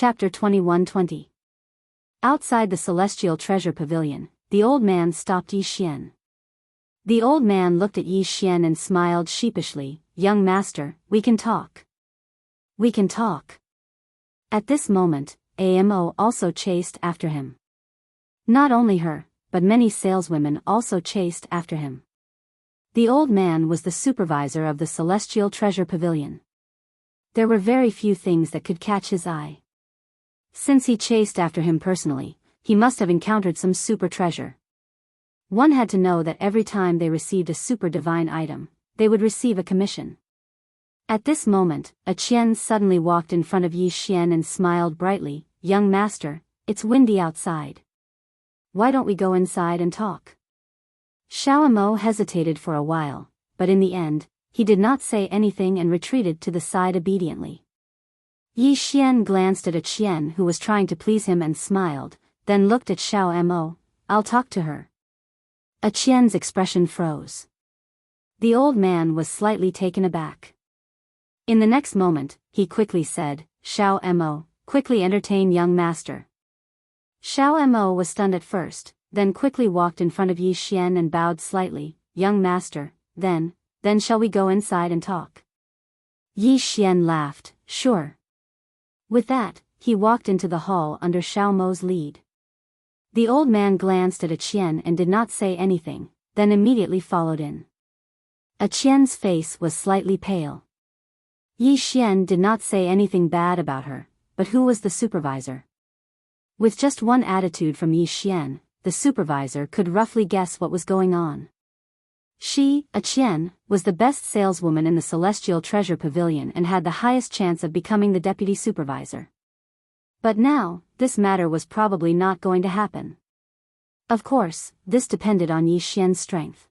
Chapter 21-20. Outside the Celestial Treasure Pavilion, the old man stopped Yi Xian. The old man looked at Yi Xian and smiled sheepishly. "Young master, we can talk. We can talk." At this moment, Amo also chased after him. Not only her, but many saleswomen also chased after him. The old man was the supervisor of the Celestial Treasure Pavilion. There were very few things that could catch his eye. Since he chased after him personally, he must have encountered some super treasure. One had to know that every time they received a super divine item, they would receive a commission. At this moment, a Qian suddenly walked in front of Yi Xian and smiled brightly. "Young master, it's windy outside. Why don't we go inside and talk?" Xiaomo hesitated for a while, but in the end, he did not say anything and retreated to the side obediently. Yi Xian glanced at a Qian who was trying to please him and smiled, then looked at Xiaomo. "I'll talk to her." A Qian's expression froze. The old man was slightly taken aback. In the next moment, he quickly said, "Xiaomo, quickly entertain young master." Xiaomo was stunned at first, then quickly walked in front of Yi Xian and bowed slightly. "Young master, then shall we go inside and talk?" Yi Xian laughed. "Sure." With that, he walked into the hall under Xiaomo's lead. The old man glanced at a Qian and did not say anything, then immediately followed in. A Qian's face was slightly pale. Yi Xian did not say anything bad about her, but who was the supervisor? With just one attitude from Yi Xian, the supervisor could roughly guess what was going on. She, a Qian, was the best saleswoman in the Celestial Treasure Pavilion and had the highest chance of becoming the deputy supervisor. But now, this matter was probably not going to happen. Of course, this depended on Yi Xian's strength.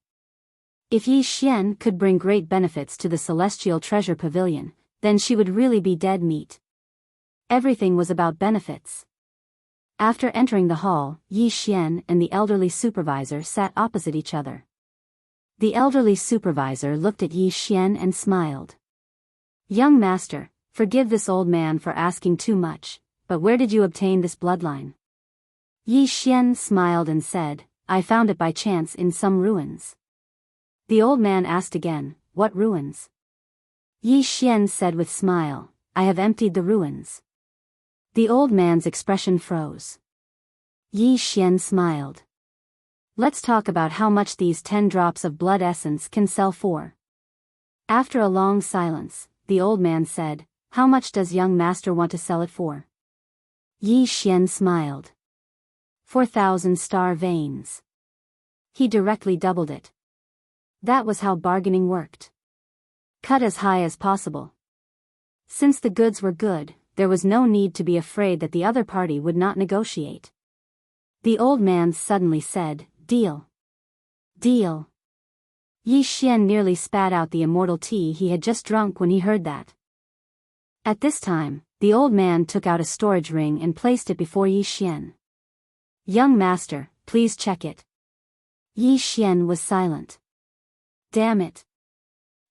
If Yi Xian could bring great benefits to the Celestial Treasure Pavilion, then she would really be dead meat. Everything was about benefits. After entering the hall, Yi Xian and the elderly supervisor sat opposite each other. The elderly supervisor looked at Yi Xian and smiled. "Young master, forgive this old man for asking too much, but where did you obtain this bloodline?" Yi Xian smiled and said, "I found it by chance in some ruins." The old man asked again, "What ruins?" Yi Xian said with smile, "I have emptied the ruins." The old man's expression froze. Yi Xian smiled. "Let's talk about how much these 10 drops of blood essence can sell for." After a long silence, the old man said, "How much does young master want to sell it for?" Yi Xian smiled. 4,000 star veins. He directly doubled it. That was how bargaining worked. Cut as high as possible. Since the goods were good, there was no need to be afraid that the other party would not negotiate. The old man suddenly said, "Deal. Deal." Yi Xian nearly spat out the immortal tea he had just drunk when he heard that. At this time, the old man took out a storage ring and placed it before Yi Xian. "Young master, please check it." Yi Xian was silent. "Damn it.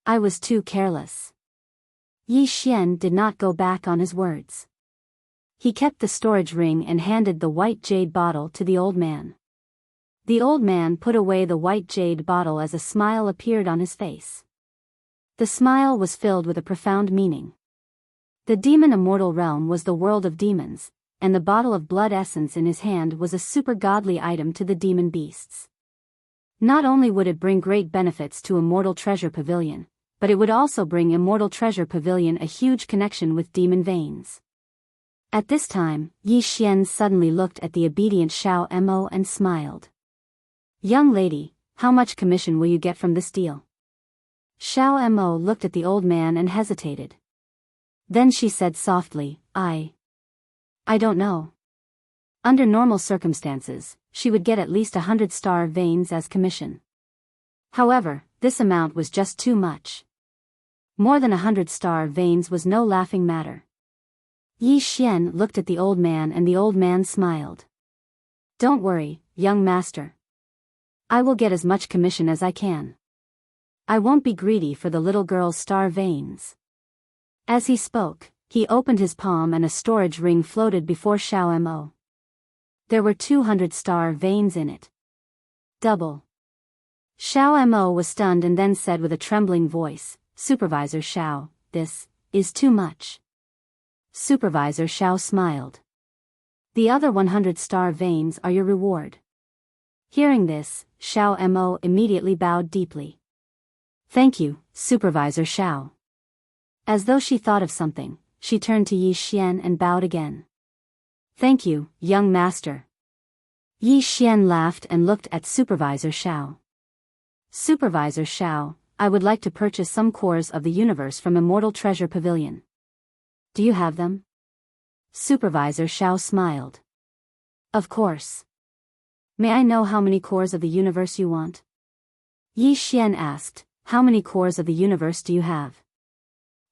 I was too careless." Yi Xian did not go back on his words. He kept the storage ring and handed the white jade bottle to the old man. The old man put away the white jade bottle as a smile appeared on his face. The smile was filled with a profound meaning. The demon immortal realm was the world of demons, and the bottle of blood essence in his hand was a super godly item to the demon beasts. Not only would it bring great benefits to Immortal Treasure Pavilion, but it would also bring Immortal Treasure Pavilion a huge connection with demon veins. At this time, Yi Xian suddenly looked at the obedient Xiaomo and smiled. "Young lady, how much commission will you get from this deal?" Xiaomo looked at the old man and hesitated. Then she said softly, I don't know. Under normal circumstances, she would get at least 100 star veins as commission. However, this amount was just too much. More than 100 star veins was no laughing matter. Yi Xian looked at the old man and the old man smiled. "Don't worry, young master. I will get as much commission as I can. I won't be greedy for the little girl's star veins." As he spoke, He opened his palm and a storage ring floated before Xiao Mo. There were 200 star veins in it. Double. Xiao Mo was stunned and then said with a trembling voice, "Supervisor Xiao, this is too much." Supervisor Xiao smiled. "The other 100 star veins are your reward." Hearing this, Xiao Mo immediately bowed deeply. "Thank you, Supervisor Xiao." As though she thought of something, she turned to Yi Xian and bowed again. "Thank you, young master." Yi Xian laughed and looked at Supervisor Xiao. "Supervisor Xiao, I would like to purchase some cores of the universe from Immortal Treasure Pavilion. Do you have them?" Supervisor Xiao smiled. "Of course. May I know how many cores of the universe you want?" Yi Xian asked, "How many cores of the universe do you have?"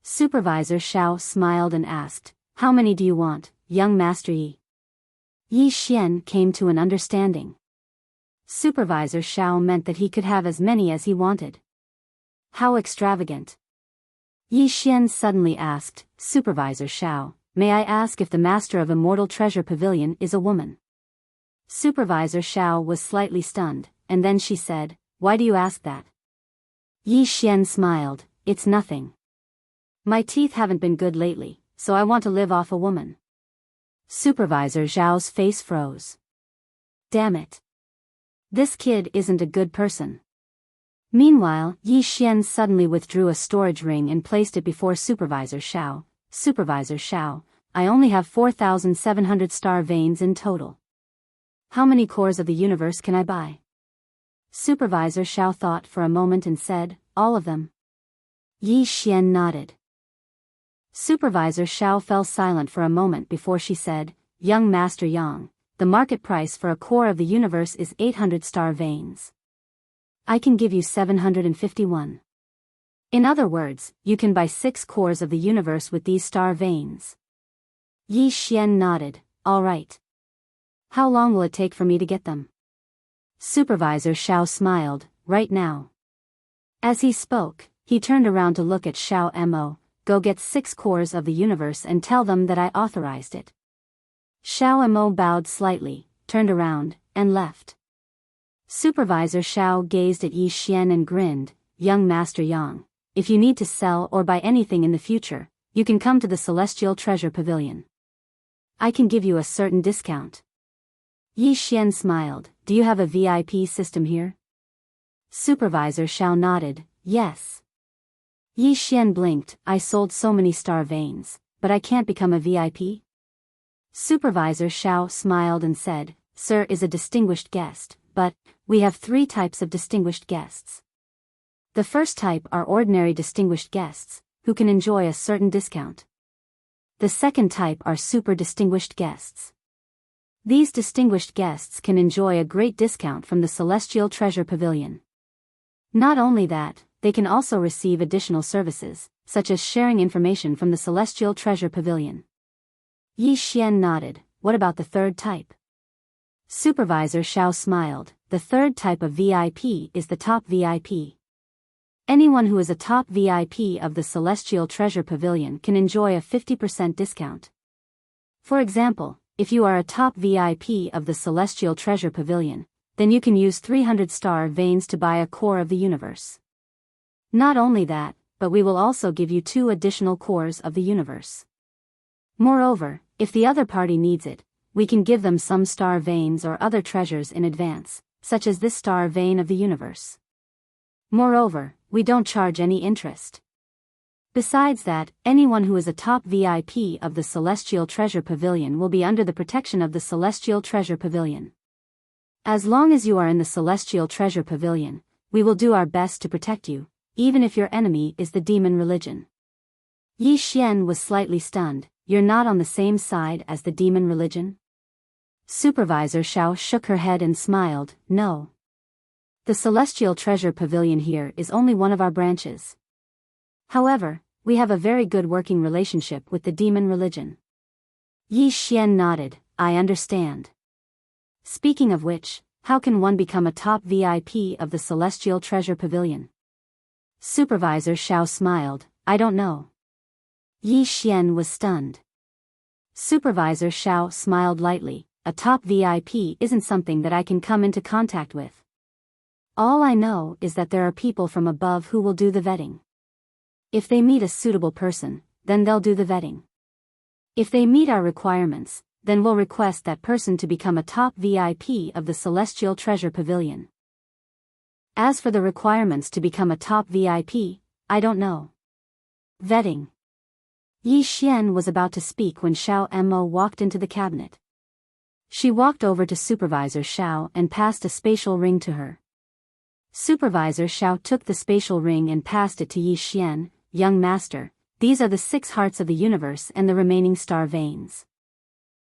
Supervisor Xiao smiled and asked, "How many do you want, young Master Yi?" Yi Xian came to an understanding. Supervisor Xiao meant that he could have as many as he wanted. How extravagant. Yi Xian suddenly asked, "Supervisor Xiao, may I ask if the master of Immortal Treasure Pavilion is a woman?" Supervisor Xiao was slightly stunned, and then she said, "Why do you ask that?" Yi Xian smiled, "It's nothing. My teeth haven't been good lately, so I want to live off a woman." Supervisor Zhao's face froze. Damn it. This kid isn't a good person. Meanwhile, Yi Xian suddenly withdrew a storage ring and placed it before Supervisor Xiao. "Supervisor Xiao, I only have 4,700 star veins in total. How many cores of the universe can I buy?" Supervisor Xiao thought for a moment and said, "All of them." Yi Xian nodded. Supervisor Xiao fell silent for a moment before she said, "Young Master Yang, the market price for a core of the universe is 800 star veins. I can give you 751. In other words, you can buy 6 cores of the universe with these star veins." Yi Xian nodded, "All right. How long will it take for me to get them?" Supervisor Xiao smiled, "Right now." As he spoke, he turned around to look at Xiao Mo. "Go get 6 cores of the universe and tell them that I authorized it." Xiao Mo bowed slightly, turned around, and left. Supervisor Xiao gazed at Yi Xian and grinned, "Young Master Yang, if you need to sell or buy anything in the future, you can come to the Celestial Treasure Pavilion. I can give you a certain discount." Yi Xian smiled, "Do you have a VIP system here?" Supervisor Xiao nodded, "Yes." Yi Xian blinked, "I sold so many star veins, but I can't become a VIP?" Supervisor Xiao smiled and said, "Sir is a distinguished guest, but we have 3 types of distinguished guests. The first type are ordinary distinguished guests, who can enjoy a certain discount. The second type are super distinguished guests. These distinguished guests can enjoy a great discount from the Celestial Treasure Pavilion. Not only that, they can also receive additional services, such as sharing information from the Celestial Treasure Pavilion." Yi Xian nodded, "What about the third type?" Supervisor Xiao smiled, "The third type of VIP is the top VIP. Anyone who is a top VIP of the Celestial Treasure Pavilion can enjoy a 50% discount. For example, if you are a top VIP of the Celestial Treasure Pavilion, then you can use 300 star veins to buy a core of the universe. Not only that, but we will also give you 2 additional cores of the universe. Moreover, if the other party needs it, we can give them some star veins or other treasures in advance, such as this star vein of the universe. Moreover, we don't charge any interest. Besides that, anyone who is a top VIP of the Celestial Treasure Pavilion will be under the protection of the Celestial Treasure Pavilion. As long as you are in the Celestial Treasure Pavilion, we will do our best to protect you, even if your enemy is the demon religion." Yi Xian was slightly stunned, "You're not on the same side as the demon religion?" Supervisor Xiao shook her head and smiled, "No. The Celestial Treasure Pavilion here is only one of our branches. However, we have a very good working relationship with the demon religion." Yi Xian nodded, "I understand. Speaking of which, how can one become a top VIP of the Celestial Treasure Pavilion?" Supervisor Xiao smiled, "I don't know. Yi Xian was stunned. Supervisor Xiao smiled lightly. A top VIP isn't something that I can come into contact with. All I know is that there are people from above who will do the vetting. If they meet a suitable person, then they'll do the vetting. If they meet our requirements, then we'll request that person to become a top VIP of the Celestial Treasure Pavilion. As for the requirements to become a top VIP, I don't know. Vetting. Yi Xian was about to speak when Xiao Mo walked into the cabinet. She walked over to Supervisor Xiao and passed a spatial ring to her. Supervisor Xiao took the spatial ring and passed it to Yi Xian. Young master, these are the 6 hearts of the universe and the remaining star veins.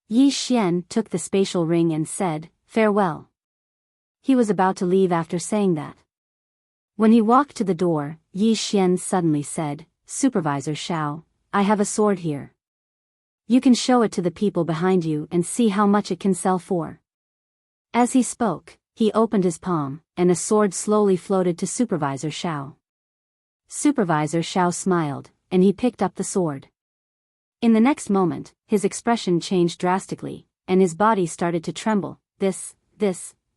Yi Xian took the spatial ring and said, farewell. He was about to leave after saying that. When he walked to the door, Yi Xian suddenly said, Supervisor Xiao, I have a sword here. You can show it to the people behind you and see how much it can sell for. As he spoke, he opened his palm, and a sword slowly floated to Supervisor Xiao. Supervisor Xiao smiled, and he picked up the sword. In the next moment, his expression changed drastically, and his body started to tremble. This,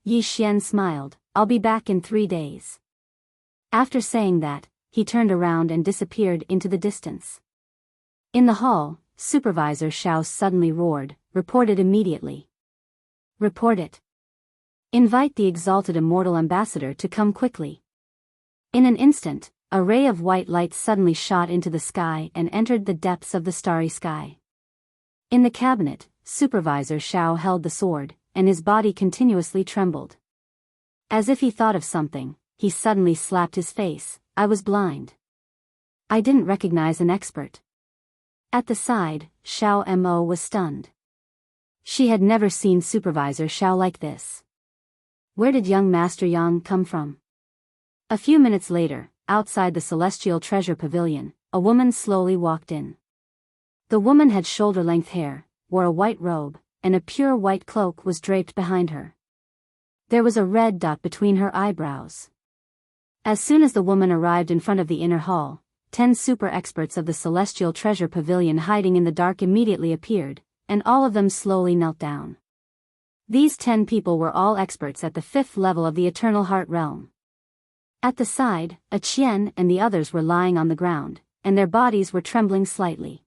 Yi Xian smiled, I'll be back in 3 days. After saying that, he turned around and disappeared into the distance. In the hall, Supervisor Xiao suddenly roared, report it immediately. Report it. Invite the exalted immortal ambassador to come quickly. In an instant, a ray of white light suddenly shot into the sky and entered the depths of the starry sky. In the cabinet, Supervisor Xiao held the sword, and his body continuously trembled. As if he thought of something, he suddenly slapped his face. I was blind. I didn't recognize an expert. At the side, Xiao Mo was stunned. She had never seen Supervisor Xiao like this. Where did young Master Yang come from? A few minutes later, outside the Celestial Treasure Pavilion, a woman slowly walked in. The woman had shoulder-length hair, wore a white robe, and a pure white cloak was draped behind her. There was a red dot between her eyebrows. As soon as the woman arrived in front of the inner hall, 10 super experts of the Celestial Treasure Pavilion hiding in the dark immediately appeared, and all of them slowly knelt down. These 10 people were all experts at the 5th level of the Eternal Heart Realm. At the side, a Qian and the others were lying on the ground, and their bodies were trembling slightly.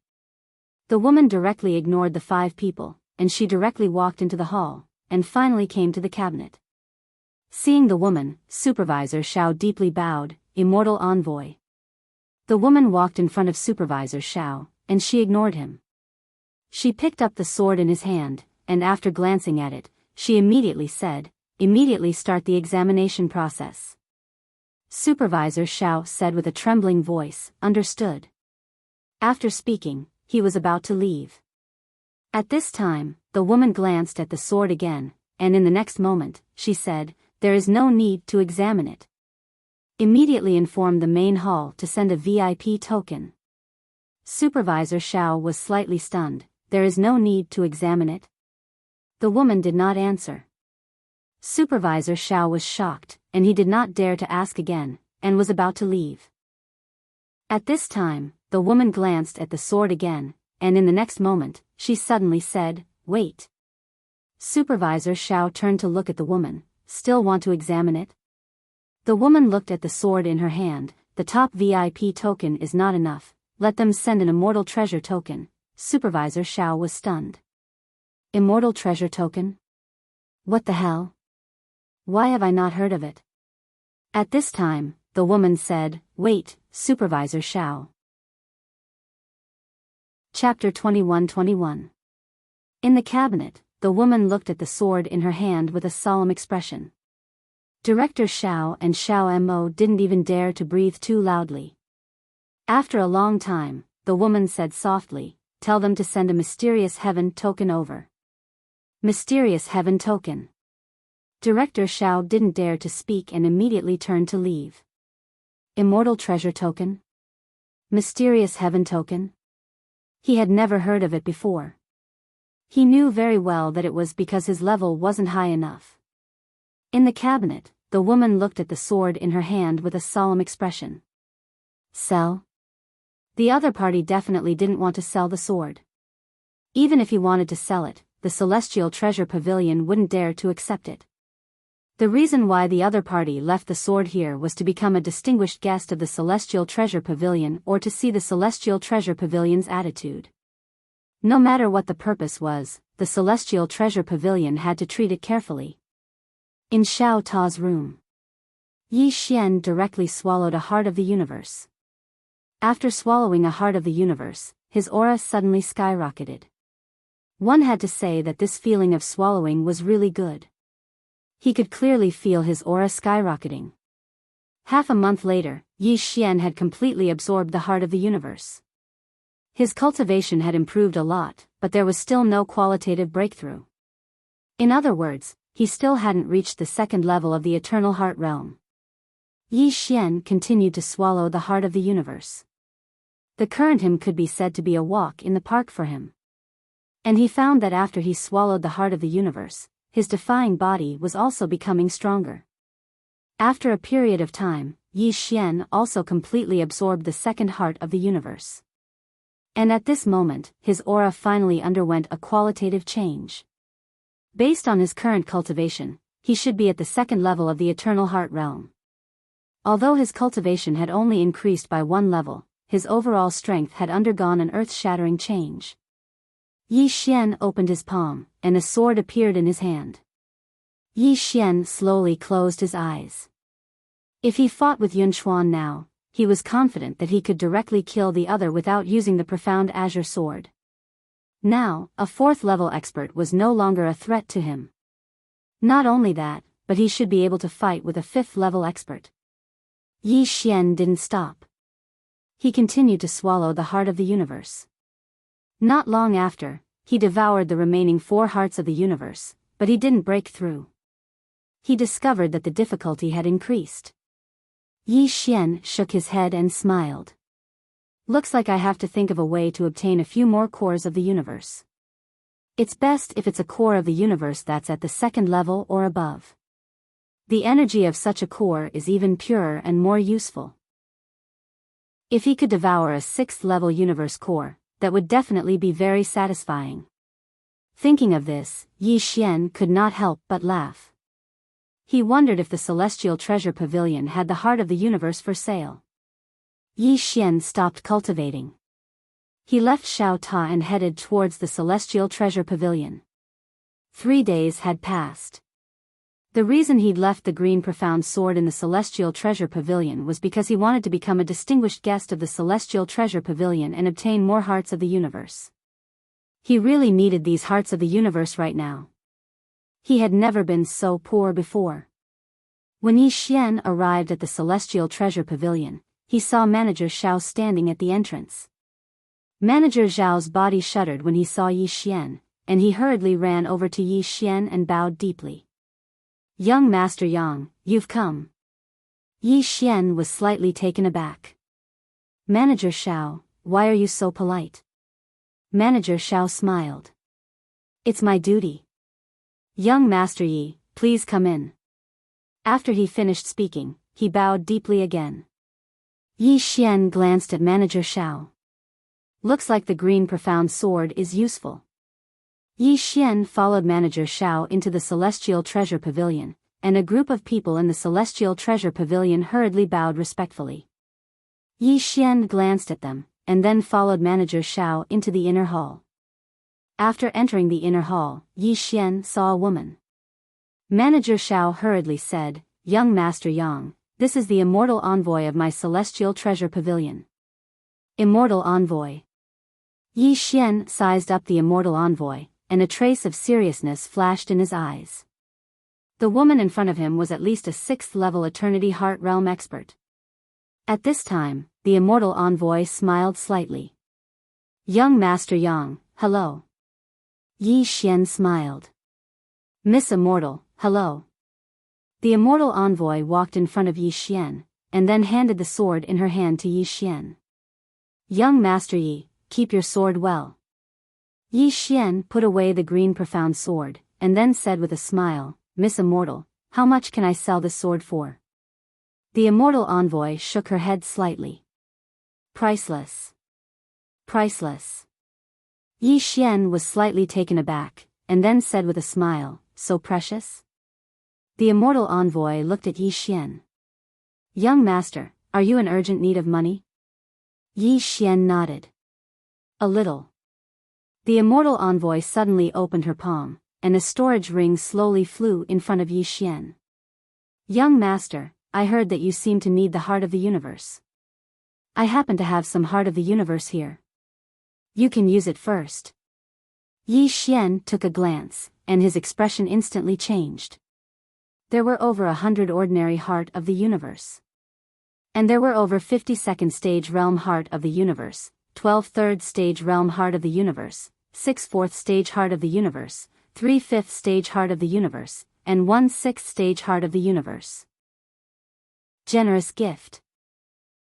The woman directly ignored the 5 people, and she directly walked into the hall, and finally came to the cabinet. Seeing the woman, Supervisor Xiao deeply bowed, Immortal Envoy. The woman walked in front of Supervisor Xiao, and she ignored him. She picked up the sword in his hand, and after glancing at it, she immediately said, immediately start the examination process. Supervisor Xiao said with a trembling voice, understood. After speaking, he was about to leave. At this time, the woman glanced at the sword again, and in the next moment, she said, there is no need to examine it. Immediately inform the main hall to send a VIP token. Supervisor Xiao was slightly stunned, there is no need to examine it. The woman did not answer. Supervisor Xiao was shocked, and he did not dare to ask again, and was about to leave. At this time, the woman glanced at the sword again, and in the next moment, she suddenly said, wait. Supervisor Xiao turned to look at the woman, still want to examine it? The woman looked at the sword in her hand, the top VIP token is not enough, let them send an immortal treasure token. Supervisor Xiao was stunned. Immortal treasure token? What the hell? Why have I not heard of it? At this time, the woman said, wait, Supervisor Xiao. Chapter 21-21. In the cabinet, the woman looked at the sword in her hand with a solemn expression. Director Xiao and Xiao Mo didn't even dare to breathe too loudly. After a long time, the woman said softly, tell them to send a mysterious heaven token over. Mysterious heaven token. Director Xiao didn't dare to speak and immediately turned to leave. Immortal treasure token? Mysterious heaven token? He had never heard of it before. He knew very well that it was because his level wasn't high enough. In the cabinet, the woman looked at the sword in her hand with a solemn expression. Sell? The other party definitely didn't want to sell the sword. Even if he wanted to sell it, the Celestial Treasure Pavilion wouldn't dare to accept it. The reason why the other party left the sword here was to become a distinguished guest of the Celestial Treasure Pavilion or to see the Celestial Treasure Pavilion's attitude. No matter what the purpose was, the Celestial Treasure Pavilion had to treat it carefully. In Xiao Ta's room, Yi Xian directly swallowed a heart of the universe. After swallowing a heart of the universe, his aura suddenly skyrocketed. One had to say that this feeling of swallowing was really good. He could clearly feel his aura skyrocketing. Half a month later, Yi Xian had completely absorbed the heart of the universe. His cultivation had improved a lot, but there was still no qualitative breakthrough. In other words, he still hadn't reached the second level of the Eternal Heart Realm. Yi Xian continued to swallow the heart of the universe. The current him could be said to be a walk in the park for him. And he found that after he swallowed the heart of the universe, his defying body was also becoming stronger. After a period of time, Yi Xian also completely absorbed the second heart of the universe. And at this moment, his aura finally underwent a qualitative change. Based on his current cultivation, he should be at the second level of the Eternal Heart Realm. Although his cultivation had only increased by one level, his overall strength had undergone an earth-shattering change. Yi Xian opened his palm, and a sword appeared in his hand. Yi Xian slowly closed his eyes. If he fought with Yunchuan now, he was confident that he could directly kill the other without using the profound azure sword. Now, a fourth-level expert was no longer a threat to him. Not only that, but he should be able to fight with a fifth-level expert. Yi Xian didn't stop. He continued to swallow the heart of the universe. Not long after, he devoured the remaining 4 hearts of the universe, but he didn't break through. He discovered that the difficulty had increased. Yi Xian shook his head and smiled. Looks like I have to think of a way to obtain a few more cores of the universe. It's best if it's a core of the universe that's at the second level or above. The energy of such a core is even purer and more useful. If he could devour a 6th-level universe core, that would definitely be very satisfying. Thinking of this, Yi Xian could not help but laugh. He wondered if the Celestial Treasure Pavilion had the heart of the universe for sale. Yi Xian stopped cultivating. He left Xiao Ta and headed towards the Celestial Treasure Pavilion. 3 days had passed. The reason he'd left the green profound sword in the Celestial Treasure Pavilion was because he wanted to become a distinguished guest of the Celestial Treasure Pavilion and obtain more hearts of the universe. He really needed these hearts of the universe right now. He had never been so poor before. When Yi Xian arrived at the Celestial Treasure Pavilion, he saw Manager Xiao standing at the entrance. Manager Zhao's body shuddered when he saw Yi Xian, and he hurriedly ran over to Yi Xian and bowed deeply. "Young Master Yang, you've come." Yi Xian was slightly taken aback. "Manager Xiao, why are you so polite?" Manager Xiao smiled. "It's my duty." "Young Master Yi, please come in." After he finished speaking, he bowed deeply again. Yi Xian glanced at Manager Xiao. "Looks like the green profound sword is useful." Yi Xian followed Manager Xiao into the Celestial Treasure Pavilion, and a group of people in the Celestial Treasure Pavilion hurriedly bowed respectfully. Yi Xian glanced at them, and then followed Manager Xiao into the inner hall. After entering the inner hall, Yi Xian saw a woman. Manager Xiao hurriedly said, "Young Master Yang, this is the immortal envoy of my Celestial Treasure Pavilion." Immortal envoy. Yi Xian sized up the immortal envoy, and a trace of seriousness flashed in his eyes. The woman in front of him was at least a 6th-level Eternity Heart Realm expert. At this time, the immortal envoy smiled slightly. "Young Master Yang, hello." Yi Xian smiled. "Miss Immortal, hello." The immortal envoy walked in front of Yi Xian, and then handed the sword in her hand to Yi Xian. "Young Master Yi, keep your sword well." Yi Xian put away the green profound sword, and then said with a smile, "Miss Immortal, how much can I sell this sword for?" The immortal envoy shook her head slightly. "Priceless." Priceless. Yi Xian was slightly taken aback, and then said with a smile, so precious? The immortal envoy looked at Yi Xian. Young master, are you in urgent need of money? Yi Xian nodded. A little. The immortal envoy suddenly opened her palm, and a storage ring slowly flew in front of Yi Xian. Young master, I heard that you seem to need the heart of the universe. I happen to have some heart of the universe here. You can use it first. Yi Xian took a glance, and his expression instantly changed. There were over 100 ordinary heart of the universe. And there were over 50 second stage realm heart of the universe, 12 third stage realm heart of the universe, 6 fourth stage heart of the universe, 3 fifth stage heart of the universe, and 1 sixth stage heart of the universe. Generous gift.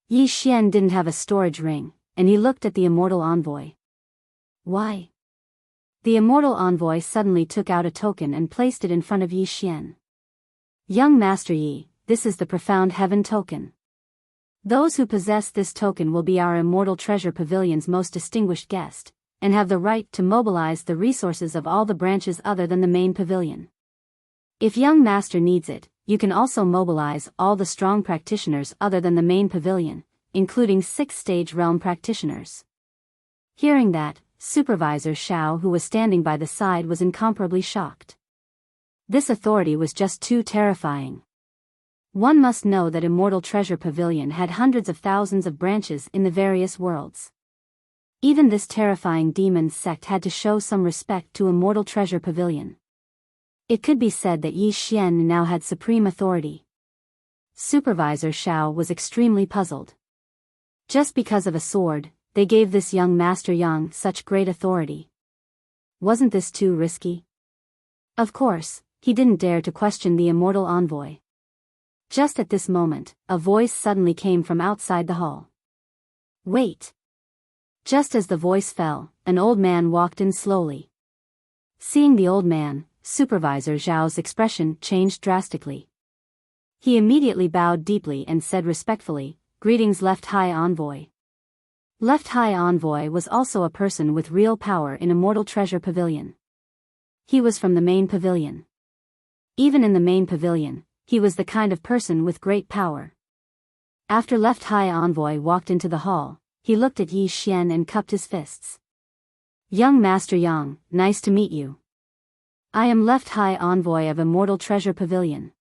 Yi Xian didn't have a storage ring, and he looked at the immortal envoy. Why? The immortal envoy suddenly took out a token and placed it in front of Yi Xian. Young Master Yi, this is the Profound Heaven token. Those who possess this token will be our Immortal Treasure Pavilion's most distinguished guest, and have the right to mobilize the resources of all the branches other than the main pavilion. If young master needs it, you can also mobilize all the strong practitioners other than the main pavilion, including 6th-stage realm practitioners. Hearing that, Supervisor Xiao, who was standing by the side, was incomparably shocked. This authority was just too terrifying. One must know that Immortal Treasure Pavilion had hundreds of thousands of branches in the various worlds. Even this terrifying demon sect had to show some respect to Immortal Treasure Pavilion. It could be said that Yi Xian now had supreme authority. Supervisor Xiao was extremely puzzled. Just because of a sword, they gave this young Master Yang such great authority. Wasn't this too risky? Of course, he didn't dare to question the immortal envoy. Just at this moment, a voice suddenly came from outside the hall. Wait! Just as the voice fell, an old man walked in slowly. Seeing the old man, Supervisor Zhao's expression changed drastically. He immediately bowed deeply and said respectfully, "Greetings, Left High Envoy." Left High Envoy was also a person with real power in Immortal Treasure Pavilion. He was from the main pavilion. Even in the main pavilion, he was the kind of person with great power. After Left High Envoy walked into the hall, he looked at Yi Xian and cupped his fists. Young Master Yang, nice to meet you. I am Left High Envoy of Immortal Treasure Pavilion.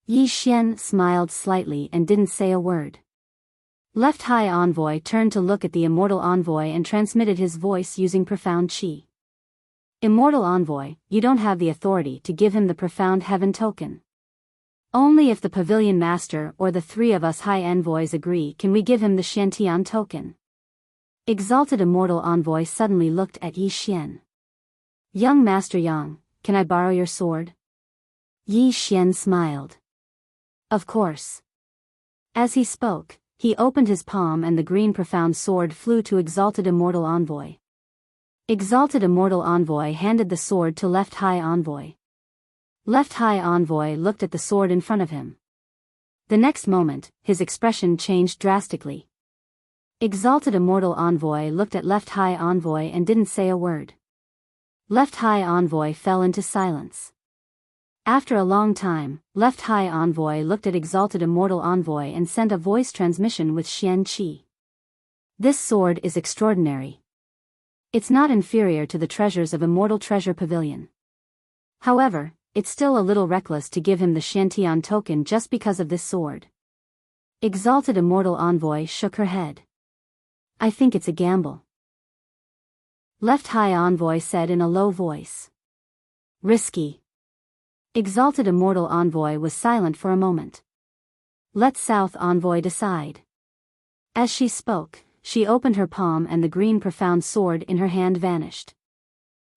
Yi Xian smiled slightly and didn't say a word. Left High Envoy turned to look at the Immortal Envoy and transmitted his voice using Profound Qi. Immortal Envoy, you don't have the authority to give him the Profound Heaven token. Only if the Pavilion Master or the 3 of us High Envoys agree can we give him the Shantian token. Exalted Immortal Envoy suddenly looked at Yi Xian. Young Master Yang, can I borrow your sword? Yi Xian smiled. Of course. As he spoke, he opened his palm and the green profound sword flew to Exalted Immortal Envoy. Exalted Immortal Envoy handed the sword to Left High Envoy. Left High Envoy looked at the sword in front of him. The next moment, his expression changed drastically. Exalted Immortal Envoy looked at Left High Envoy and didn't say a word. Left High Envoy fell into silence. After a long time, Left High Envoy looked at Exalted Immortal Envoy and sent a voice transmission with Xian Qi. This sword is extraordinary. It's not inferior to the treasures of Immortal Treasure Pavilion. However, it's still a little reckless to give him the Shantian token just because of this sword. Exalted Immortal Envoy shook her head. I think it's a gamble. Left High Envoy said in a low voice. Risky. Exalted Immortal Envoy was silent for a moment. Let South Envoy decide. As she spoke, she opened her palm and the green profound sword in her hand vanished.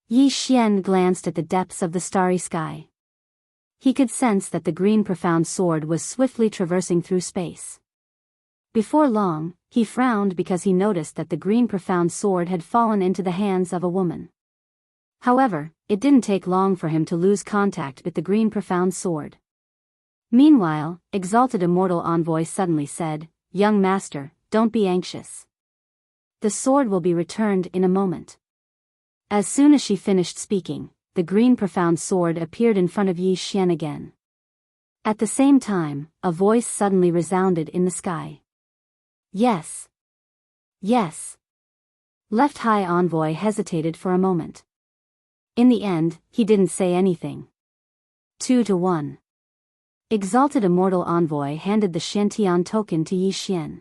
Yi Xian glanced at the depths of the starry sky. He could sense that the green profound sword was swiftly traversing through space. Before long, he frowned because he noticed that the green profound sword had fallen into the hands of a woman. However, it didn't take long for him to lose contact with the green profound sword. Meanwhile, Exalted Immortal Envoy suddenly said, Young Master, don't be anxious. The sword will be returned in a moment. As soon as she finished speaking, the green profound sword appeared in front of Yi Xian again. At the same time, a voice suddenly resounded in the sky. Yes. Yes. Left High Envoy hesitated for a moment. In the end, he didn't say anything. 2-1. Exalted Immortal Envoy handed the Shantian token to Yi Xian.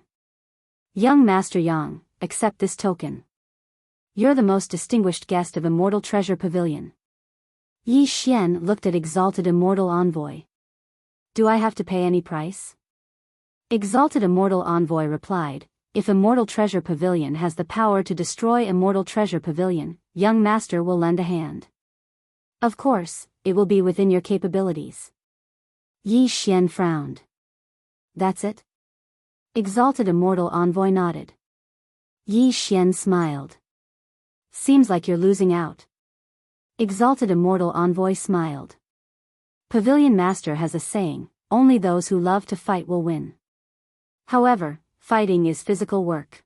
Young Master Yang, accept this token. You're the most distinguished guest of Immortal Treasure Pavilion. Yi Xian looked at Exalted Immortal Envoy. Do I have to pay any price? Exalted Immortal Envoy replied, if Immortal Treasure Pavilion has the power to destroy Immortal Treasure Pavilion, young master will lend a hand. Of course, it will be within your capabilities. Yi Xian frowned. That's it? Exalted Immortal Envoy nodded. Yi Xian smiled. Seems like you're losing out. Exalted Immortal Envoy smiled. Pavilion Master has a saying, only those who love to fight will win. However, fighting is physical work.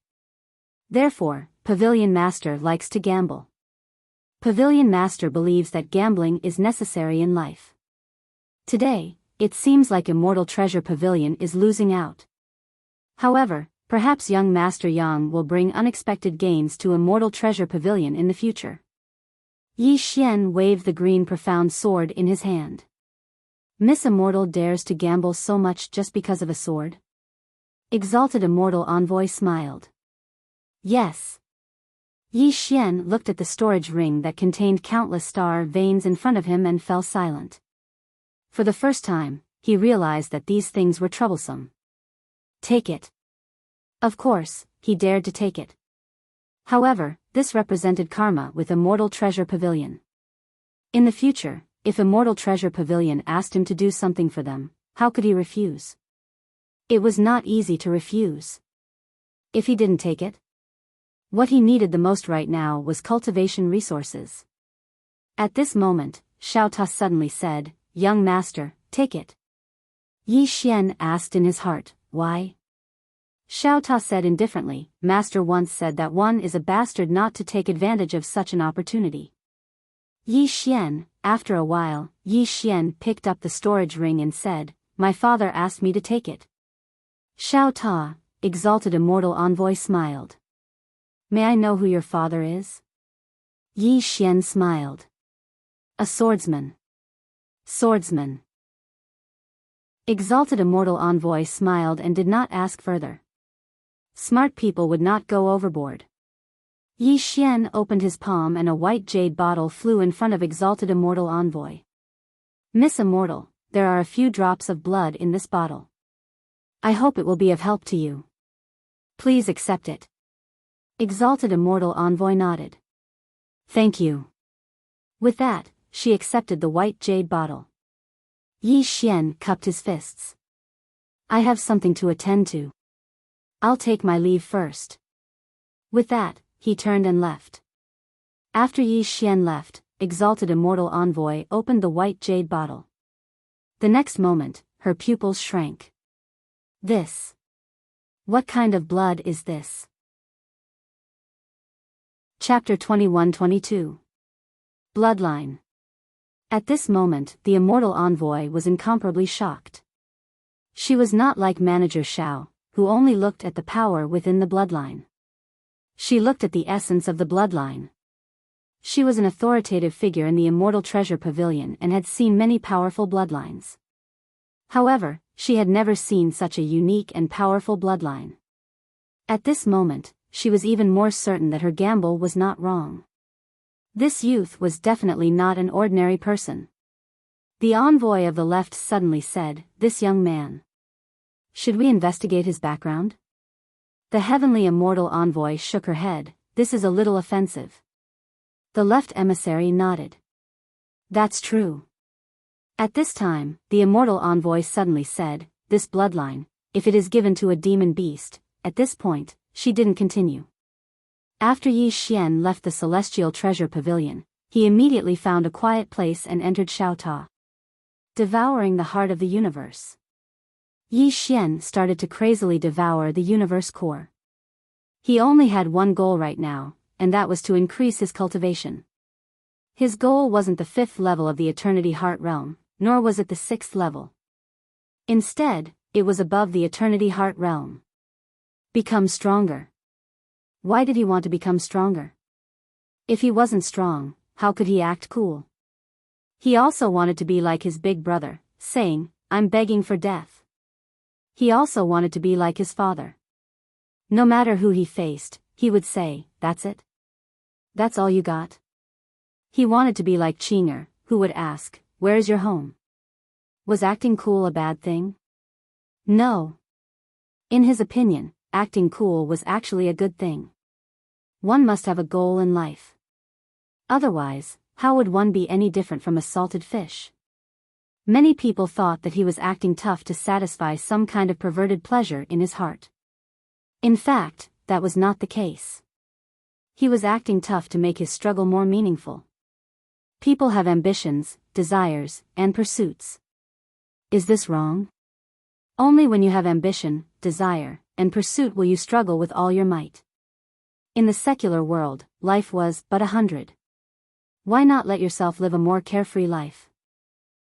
Therefore, Pavilion Master likes to gamble. Pavilion Master believes that gambling is necessary in life. Today, it seems like Immortal Treasure Pavilion is losing out. However, perhaps young Master Yang will bring unexpected gains to Immortal Treasure Pavilion in the future. Yi Xian waved the green profound sword in his hand. Miss Immortal dares to gamble so much just because of a sword? Exalted Immortal Envoy smiled. Yes. Yi Xian looked at the storage ring that contained countless star veins in front of him and fell silent. For the first time, he realized that these things were troublesome. Take it. Of course, he dared to take it. However, this represented karma with Immortal Treasure Pavilion. In the future, if Immortal Treasure Pavilion asked him to do something for them, how could he refuse? It was not easy to refuse. If he didn't take it? What he needed the most right now was cultivation resources. At this moment, Xiao Ta suddenly said, young master, take it. Yi Xian asked in his heart, why? Xiao Ta said indifferently, master once said that one is a bastard not to take advantage of such an opportunity. Yi Xian, after a while, Yi Xian picked up the storage ring and said, my father asked me to take it. Xiao Ta, Exalted Immortal Envoy smiled. May I know who your father is? Yi Xian smiled. A swordsman. Swordsman. Exalted Immortal Envoy smiled and did not ask further. Smart people would not go overboard. Yi Xian opened his palm and a white jade bottle flew in front of Exalted Immortal Envoy. Miss Immortal, there are a few drops of blood in this bottle. I hope it will be of help to you. Please accept it. Exalted Immortal Envoy nodded. Thank you. With that, she accepted the white jade bottle. Yi Xian cupped his fists. I have something to attend to. I'll take my leave first. With that, he turned and left. After Yi Xian left, Exalted Immortal Envoy opened the white jade bottle. The next moment, her pupils shrank. This. What kind of blood is this? Chapter 21-22. Bloodline. At this moment, the Immortal Envoy was incomparably shocked. She was not like Manager Xiao, who only looked at the power within the bloodline. She looked at the essence of the bloodline. She was an authoritative figure in the Immortal Treasure Pavilion and had seen many powerful bloodlines. However, she had never seen such a unique and powerful bloodline. At this moment, she was even more certain that her gamble was not wrong. This youth was definitely not an ordinary person. The envoy of the left suddenly said, this young man. Should we investigate his background? The heavenly Immortal Envoy shook her head, this is a little offensive. The left emissary nodded. That's true. At this time, the Immortal Envoy suddenly said, this bloodline, if it is given to a demon beast, at this point, she didn't continue. After Yi Xian left the Celestial Treasure Pavilion, he immediately found a quiet place and entered Xiao Ta. Devouring the heart of the universe. Yi Xian started to crazily devour the universe core. He only had one goal right now, and that was to increase his cultivation. His goal wasn't the 5th level of the Eternity Heart Realm, nor was it the 6th level. Instead, it was above the Eternity Heart Realm. Become stronger. Why did he want to become stronger? If he wasn't strong, how could he act cool? He also wanted to be like his big brother, saying, "I'm begging for death." He also wanted to be like his father. No matter who he faced, he would say, "That's it? That's all you got?" He wanted to be like Chinger, who would ask, "Where's your home?" Was acting cool a bad thing? No. In his opinion, acting cool was actually a good thing. One must have a goal in life. Otherwise, how would one be any different from a salted fish? Many people thought that he was acting tough to satisfy some kind of perverted pleasure in his heart. In fact, that was not the case. He was acting tough to make his struggle more meaningful. People have ambitions, desires, and pursuits. Is this wrong? Only when you have ambition, desire, and pursuit will you struggle with all your might. In the secular world, life was but 100. Why not let yourself live a more carefree life?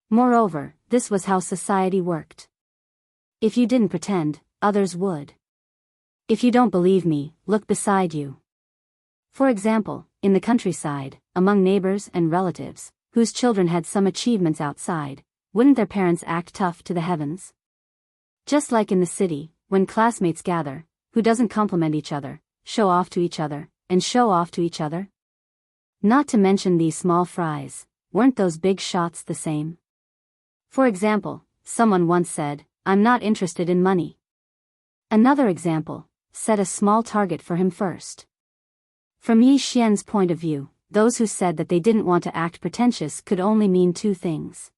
Moreover, this was how society worked. If you didn't pretend, others would. If you don't believe me, look beside you. For example, in the countryside, among neighbors and relatives, whose children had some achievements outside, wouldn't their parents act tough to the heavens? Just like in the city, when classmates gather, who doesn't compliment each other, show off to each other, and show off to each other? Not to mention these small fries, weren't those big shots the same? For example, someone once said, "I'm not interested in money." Another example, set a small target for him first. From Yi Xian's point of view, those who said that they didn't want to act pretentious could only mean two things.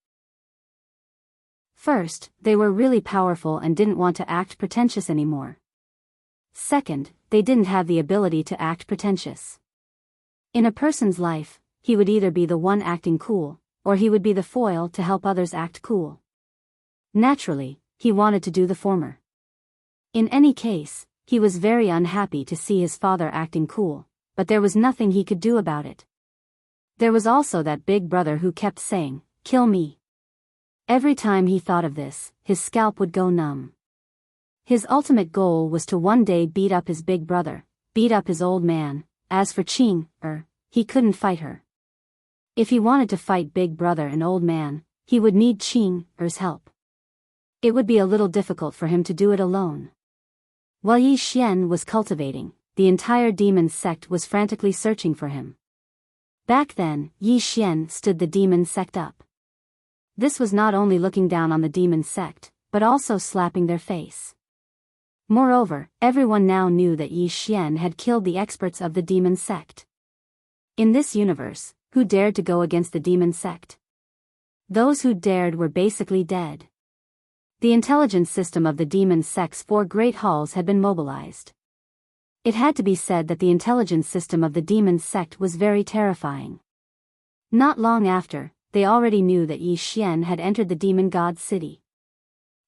First, they were really powerful and didn't want to act pretentious anymore. Second, they didn't have the ability to act pretentious. In a person's life, he would either be the one acting cool, or he would be the foil to help others act cool. Naturally, he wanted to do the former. In any case, he was very unhappy to see his father acting cool, but there was nothing he could do about it. There was also that big brother who kept saying, "Kill me." Every time he thought of this, his scalp would go numb. His ultimate goal was to one day beat up his big brother, beat up his old man. As for Chinger, he couldn't fight her. If he wanted to fight big brother and old man, he would need Chinger's help. It would be a little difficult for him to do it alone. While Yi Xian was cultivating, the entire demon sect was frantically searching for him. Back then, Yi Xian stood the demon sect up. This was not only looking down on the demon sect, but also slapping their face. Moreover, everyone now knew that Yi Xian had killed the experts of the demon sect. In this universe, who dared to go against the demon sect? Those who dared were basically dead. The intelligence system of the demon sect's 4 great halls had been mobilized. It had to be said that the intelligence system of the demon sect was very terrifying. Not long after, they already knew that Yi Xian had entered the demon god city.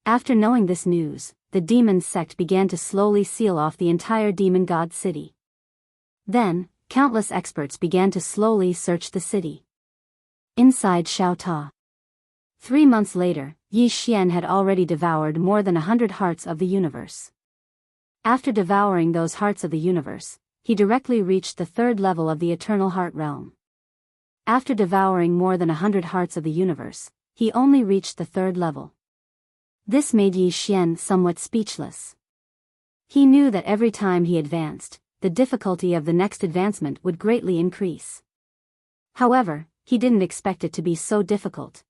After knowing this news, the demon sect began to slowly seal off the entire demon god city. Then, countless experts began to slowly search the city. Inside Xiaota. 3 months later, Yi Xian had already devoured more than 100 hearts of the universe. After devouring those hearts of the universe, he directly reached the 3rd level of the Eternal Heart Realm. After devouring more than 100 hearts of the universe, he only reached the 3rd level. This made Yi Xian somewhat speechless. He knew that every time he advanced, the difficulty of the next advancement would greatly increase. However, he didn't expect it to be so difficult.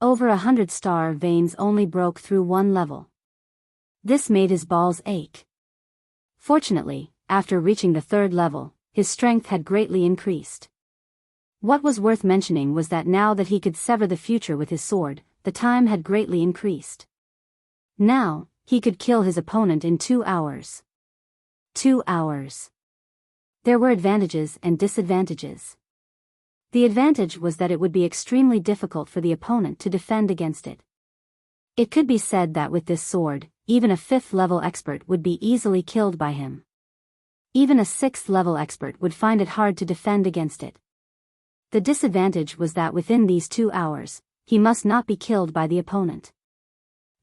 Over 100 star veins only broke through 1 level. This made his balls ache. Fortunately, after reaching the 3rd level, his strength had greatly increased. What was worth mentioning was that now that he could sever the future with his sword, the time had greatly increased. Now, he could kill his opponent in 2 hours. 2 hours. There were advantages and disadvantages. The advantage was that it would be extremely difficult for the opponent to defend against it. It could be said that with this sword, even a 5th level expert would be easily killed by him. Even a 6th level expert would find it hard to defend against it. The disadvantage was that within these 2 hours, he must not be killed by the opponent.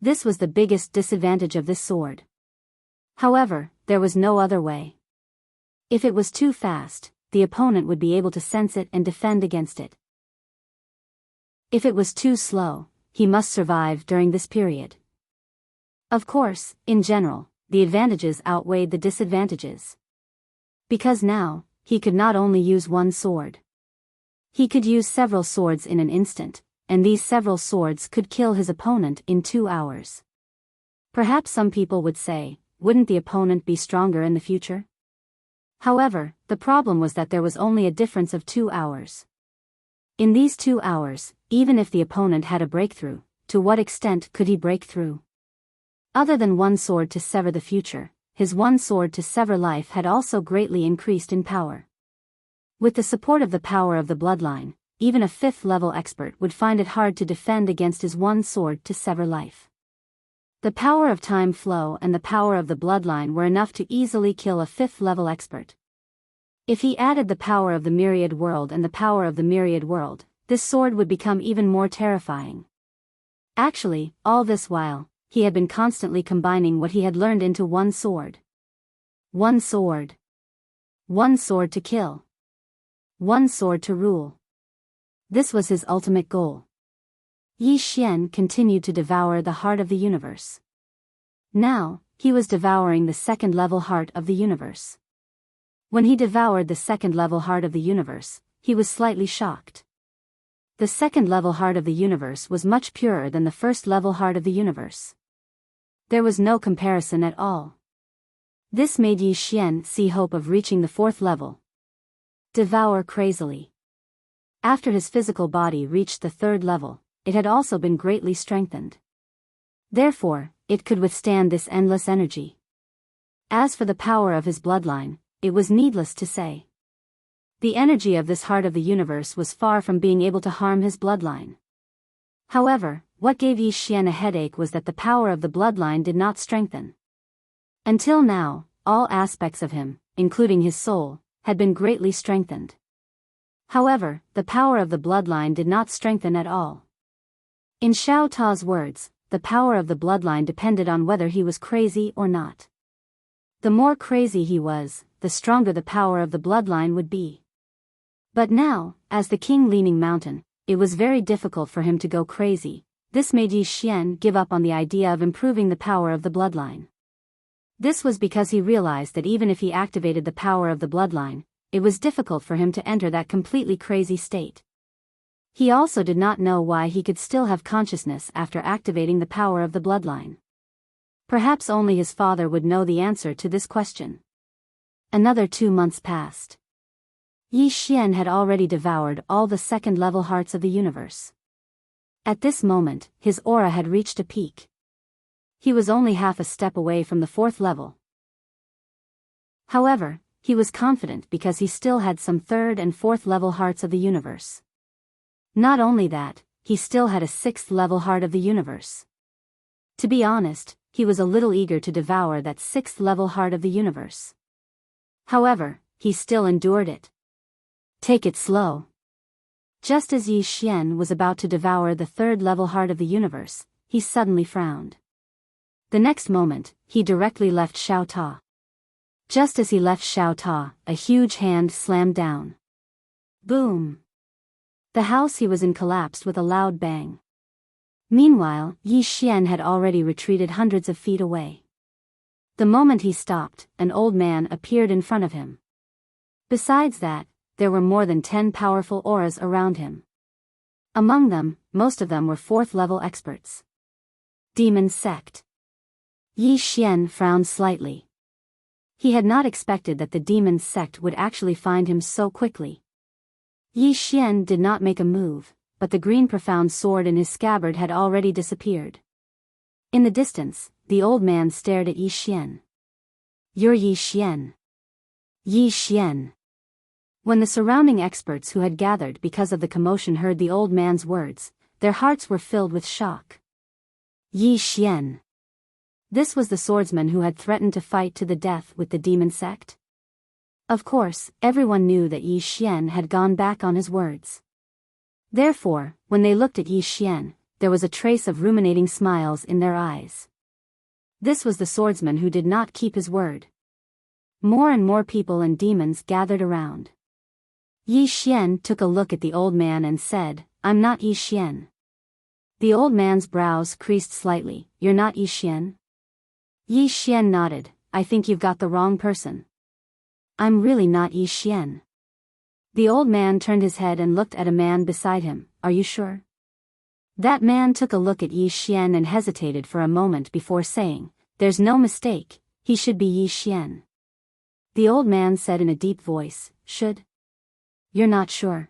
This was the biggest disadvantage of this sword. However, there was no other way. If it was too fast, the opponent would be able to sense it and defend against it. If it was too slow, he must survive during this period. Of course, in general, the advantages outweighed the disadvantages. Because now, he could not only use one sword. He could use several swords in an instant, and these several swords could kill his opponent in 2 hours. Perhaps some people would say, wouldn't the opponent be stronger in the future? However, the problem was that there was only a difference of 2 hours. In these 2 hours, even if the opponent had a breakthrough, to what extent could he break through? Other than one sword to sever the future, his one sword to sever life had also greatly increased in power. With the support of the power of the bloodline, even a 5th level expert would find it hard to defend against his one sword to sever life. The power of time flow and the power of the bloodline were enough to easily kill a 5th level expert. If he added the power of the myriad world and the power of the myriad world, this sword would become even more terrifying. Actually, all this while, he had been constantly combining what he had learned into one sword. One sword. One sword to kill. One sword to rule. This was his ultimate goal. Yi Xian continued to devour the heart of the universe. Now, he was devouring the 2nd level heart of the universe. When he devoured the 2nd level heart of the universe, he was slightly shocked. The 2nd level heart of the universe was much purer than the 1st level heart of the universe. There was no comparison at all. This made Yi Xian see hope of reaching the 4th level. Devour crazily. After his physical body reached the 3rd level, it had also been greatly strengthened. Therefore, it could withstand this endless energy. As for the power of his bloodline, it was needless to say. The energy of this heart of the universe was far from being able to harm his bloodline. However, what gave Yi Xian a headache was that the power of the bloodline did not strengthen. Until now, all aspects of him, including his soul, had been greatly strengthened. However, the power of the bloodline did not strengthen at all. In Xiao Ta's words, the power of the bloodline depended on whether he was crazy or not. The more crazy he was, the stronger the power of the bloodline would be. But now, as the king leaning mountain, it was very difficult for him to go crazy. This made Yi Xian give up on the idea of improving the power of the bloodline. This was because he realized that even if he activated the power of the bloodline, it was difficult for him to enter that completely crazy state. He also did not know why he could still have consciousness after activating the power of the bloodline. Perhaps only his father would know the answer to this question. Another 2 months passed. Yi Xian had already devoured all the 2nd level hearts of the universe. At this moment, his aura had reached a peak. He was only half a step away from the 4th level. However, he was confident because he still had some 3rd and 4th level hearts of the universe. Not only that, he still had a 6th level heart of the universe. To be honest, he was a little eager to devour that 6th level heart of the universe. However, he still endured it. Take it slow. Just as Yi Xian was about to devour the 3rd level heart of the universe, he suddenly frowned. The next moment, he directly left Xiao Ta. Just as he left Xiao Ta, a huge hand slammed down. Boom! The house he was in collapsed with a loud bang. Meanwhile, Yi Xian had already retreated hundreds of feet away. The moment he stopped, an old man appeared in front of him. Besides that, there were more than 10 powerful auras around him. Among them, most of them were 4th level experts. Demon Sect. Yi Xian frowned slightly. He had not expected that the demon sect would actually find him so quickly. Yi Xian did not make a move, but the green profound sword in his scabbard had already disappeared. In the distance, the old man stared at Yi Xian. You're Yi Xian. Yi Xian. When the surrounding experts who had gathered because of the commotion heard the old man's words, their hearts were filled with shock. Yi Xian. This was the swordsman who had threatened to fight to the death with the demon sect. Of course, everyone knew that Yi Xian had gone back on his words. Therefore, when they looked at Yi Xian, there was a trace of ruminating smiles in their eyes. This was the swordsman who did not keep his word. More and more people and demons gathered around. Yi Xian took a look at the old man and said, "I'm not Yi Xian." The old man's brows creased slightly. "You're not Yi Xian?" Yi Xian nodded. "I think you've got the wrong person. I'm really not Yi Xian." The old man turned his head and looked at a man beside him. "Are you sure?" That man took a look at Yi Xian and hesitated for a moment before saying, "There's no mistake, he should be Yi Xian." The old man said in a deep voice, "Should? You're not sure?"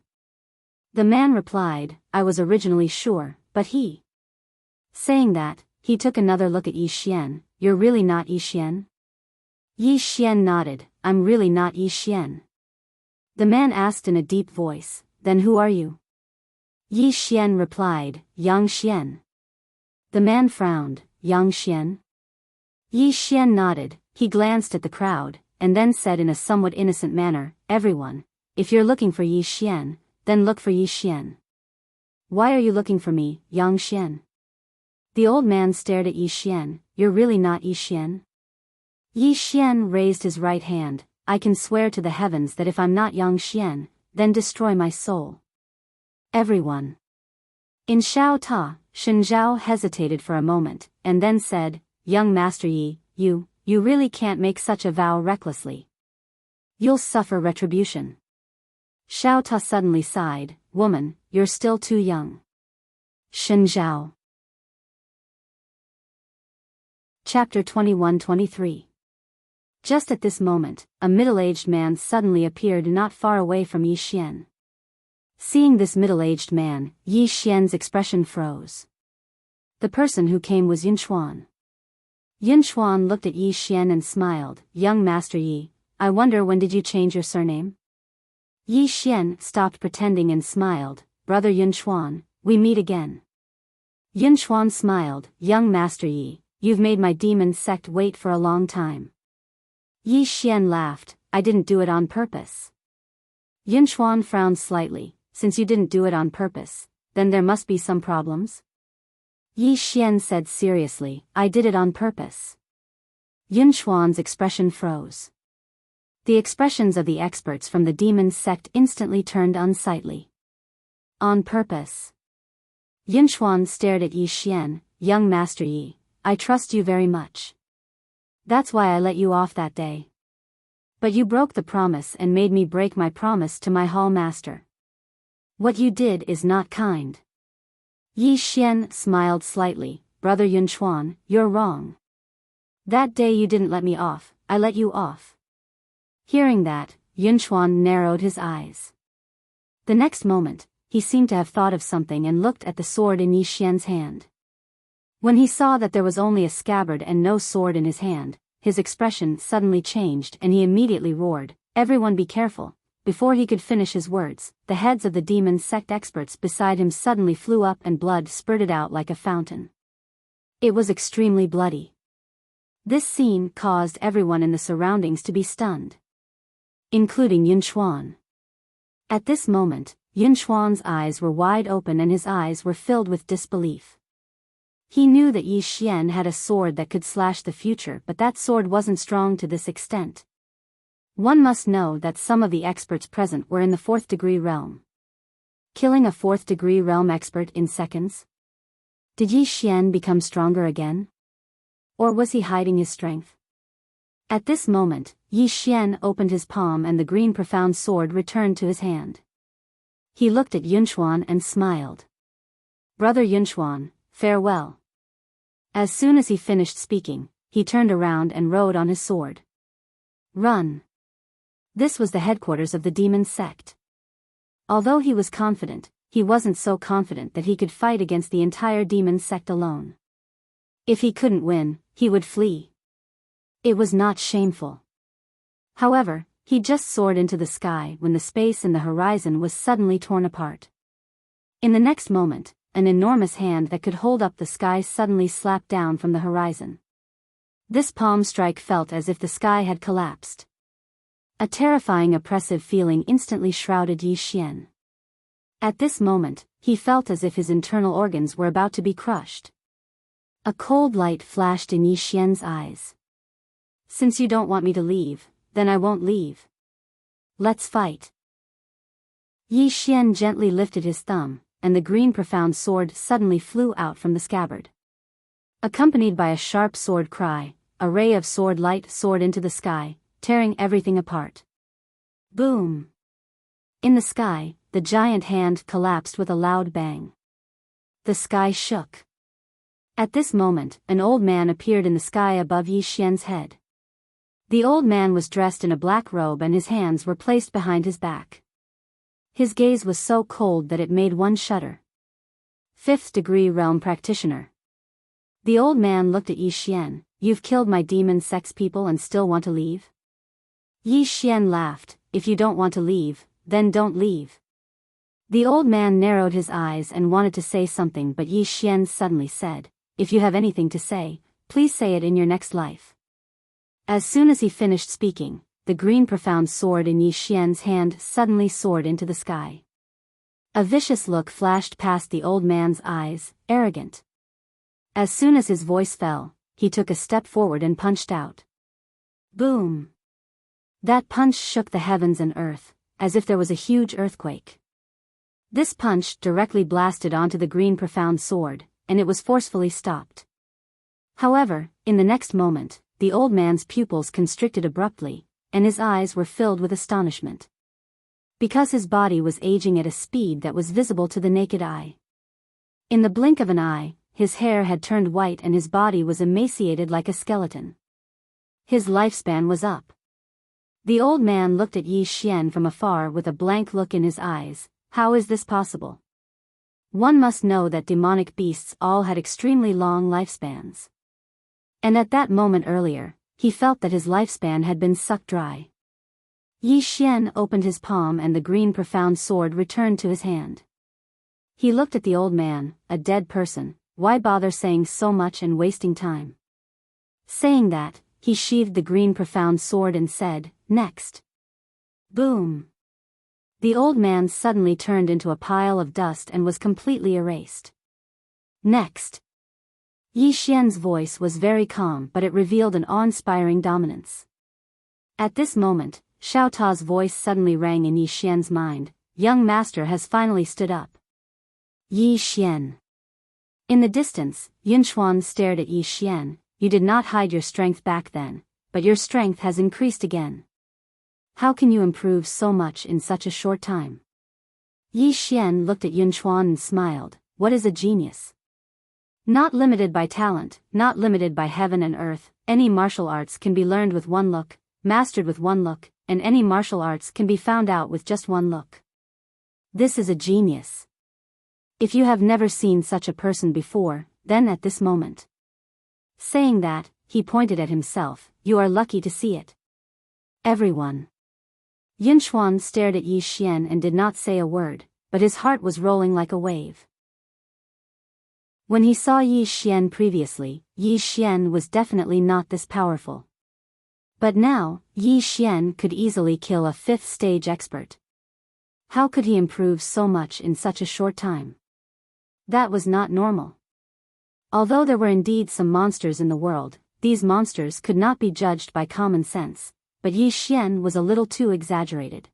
The man replied, "I was originally sure, but he..." Saying that, he took another look at Yi Xian. "You're really not Yi Xian?" Yi Xian nodded. "I'm really not Yi Xian." The man asked in a deep voice, "Then who are you?" Yi Xian replied, "Yang Xian." The man frowned. "Yang Xian?" Yi Xian nodded. He glanced at the crowd, and then said in a somewhat innocent manner, "Everyone, if you're looking for Yi Xian, then look for Yi Xian." "Why are you looking for me, Yang Xian?" The old man stared at Yi Xian. "You're really not Yi Xian?" Yi Xian raised his right hand. "I can swear to the heavens that if I'm not Yang Xian, then destroy my soul." Everyone. In Xiao Ta, Shen Zhao hesitated for a moment, and then said, "Young Master Yi, you really can't make such a vow recklessly. You'll suffer retribution." Xiao Ta suddenly sighed. "Woman, you're still too young." Shen Zhao. Chapter 21-23. Just at this moment, a middle-aged man suddenly appeared not far away from Yi Xian. Seeing this middle-aged man, Yi Xian's expression froze. The person who came was Yin Xuan. Yin Xuan looked at Yi Xian and smiled. "Young Master Yi, I wonder when did you change your surname?" Yi Xian stopped pretending and smiled. "Brother Yin Xuan, we meet again." Yin Xuan smiled. "Young Master Yi, you've made my demon sect wait for a long time." Yi Xian laughed. "I didn't do it on purpose." Yin Xuan frowned slightly. "Since you didn't do it on purpose, then there must be some problems?" Yi Xian said seriously, "I did it on purpose." Yin Xuan's expression froze. The expressions of the experts from the demon sect instantly turned unsightly. "On purpose?" Yin Xuan stared at Yi Xian. "Young Master Yi, I trust you very much. That's why I let you off that day. But you broke the promise and made me break my promise to my hall master. What you did is not kind." Yi Xian smiled slightly. "Brother Yin Xuan, you're wrong. That day you didn't let me off, I let you off." Hearing that, Yin Xuan narrowed his eyes. The next moment, he seemed to have thought of something and looked at the sword in Yi Xian's hand. When he saw that there was only a scabbard and no sword in his hand, his expression suddenly changed and he immediately roared, "Everyone be careful." Before he could finish his words, the heads of the demon sect experts beside him suddenly flew up and blood spurted out like a fountain. It was extremely bloody. This scene caused everyone in the surroundings to be stunned, including Yin Xuan. At this moment, Yin Xuan's eyes were wide open and his eyes were filled with disbelief. He knew that Yi Xian had a sword that could slash the future, but that sword wasn't strong to this extent. One must know that some of the experts present were in the 4th degree realm. Killing a 4th degree realm expert in seconds? Did Yi Xian become stronger again? Or was he hiding his strength? At this moment, Yi Xian opened his palm and the green profound sword returned to his hand. He looked at Yin Xuan and smiled. "Brother Yin Xuan, farewell." As soon as he finished speaking, he turned around and rode on his sword. Run. This was the headquarters of the demon sect. Although he was confident, he wasn't so confident that he could fight against the entire demon sect alone. If he couldn't win, he would flee. It was not shameful. However, he just soared into the sky when the space in the horizon was suddenly torn apart. In the next moment, an enormous hand that could hold up the sky suddenly slapped down from the horizon. This palm strike felt as if the sky had collapsed. A terrifying oppressive feeling instantly shrouded Yi Xian. At this moment, he felt as if his internal organs were about to be crushed. A cold light flashed in Yi Xian's eyes. Since you don't want me to leave, then I won't leave. Let's fight. Yi Xian gently lifted his thumb, and the green profound sword suddenly flew out from the scabbard. Accompanied by a sharp sword cry, a ray of sword light soared into the sky, tearing everything apart. Boom! In the sky, the giant hand collapsed with a loud bang. The sky shook. At this moment, an old man appeared in the sky above Yi Xian's head. The old man was dressed in a black robe and his hands were placed behind his back. His gaze was so cold that it made one shudder. 5th degree realm practitioner. The old man looked at Yi Xian. You've killed my demon sex people and still want to leave? Yi Xian laughed. If you don't want to leave, then don't leave. The old man narrowed his eyes and wanted to say something, but Yi Xian suddenly said, if you have anything to say, please say it in your next life. As soon as he finished speaking, the green profound sword in Yi Xian's hand suddenly soared into the sky. A vicious look flashed past the old man's eyes, arrogant. As soon as his voice fell, he took a step forward and punched out. Boom! That punch shook the heavens and earth, as if there was a huge earthquake. This punch directly blasted onto the green profound sword, and it was forcefully stopped. However, in the next moment, the old man's pupils constricted abruptly, and his eyes were filled with astonishment. Because his body was aging at a speed that was visible to the naked eye. In the blink of an eye, his hair had turned white and his body was emaciated like a skeleton. His lifespan was up. The old man looked at Yi Xian from afar with a blank look in his eyes. How is this possible? One must know that demonic beasts all had extremely long lifespans. And at that moment earlier, he felt that his lifespan had been sucked dry. Yi Xian opened his palm and the green profound sword returned to his hand. He looked at the old man, a dead person. Why bother saying so much and wasting time? Saying that, he sheathed the green profound sword and said, next. Boom! The old man suddenly turned into a pile of dust and was completely erased. Next. Yi Xian's voice was very calm, but it revealed an awe-inspiring dominance. At this moment, Xiao Ta's voice suddenly rang in Yi Xian's mind. Young master has finally stood up. Yi Xian. In the distance, Yunchuan stared at Yi Xian. You did not hide your strength back then, but your strength has increased again. How can you improve so much in such a short time? Yi Xian looked at Yunchuan and smiled. What is a genius? Not limited by talent, not limited by heaven and earth, any martial arts can be learned with one look, mastered with one look, and any martial arts can be found out with just one look. This is a genius. If you have never seen such a person before, then at this moment. Saying that, he pointed at himself. You are lucky to see it. Everyone. Yunchuan stared at Yi Xian and did not say a word, but his heart was rolling like a wave. When he saw Yi Xian previously, Yi Xian was definitely not this powerful. But now, Yi Xian could easily kill a 5th stage expert. How could he improve so much in such a short time? That was not normal. Although there were indeed some monsters in the world, these monsters could not be judged by common sense, but Yi Xian was a little too exaggerated.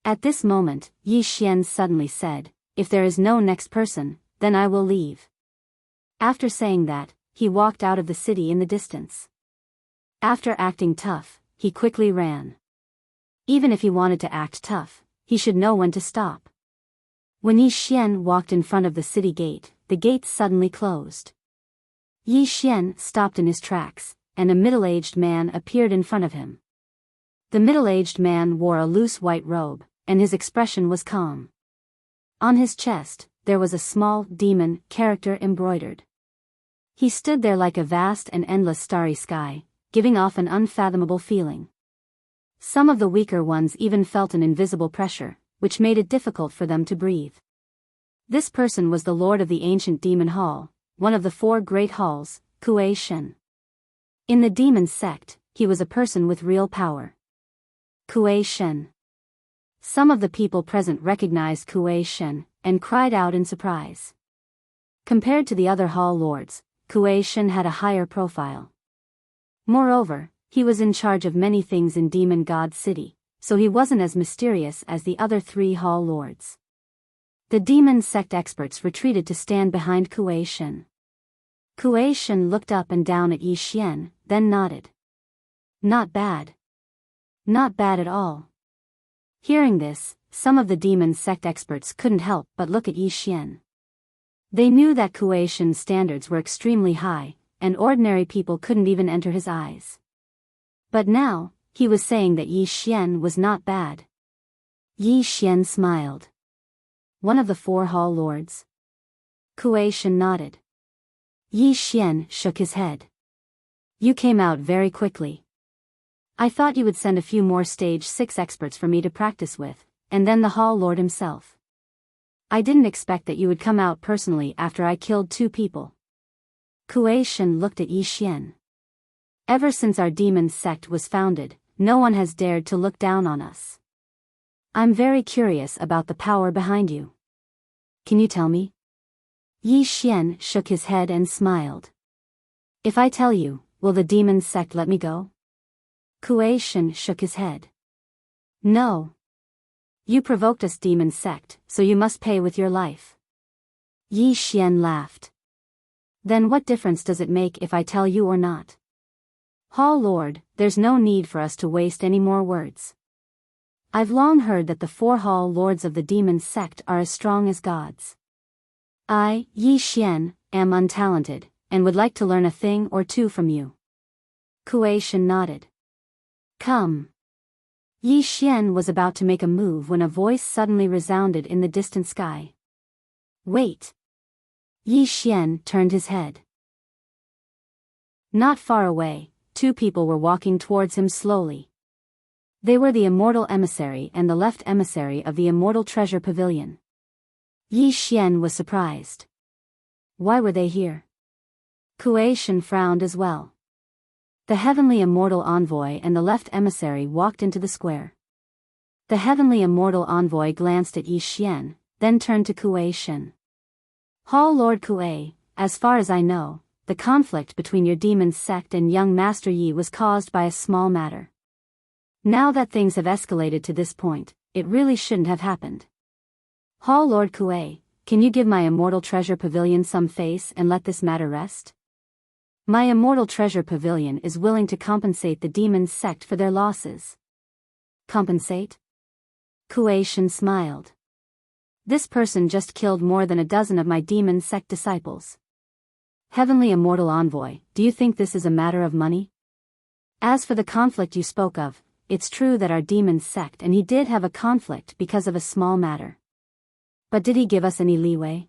At this moment, Yi Xian suddenly said, if there is no next person, then I will leave. After saying that, he walked out of the city in the distance. After acting tough, he quickly ran. Even if he wanted to act tough, he should know when to stop. When Yi Xian walked in front of the city gate, the gate suddenly closed. Yi Xian stopped in his tracks, and a middle-aged man appeared in front of him. The middle-aged man wore a loose white robe, and his expression was calm. On his chest, there was a small demon character embroidered. He stood there like a vast and endless starry sky, giving off an unfathomable feeling. Some of the weaker ones even felt an invisible pressure, which made it difficult for them to breathe. This person was the lord of the ancient demon hall, one of the 4 great halls, Kuei Shen. In the demon sect, he was a person with real power. Kuei Shen. Some of the people present recognized Kuei Shen, and cried out in surprise. Compared to the other hall lords, Kuei Shen had a higher profile. Moreover, he was in charge of many things in Demon God City, so he wasn't as mysterious as the other 3 hall lords. The demon sect experts retreated to stand behind Kuei Shen. Kuei Shen looked up and down at Yi Xian, then nodded. Not bad. Not bad at all. Hearing this, some of the demon sect experts couldn't help but look at Yi Xian. They knew that Kuei Shen's standards were extremely high, and ordinary people couldn't even enter his eyes. But now, he was saying that Yi Xian was not bad. Yi Xian smiled. One of the 4 hall lords? Kuei Shen nodded. Yi Xian shook his head. You came out very quickly. I thought you would send a few more stage 6 experts for me to practice with, and then the hall lord himself. I didn't expect that you would come out personally after I killed 2 people. Kuei Shen looked at Yi Xian. Ever since our demon sect was founded, no one has dared to look down on us. I'm very curious about the power behind you. Can you tell me? Yi Xian shook his head and smiled. If I tell you, will the demon sect let me go? Kuei Shen shook his head. No. You provoked us, demon sect, so you must pay with your life. Yi Xian laughed. Then what difference does it make if I tell you or not? Hall Lord, there's no need for us to waste any more words. I've long heard that the 4 hall lords of the demon sect are as strong as gods. I, Yi Xian, am untalented, and would like to learn a thing or 2 from you. Kuei Shen nodded. Come. Yi Xian was about to make a move when a voice suddenly resounded in the distant sky. Wait. Yi Xian turned his head. Not far away, 2 people were walking towards him slowly. They were the immortal emissary and the left emissary of the immortal treasure pavilion. Yi Xian was surprised. Why were they here? Kuei Shen frowned as well. The heavenly immortal envoy and the left emissary walked into the square. The heavenly immortal envoy glanced at Yi Xian, then turned to Kuei Shen. Hall Lord Kuei, as far as I know, the conflict between your demon sect and young Master Yi was caused by a small matter. Now that things have escalated to this point, it really shouldn't have happened. Hall Lord Kuei, can you give my immortal treasure pavilion some face and let this matter rest? My immortal treasure pavilion is willing to compensate the demon sect for their losses. Compensate? Kuei Shen smiled. This person just killed more than a dozen of my demon sect disciples. Heavenly immortal envoy, do you think this is a matter of money? As for the conflict you spoke of, it's true that our demon sect and he did have a conflict because of a small matter. But did he give us any leeway?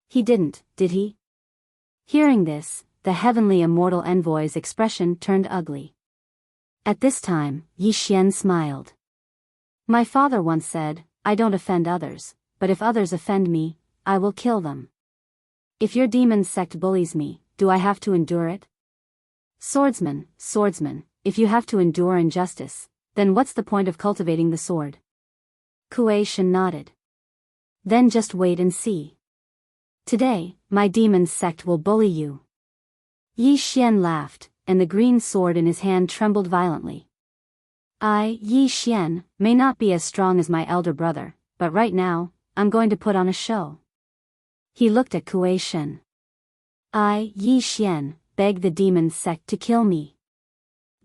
He didn't, did he? Hearing this, the heavenly immortal envoy's expression turned ugly. At this time, Yi Xian smiled. My father once said, I don't offend others, but if others offend me, I will kill them. If your demon sect bullies me, do I have to endure it? Swordsman, if you have to endure injustice, then what's the point of cultivating the sword? Kuei Shen nodded. Then just wait and see. Today, my demon sect will bully you. Yi Xian laughed, and the green sword in his hand trembled violently. I, Yi Xian, may not be as strong as my elder brother, but right now, I'm going to put on a show. He looked at Kuei Shen. I, Yi Xian, beg the demon sect to kill me.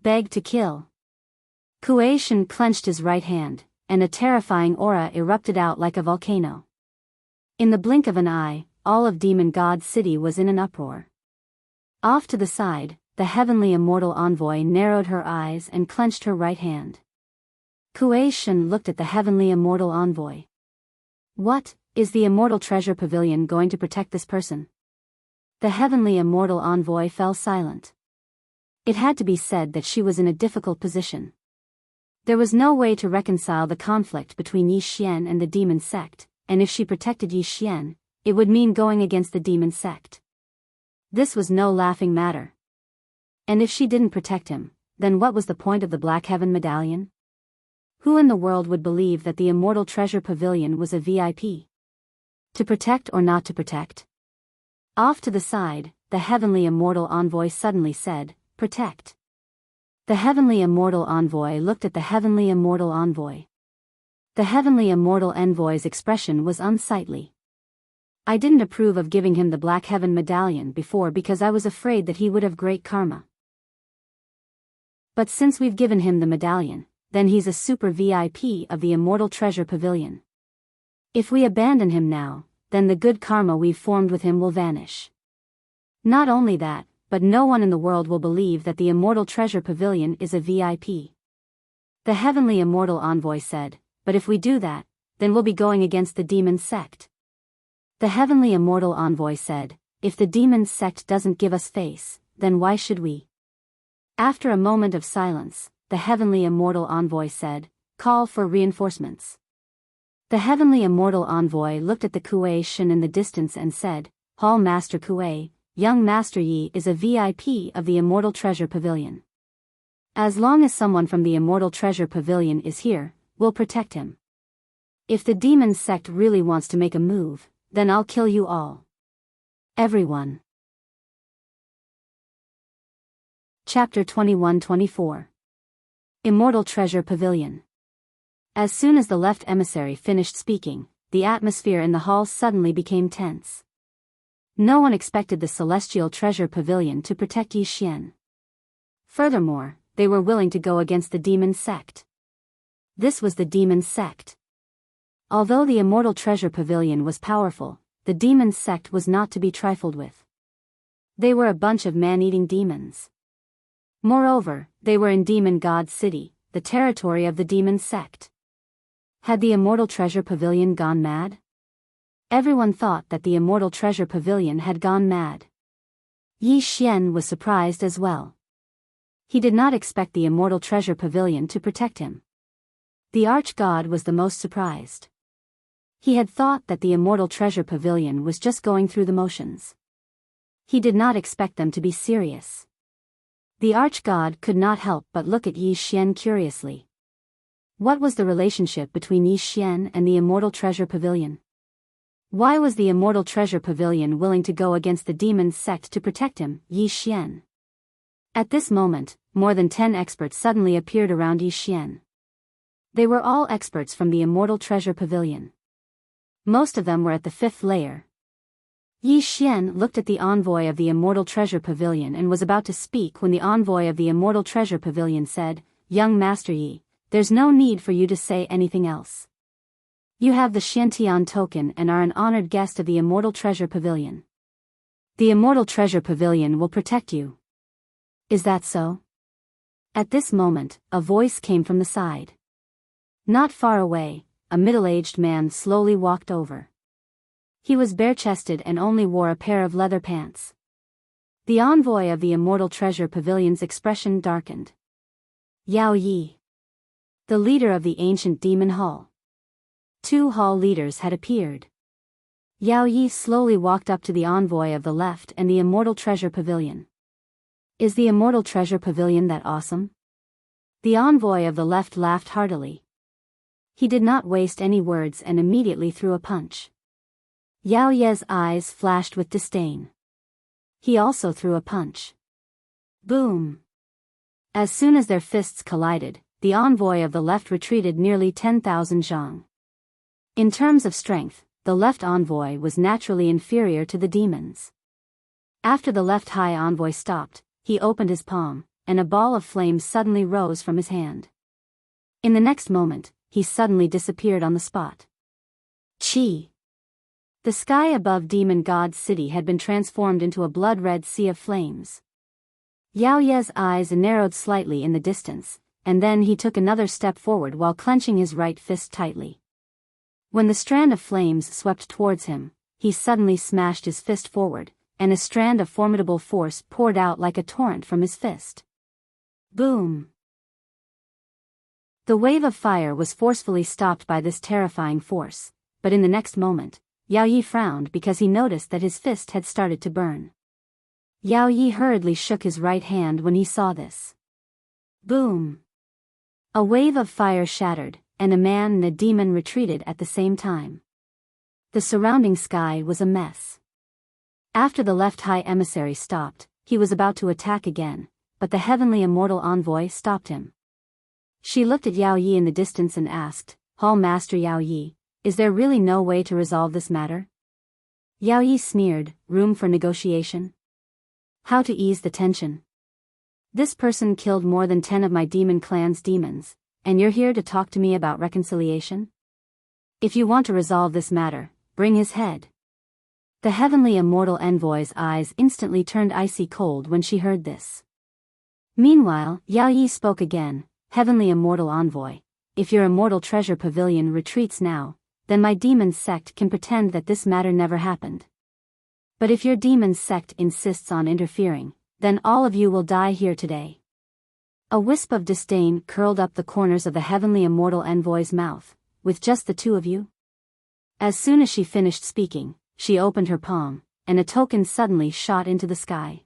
Beg to kill. Kuei Shen clenched his right hand, and a terrifying aura erupted out like a volcano. In the blink of an eye, all of Demon God City was in an uproar. Off to the side, the heavenly immortal envoy narrowed her eyes and clenched her right hand. Kuei Shen looked at the heavenly immortal envoy. What, is the immortal treasure pavilion going to protect this person? The heavenly immortal envoy fell silent. It had to be said that she was in a difficult position. There was no way to reconcile the conflict between Yi Xian and the demon sect, and if she protected Yi Xian, it would mean going against the demon sect. This was no laughing matter. And if she didn't protect him, then what was the point of the Black Heaven medallion? Who in the world would believe that the Immortal Treasure Pavilion was a VIP? To protect or not to protect? Off to the side, the Heavenly Immortal Envoy suddenly said, "Protect." The Heavenly Immortal Envoy looked at the Heavenly Immortal Envoy. The Heavenly Immortal Envoy's expression was unsightly. I didn't approve of giving him the Black Heaven Medallion before because I was afraid that he would have great karma. But since we've given him the medallion, then he's a super VIP of the Immortal Treasure Pavilion. If we abandon him now, then the good karma we've formed with him will vanish. Not only that, but no one in the world will believe that the Immortal Treasure Pavilion is a VIP. The Heavenly Immortal Envoy said, "But if we do that, then we'll be going against the demon sect." The Heavenly Immortal Envoy said, "If the demon sect doesn't give us face, then why should we?" After a moment of silence, the Heavenly Immortal Envoy said, "Call for reinforcements." The Heavenly Immortal Envoy looked at the Kuei Shin in the distance and said, "Hall Master Kuei, young Master Yi is a VIP of the Immortal Treasure Pavilion. As long as someone from the Immortal Treasure Pavilion is here, we'll protect him. If the demon sect really wants to make a move, then I'll kill you all." Everyone. Chapter 21-24. Immortal Treasure Pavilion. As soon as the left emissary finished speaking, the atmosphere in the hall suddenly became tense. No one expected the Celestial Treasure Pavilion to protect Yi Xian. Furthermore, they were willing to go against the demon sect. This was the demon sect. Although the Immortal Treasure Pavilion was powerful, the demon sect was not to be trifled with. They were a bunch of man-eating demons. Moreover, they were in Demon God City, the territory of the demon sect. Had the Immortal Treasure Pavilion gone mad? Everyone thought that the Immortal Treasure Pavilion had gone mad. Yi Xian was surprised as well. He did not expect the Immortal Treasure Pavilion to protect him. The Arch-God was the most surprised. He had thought that the Immortal Treasure Pavilion was just going through the motions. He did not expect them to be serious. The Arch-God could not help but look at Yi Xian curiously. What was the relationship between Yi Xian and the Immortal Treasure Pavilion? Why was the Immortal Treasure Pavilion willing to go against the demon sect to protect him, Yi Xian? At this moment, more than 10 experts suddenly appeared around Yi Xian. They were all experts from the Immortal Treasure Pavilion. Most of them were at the 5th layer. Yi Xian looked at the envoy of the Immortal Treasure Pavilion and was about to speak when the envoy of the Immortal Treasure Pavilion said, "Young Master Yi, there's no need for you to say anything else. You have the Xiantian token and are an honored guest of the Immortal Treasure Pavilion. The Immortal Treasure Pavilion will protect you. Is that so?" At this moment, a voice came from the side. Not far away, a middle-aged man slowly walked over. He was bare-chested and only wore a pair of leather pants. The envoy of the Immortal Treasure Pavilion's expression darkened. Yao Yi, the leader of the ancient demon hall. 2 hall leaders had appeared. Yao Yi slowly walked up to the envoy of the left and the Immortal Treasure Pavilion. "Is the Immortal Treasure Pavilion that awesome?" The envoy of the left laughed heartily. He did not waste any words and immediately threw a punch. Yao Ye's eyes flashed with disdain. He also threw a punch. Boom! As soon as their fists collided, the envoy of the left retreated nearly 10,000 zhang. In terms of strength, the left envoy was naturally inferior to the demons. After the left high envoy stopped, he opened his palm, and a ball of flame suddenly rose from his hand. In the next moment, he suddenly disappeared on the spot. Chi! The sky above Demon God City had been transformed into a blood-red sea of flames. Yao Ye's eyes narrowed slightly in the distance, and then he took another step forward while clenching his right fist tightly. When the strand of flames swept towards him, he suddenly smashed his fist forward, and a strand of formidable force poured out like a torrent from his fist. Boom! The wave of fire was forcefully stopped by this terrifying force, but in the next moment, Yao Yi frowned because he noticed that his fist had started to burn. Yao Yi hurriedly shook his right hand when he saw this. Boom! A wave of fire shattered, and a man and a demon retreated at the same time. The surrounding sky was a mess. After the left high emissary stopped, he was about to attack again, but the heavenly immortal envoy stopped him. She looked at Yao Yi in the distance and asked, Hall Master Yao Yi, is there really no way to resolve this matter? Yao Yi sneered, room for negotiation? How to ease the tension? This person killed more than 10 of my demon clan's demons, and you're here to talk to me about reconciliation? If you want to resolve this matter, bring his head. The heavenly immortal envoy's eyes instantly turned icy cold when she heard this. Meanwhile, Yao Yi spoke again, Heavenly immortal envoy, if your immortal treasure pavilion retreats now, then my demon sect can pretend that this matter never happened. But if your demon sect insists on interfering, then all of you will die here today. A wisp of disdain curled up the corners of the heavenly immortal envoy's mouth, with just the two of you? As soon as she finished speaking, she opened her palm, and a token suddenly shot into the sky.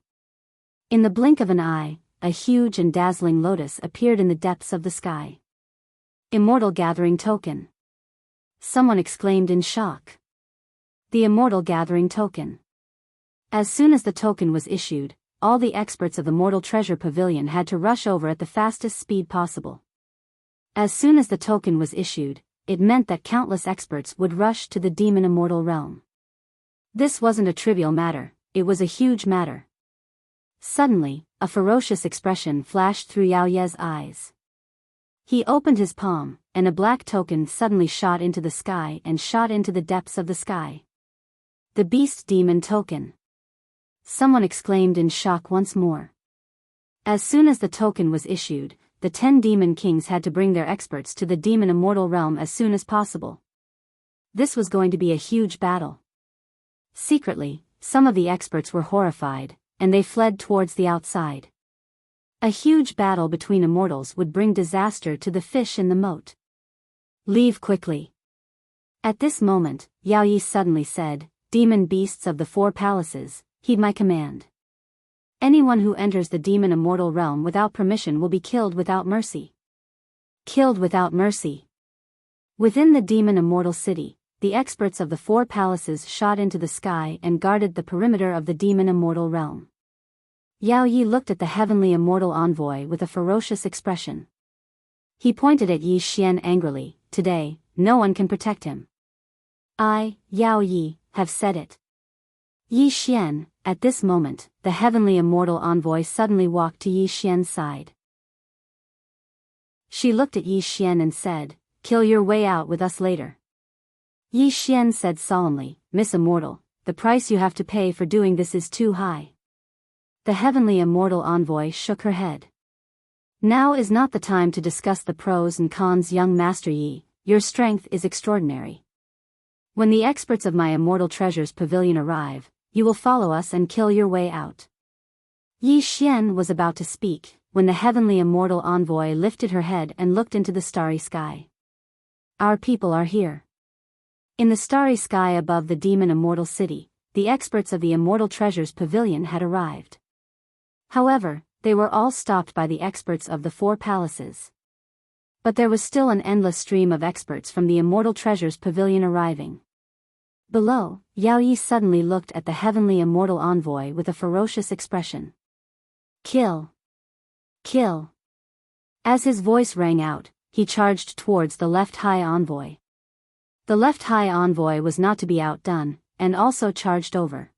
In the blink of an eye, a huge and dazzling lotus appeared in the depths of the sky. Immortal Gathering Token. Someone exclaimed in shock. The Immortal Gathering Token. As soon as the token was issued, all the experts of the Mortal Treasure Pavilion had to rush over at the fastest speed possible. As soon as the token was issued, it meant that countless experts would rush to the Demon Immortal Realm. This wasn't a trivial matter, it was a huge matter. Suddenly, a ferocious expression flashed through Yao Ye's eyes. He opened his palm, and a black token suddenly shot into the sky and shot into the depths of the sky. The Beast Demon Token. Someone exclaimed in shock once more. As soon as the token was issued, the 10 demon kings had to bring their experts to the Demon Immortal Realm as soon as possible. This was going to be a huge battle. Secretly, some of the experts were horrified, and they fled towards the outside. A huge battle between immortals would bring disaster to the fish in the moat. Leave quickly. At this moment, Yao Yi suddenly said, Demon beasts of the 4 palaces, heed my command. Anyone who enters the Demon Immortal Realm without permission will be killed without mercy. Killed without mercy. Within the Demon Immortal City, the experts of the 4 palaces shot into the sky and guarded the perimeter of the Demon Immortal Realm. Yao Yi looked at the heavenly immortal envoy with a ferocious expression. He pointed at Yi Xian angrily, today, no one can protect him. I, Yao Yi, have said it. Yi Xian, at this moment, the heavenly immortal envoy suddenly walked to Yi Xian's side. She looked at Yi Xian and said, kill your way out with us later. Yi Xian said solemnly, Miss Immortal, the price you have to pay for doing this is too high. The heavenly immortal envoy shook her head. Now is not the time to discuss the pros and cons, young Master Yi, your strength is extraordinary. When the experts of my Immortal Treasures Pavilion arrive, you will follow us and kill your way out. Yi Xian was about to speak, when the heavenly immortal envoy lifted her head and looked into the starry sky. Our people are here. In the starry sky above the Demon Immortal City, the experts of the Immortal Treasures Pavilion had arrived. However, they were all stopped by the experts of the 4 palaces. But there was still an endless stream of experts from the Immortal Treasures Pavilion arriving. Below, Yao Yi suddenly looked at the heavenly immortal envoy with a ferocious expression. Kill! Kill! As his voice rang out, he charged towards the left high envoy. The left high envoy was not to be outdone, and also charged over.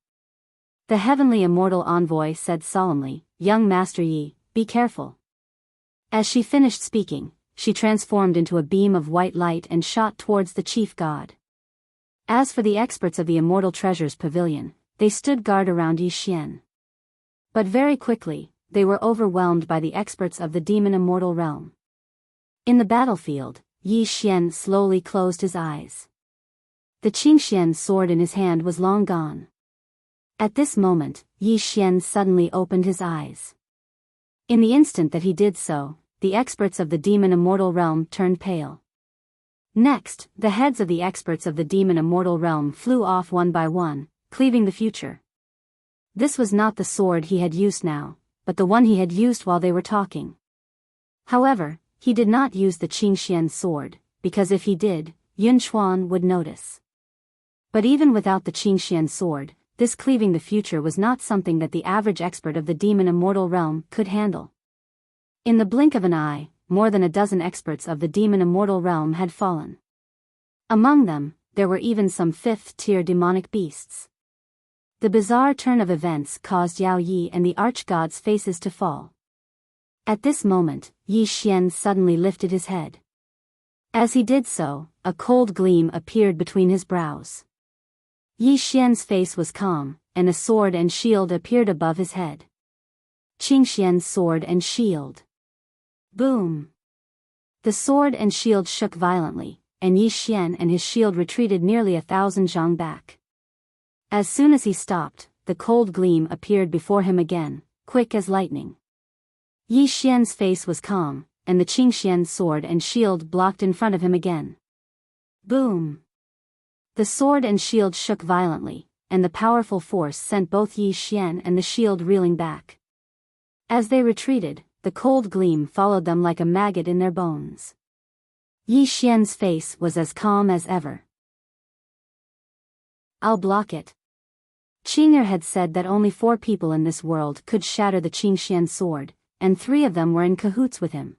The heavenly immortal envoy said solemnly, Young Master Yi, be careful. As she finished speaking, she transformed into a beam of white light and shot towards the chief god. As for the experts of the Immortal Treasures Pavilion, they stood guard around Yi Xian. But very quickly, they were overwhelmed by the experts of the Demon Immortal Realm. In the battlefield, Yi Xian slowly closed his eyes. The Qingxian sword in his hand was long gone. At this moment, Yi Xian suddenly opened his eyes. In the instant that he did so, the experts of the Demon Immortal Realm turned pale. Next, the heads of the experts of the Demon Immortal Realm flew off one by one, cleaving the future. This was not the sword he had used now, but the one he had used while they were talking. However, he did not use the Qingxian sword, because if he did, Yun Chuan would notice. But even without the Qingxian sword, this cleaving the future was not something that the average expert of the demon immortal realm could handle. In the blink of an eye, more than a dozen experts of the demon immortal realm had fallen. Among them, there were even some fifth-tier demonic beasts. The bizarre turn of events caused Yao Yi and the archgod's faces to fall. At this moment, Yi Xian suddenly lifted his head. As he did so, a cold gleam appeared between his brows. Yi Xian's face was calm, and a sword and shield appeared above his head. Qingxian's sword and shield. Boom! The sword and shield shook violently, and Yi Xian and his shield retreated nearly 1,000 zhang back. As soon as he stopped, the cold gleam appeared before him again, quick as lightning. Yi Xian's face was calm, and the Qingxian sword and shield blocked in front of him again. Boom! The sword and shield shook violently, and the powerful force sent both Yi Xian and the shield reeling back. As they retreated, the cold gleam followed them like a maggot in their bones. Yi Xian's face was as calm as ever. I'll block it. Qing'er had said that only 4 people in this world could shatter the Qingxian sword, and 3 of them were in cahoots with him.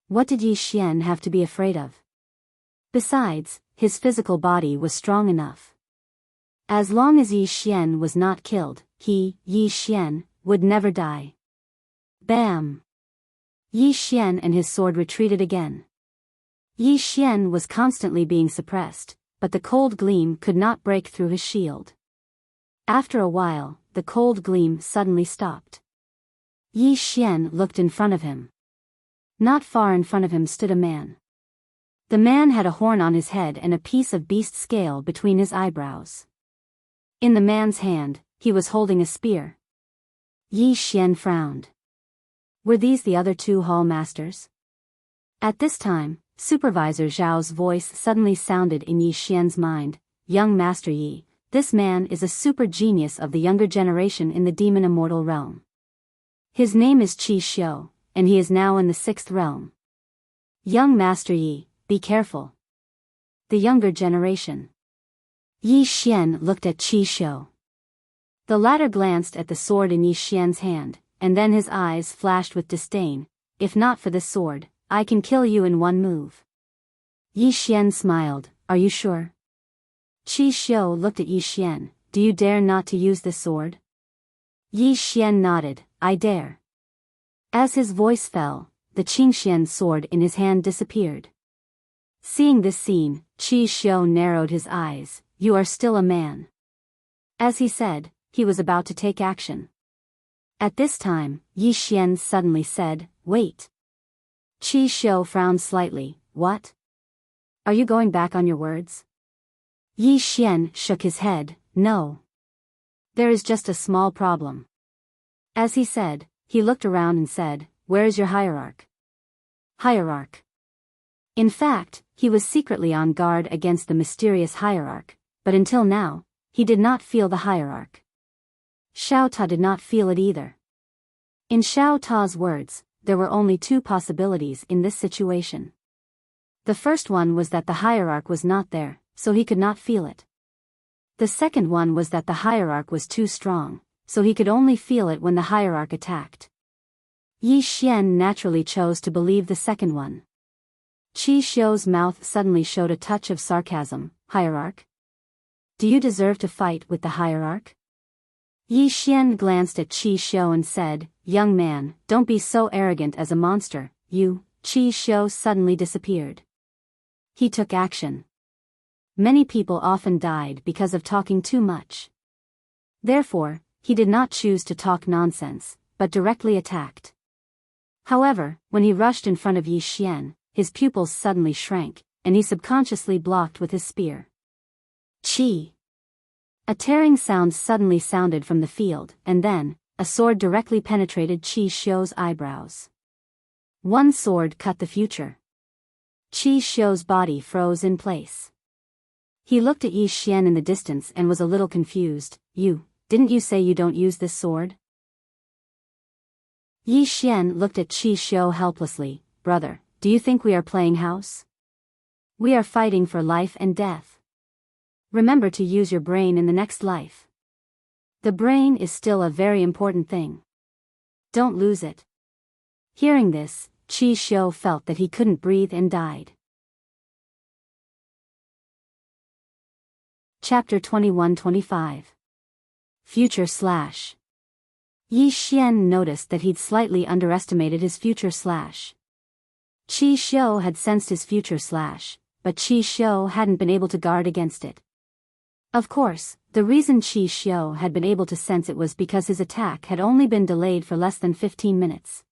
What did Yi Xian have to be afraid of? Besides, his physical body was strong enough. As long as Yi Xian was not killed, he, Yi Xian, would never die. Bam! Yi Xian and his sword retreated again. Yi Xian was constantly being suppressed, but the cold gleam could not break through his shield. After a while, the cold gleam suddenly stopped. Yi Xian looked in front of him. Not far in front of him stood a man. The man had a horn on his head and a piece of beast scale between his eyebrows. In the man's hand, he was holding a spear. Yi Xian frowned. Were these the other 2 hall masters? At this time, Supervisor Zhao's voice suddenly sounded in Yi Xian's mind. Young Master Yi, this man is a super genius of the younger generation in the demon immortal realm. His name is Qi Xiu, and he is now in the 6th realm. Young Master Yi, be careful. The younger generation. Yi Xian looked at Qi Xiu. The latter glanced at the sword in Yi Xian's hand, and then his eyes flashed with disdain. If not for this sword, I can kill you in one move. Yi Xian smiled. Are you sure? Qi Xiu looked at Yi Xian. Do you dare not to use this sword? Yi Xian nodded. I dare. As his voice fell, the Qingxian sword in his hand disappeared. Seeing this scene, Qi Xiu narrowed his eyes. You are still a man. As he said, he was about to take action. At this time, Yi Xian suddenly said, Wait. Qi Xiu frowned slightly. What? Are you going back on your words? Yi Xian shook his head. No. There is just a small problem. As he said, he looked around and said, Where is your hierarch? Hierarch. In fact, he was secretly on guard against the mysterious hierarch, but until now, he did not feel the hierarch. Xiao Ta did not feel it either. In Xiao Ta's words, there were only 2 possibilities in this situation. The first one was that the hierarch was not there, so he could not feel it. The second one was that the hierarch was too strong, so he could only feel it when the hierarch attacked. Yi Xian naturally chose to believe the second one. Qi Xiu's mouth suddenly showed a touch of sarcasm. Hierarch? Do you deserve to fight with the hierarch? Yi Xian glanced at Qi Xiu and said, Young man, don't be so arrogant as a monster. Qi Xiu suddenly disappeared. He took action. Many people often died because of talking too much. Therefore, he did not choose to talk nonsense, but directly attacked. However, when he rushed in front of Yi Xian, his pupils suddenly shrank, and he subconsciously blocked with his spear. Chi! A tearing sound suddenly sounded from the field, and then, a sword directly penetrated Qi Xiu's eyebrows. One sword cut the future. Qi Xiu's body froze in place. He looked at Yi Xian in the distance and was a little confused. Didn't you say you don't use this sword? Yi Xian looked at Qi Xiu helplessly. Brother, do you think we are playing house? We are fighting for life and death. Remember to use your brain in the next life. The brain is still a very important thing. Don't lose it. Hearing this, Qi Xiu felt that he couldn't breathe and died. Chapter 21-25. Future Slash. Yi Xian noticed that he'd slightly underestimated his future slash. Qi Xiu had sensed his future slash, but Qi Xiu hadn't been able to guard against it. Of course, the reason Qi Xiu had been able to sense it was because his attack had only been delayed for less than 15 minutes.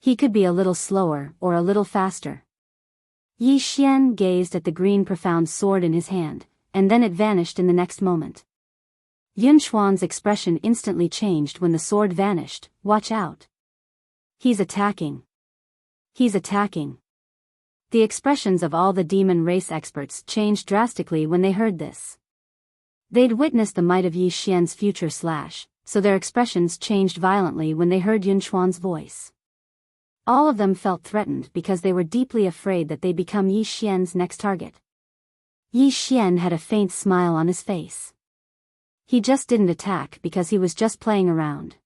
He could be a little slower or a little faster. Yi Xian gazed at the green profound sword in his hand, and then it vanished in the next moment. Yun Xuan's expression instantly changed when the sword vanished. Watch out. He's attacking. He's attacking. The expressions of all the demon race experts changed drastically when they heard this. They'd witnessed the might of Yi Xian's future slash, so their expressions changed violently when they heard Yun Xuan's voice. All of them felt threatened because they were deeply afraid that they'd become Yi Xian's next target. Yi Xian had a faint smile on his face. He just didn't attack because he was just playing around.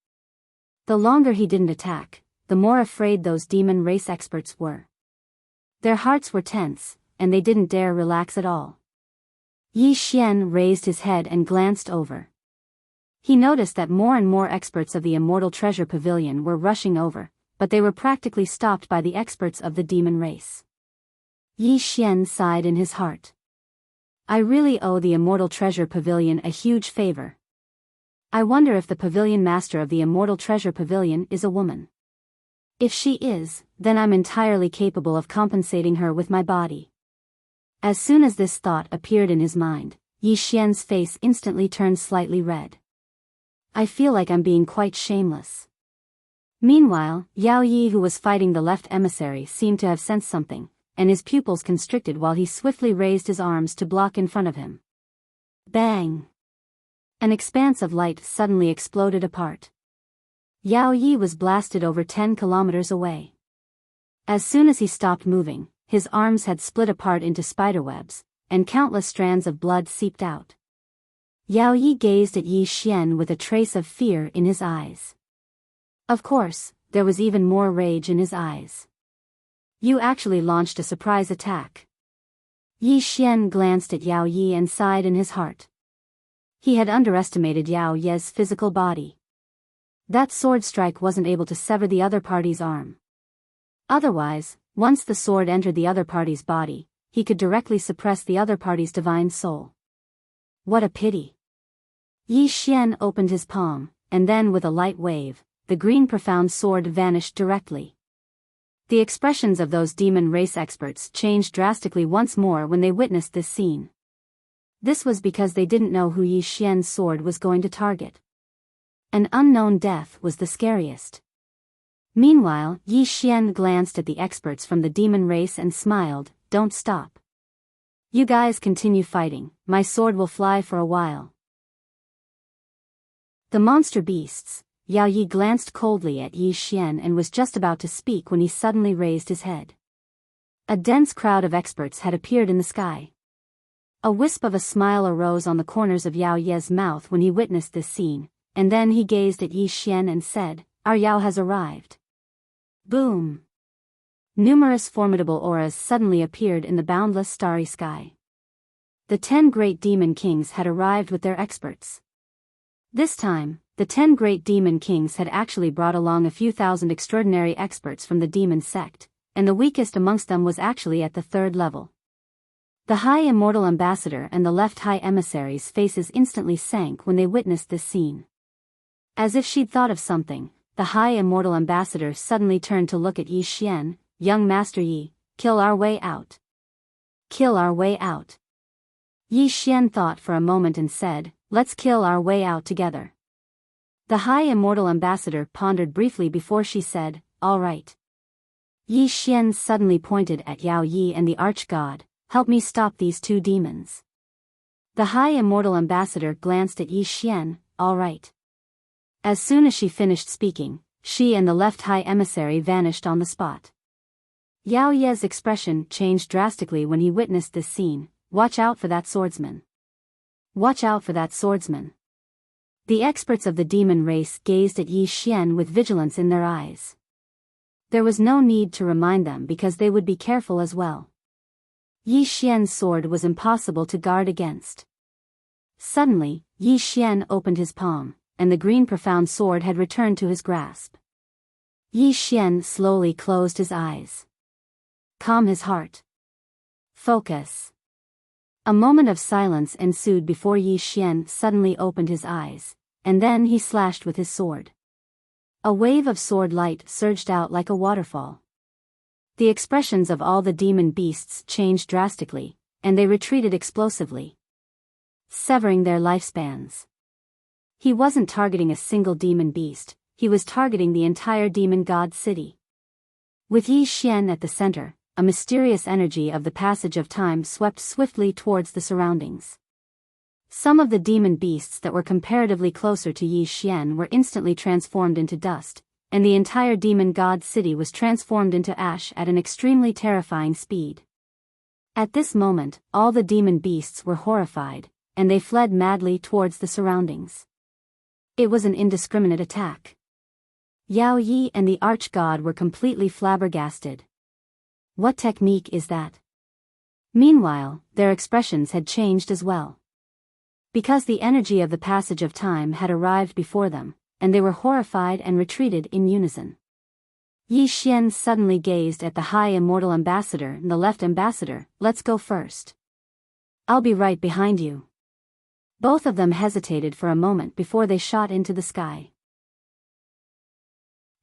The longer he didn't attack, the more afraid those demon race experts were. Their hearts were tense, and they didn't dare relax at all. Yi Xian raised his head and glanced over. He noticed that more and more experts of the Immortal Treasure Pavilion were rushing over, but they were practically stopped by the experts of the demon race. Yi Xian sighed in his heart. I really owe the Immortal Treasure Pavilion a huge favor. I wonder if the pavilion master of the Immortal Treasure Pavilion is a woman. If she is, then I'm entirely capable of compensating her with my body. As soon as this thought appeared in his mind, Yi Xian's face instantly turned slightly red. I feel like I'm being quite shameless. Meanwhile, Yao Yi, who was fighting the left emissary, seemed to have sensed something, and his pupils constricted while he swiftly raised his arms to block in front of him. Bang! An expanse of light suddenly exploded apart. Yao Yi was blasted over 10 kilometers away. As soon as he stopped moving, his arms had split apart into spiderwebs, and countless strands of blood seeped out. Yao Yi gazed at Yi Xian with a trace of fear in his eyes. Of course, there was even more rage in his eyes. You actually launched a surprise attack. Yi Xian glanced at Yao Yi and sighed in his heart. He had underestimated Yao Yi's physical body. That sword strike wasn't able to sever the other party's arm. Otherwise, once the sword entered the other party's body, he could directly suppress the other party's divine soul. What a pity. Yi Xian opened his palm, and then with a light wave, the green profound sword vanished directly. The expressions of those demon race experts changed drastically once more when they witnessed this scene. This was because they didn't know who Yi Xian's sword was going to target. An unknown death was the scariest. Meanwhile, Yi Xian glanced at the experts from the demon race and smiled. Don't stop. You guys continue fighting, my sword will fly for a while. The monster beasts. Yao Yi glanced coldly at Yi Xian and was just about to speak when he suddenly raised his head. A dense crowd of experts had appeared in the sky. A wisp of a smile arose on the corners of Yao Yi's mouth when he witnessed this scene, and then he gazed at Yi Xian and said, Our Yao has arrived. Boom! Numerous formidable auras suddenly appeared in the boundless starry sky. The 10 great demon kings had arrived with their experts. This time, the 10 great demon kings had actually brought along a few thousand extraordinary experts from the demon sect, and the weakest amongst them was actually at the 3rd level. The High Immortal Ambassador and the Left High Emissary's faces instantly sank when they witnessed this scene. As if she'd thought of something, the High Immortal Ambassador suddenly turned to look at Yi Xian. Young Master Yi, kill our way out. Kill our way out. Yi Xian thought for a moment and said, Let's kill our way out together. The High Immortal Ambassador pondered briefly before she said, All right. Yi Xian suddenly pointed at Yao Yi and the Arch-God, help me stop these 2 demons. The High Immortal Ambassador glanced at Yi Xian, all right. As soon as she finished speaking, she and the Left High Emissary vanished on the spot. Yao Ye's expression changed drastically when he witnessed this scene. Watch out for that swordsman. Watch out for that swordsman. The experts of the demon race gazed at Yi Xian with vigilance in their eyes. There was no need to remind them because they would be careful as well. Yi Xian's sword was impossible to guard against. Suddenly, Yi Xian opened his palm, and the green profound sword had returned to his grasp. Yi Xian slowly closed his eyes. Calm his heart. Focus. A moment of silence ensued before Yi Xian suddenly opened his eyes, and then he slashed with his sword. A wave of sword light surged out like a waterfall. The expressions of all the demon beasts changed drastically, and they retreated explosively, severing their lifespans. He wasn't targeting a single demon beast, he was targeting the entire demon god city. With Yi Xian at the center, a mysterious energy of the passage of time swept swiftly towards the surroundings. Some of the demon beasts that were comparatively closer to Yi Xian were instantly transformed into dust, and the entire demon god city was transformed into ash at an extremely terrifying speed. At this moment, all the demon beasts were horrified, and they fled madly towards the surroundings. It was an indiscriminate attack. Yao Yi and the arch-god were completely flabbergasted. What technique is that? Meanwhile, their expressions had changed as well. Because the energy of the passage of time had arrived before them, and they were horrified and retreated in unison. Yi Xian suddenly gazed at the High Immortal Ambassador and the Left Ambassador. Let's go first. I'll be right behind you. Both of them hesitated for a moment before they shot into the sky.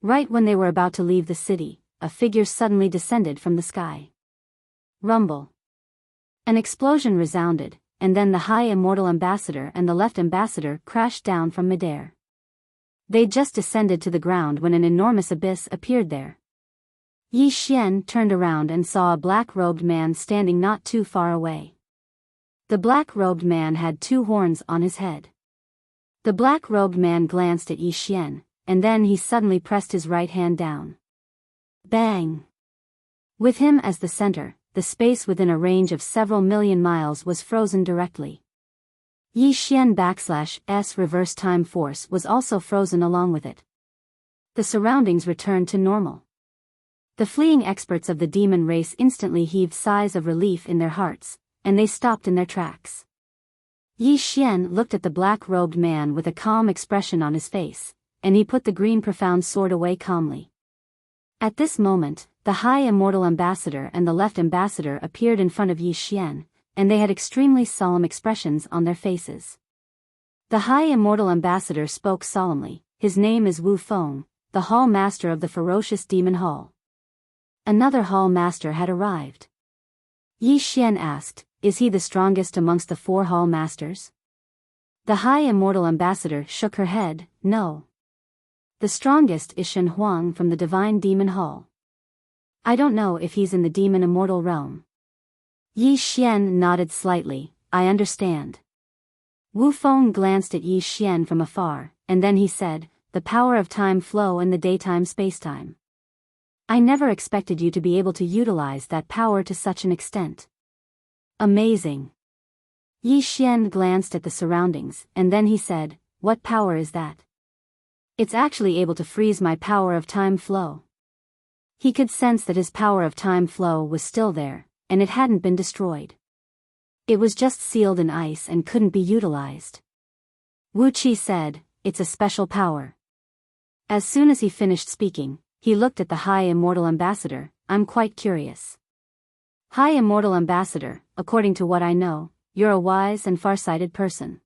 Right when they were about to leave the city, a figure suddenly descended from the sky. Rumble. An explosion resounded, and then the High Immortal Ambassador and the Left Ambassador crashed down from midair. They'd just descended to the ground when an enormous abyss appeared there. Yi Xian turned around and saw a black-robed man standing not too far away. The black-robed man had two horns on his head. The black-robed man glanced at Yi Xian, and then he suddenly pressed his right hand down. Bang! With him as the center, the space within a range of several million miles was frozen directly. Yi Xian / reverse time force was also frozen along with it. The surroundings returned to normal. The fleeing experts of the demon race instantly heaved sighs of relief in their hearts, and they stopped in their tracks. Yi Xian looked at the black-robed man with a calm expression on his face, and he put the green profound sword away calmly. At this moment, the High Immortal Ambassador and the Left Ambassador appeared in front of Yi Xian, and they had extremely solemn expressions on their faces. The High Immortal Ambassador spoke solemnly. His name is Wu Feng, the Hall Master of the Ferocious Demon Hall. Another Hall Master had arrived. Yi Xian asked, is he the strongest amongst the 4 Hall Masters? The High Immortal Ambassador shook her head, no. The strongest is Shen Huang from the Divine Demon Hall. I don't know if he's in the Demon Immortal Realm. Yi Xian nodded slightly, I understand. Wu Feng glanced at Yi Xian from afar, and then he said, the power of time flow in the daytime spacetime. I never expected you to be able to utilize that power to such an extent. Amazing. Yi Xian glanced at the surroundings, and then he said, what power is that? It's actually able to freeze my power of time flow. He could sense that his power of time flow was still there, and it hadn't been destroyed. It was just sealed in ice and couldn't be utilized. Wu Qi said, it's a special power. As soon as he finished speaking, he looked at the High Immortal Ambassador. I'm quite curious. High Immortal Ambassador, according to what I know, you're a wise and far-sighted person.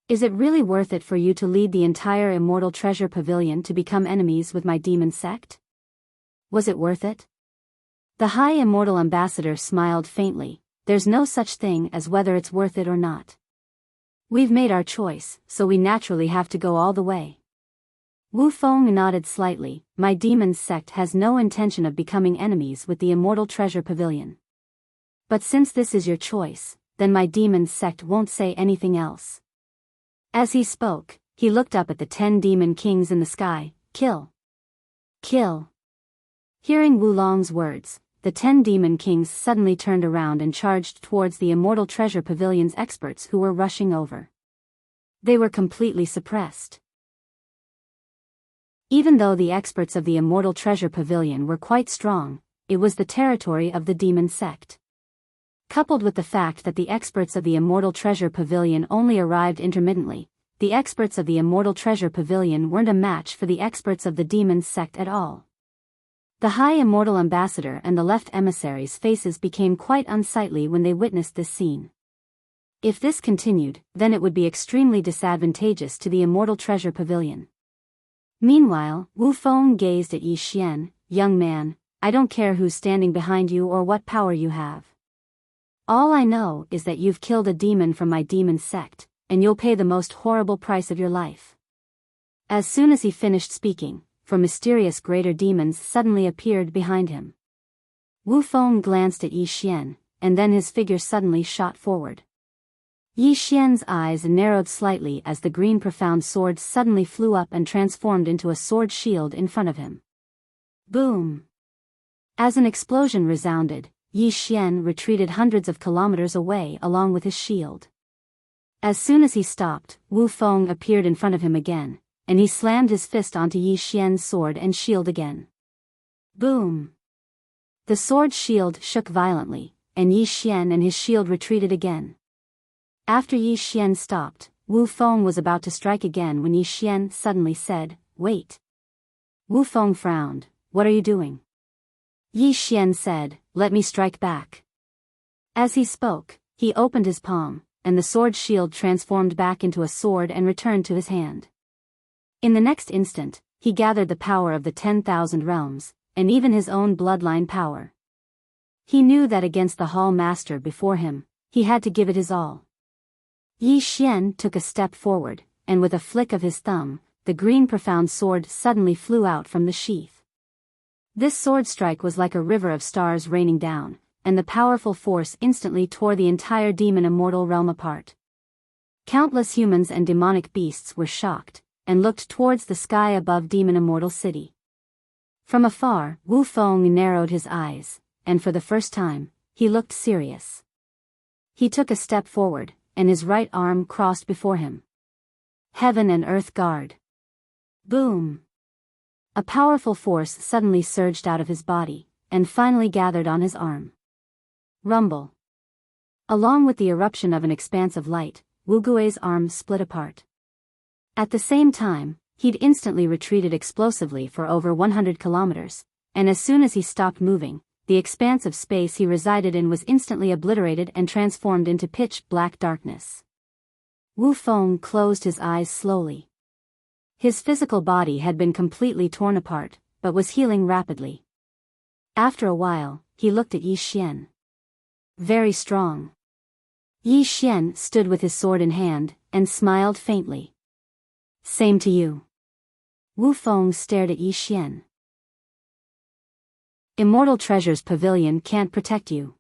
Is it really worth it for you to lead the entire Immortal Treasure Pavilion to become enemies with my demon sect? Was it worth it? The High Immortal Ambassador smiled faintly. There's no such thing as whether it's worth it or not. We've made our choice, so we naturally have to go all the way. Wu Feng nodded slightly. My demon sect has no intention of becoming enemies with the Immortal Treasure Pavilion. But since this is your choice, then my demon sect won't say anything else. As he spoke, he looked up at the 10 demon kings in the sky. Kill. Kill. Hearing Wu Long's words, the 10 demon kings suddenly turned around and charged towards the Immortal Treasure Pavilion's experts who were rushing over. They were completely suppressed. Even though the experts of the Immortal Treasure Pavilion were quite strong, it was the territory of the demon sect. Coupled with the fact that the experts of the Immortal Treasure Pavilion only arrived intermittently, the experts of the Immortal Treasure Pavilion weren't a match for the experts of the demon sect at all. The High Immortal Ambassador and the left emissaries' faces became quite unsightly when they witnessed this scene. If this continued, then it would be extremely disadvantageous to the Immortal Treasure Pavilion. Meanwhile, Wu Feng gazed at Yi Xian. "Young man, I don't care who's standing behind you or what power you have. All I know is that you've killed a demon from my demon sect, and you'll pay the most horrible price of your life." As soon as he finished speaking, four mysterious greater demons suddenly appeared behind him. Wu Feng glanced at Yi Xian, and then his figure suddenly shot forward. Yi Xian's eyes narrowed slightly as the green profound sword suddenly flew up and transformed into a sword shield in front of him. Boom! As an explosion resounded, Yi Xian retreated hundreds of kilometers away along with his shield. As soon as he stopped, Wu Feng appeared in front of him again, and he slammed his fist onto Yi Xian's sword and shield again. Boom! The sword shield shook violently, and Yi Xian and his shield retreated again. After Yi Xian stopped, Wu Feng was about to strike again when Yi Xian suddenly said, "Wait." Wu Feng frowned. "What are you doing?" Yi Xian said, "Let me strike back." As he spoke, he opened his palm, and the sword shield transformed back into a sword and returned to his hand. In the next instant, he gathered the power of the 10,000 realms, and even his own bloodline power. He knew that against the Hall Master before him, he had to give it his all. Yi Xian took a step forward, and with a flick of his thumb, the green profound sword suddenly flew out from the sheath. This sword strike was like a river of stars raining down, and the powerful force instantly tore the entire demon immortal realm apart. Countless humans and demonic beasts were shocked, and looked towards the sky above demon immortal city. From afar, Wu Feng narrowed his eyes, and for the first time, he looked serious. He took a step forward, and his right arm crossed before him. Heaven and earth guard. Boom! A powerful force suddenly surged out of his body, and finally gathered on his arm. Rumble. Along with the eruption of an expanse of light, Wu Gui's arm split apart. At the same time, he'd instantly retreated explosively for over 100 kilometers, and as soon as he stopped moving, the expanse of space he resided in was instantly obliterated and transformed into pitch-black darkness. Wu Feng closed his eyes slowly. His physical body had been completely torn apart, but was healing rapidly. After a while, he looked at Yi Xian. Very strong. Yi Xian stood with his sword in hand, and smiled faintly. Same to you. Wu Feng stared at Yi Xian. Immortal Treasures Pavilion can't protect you.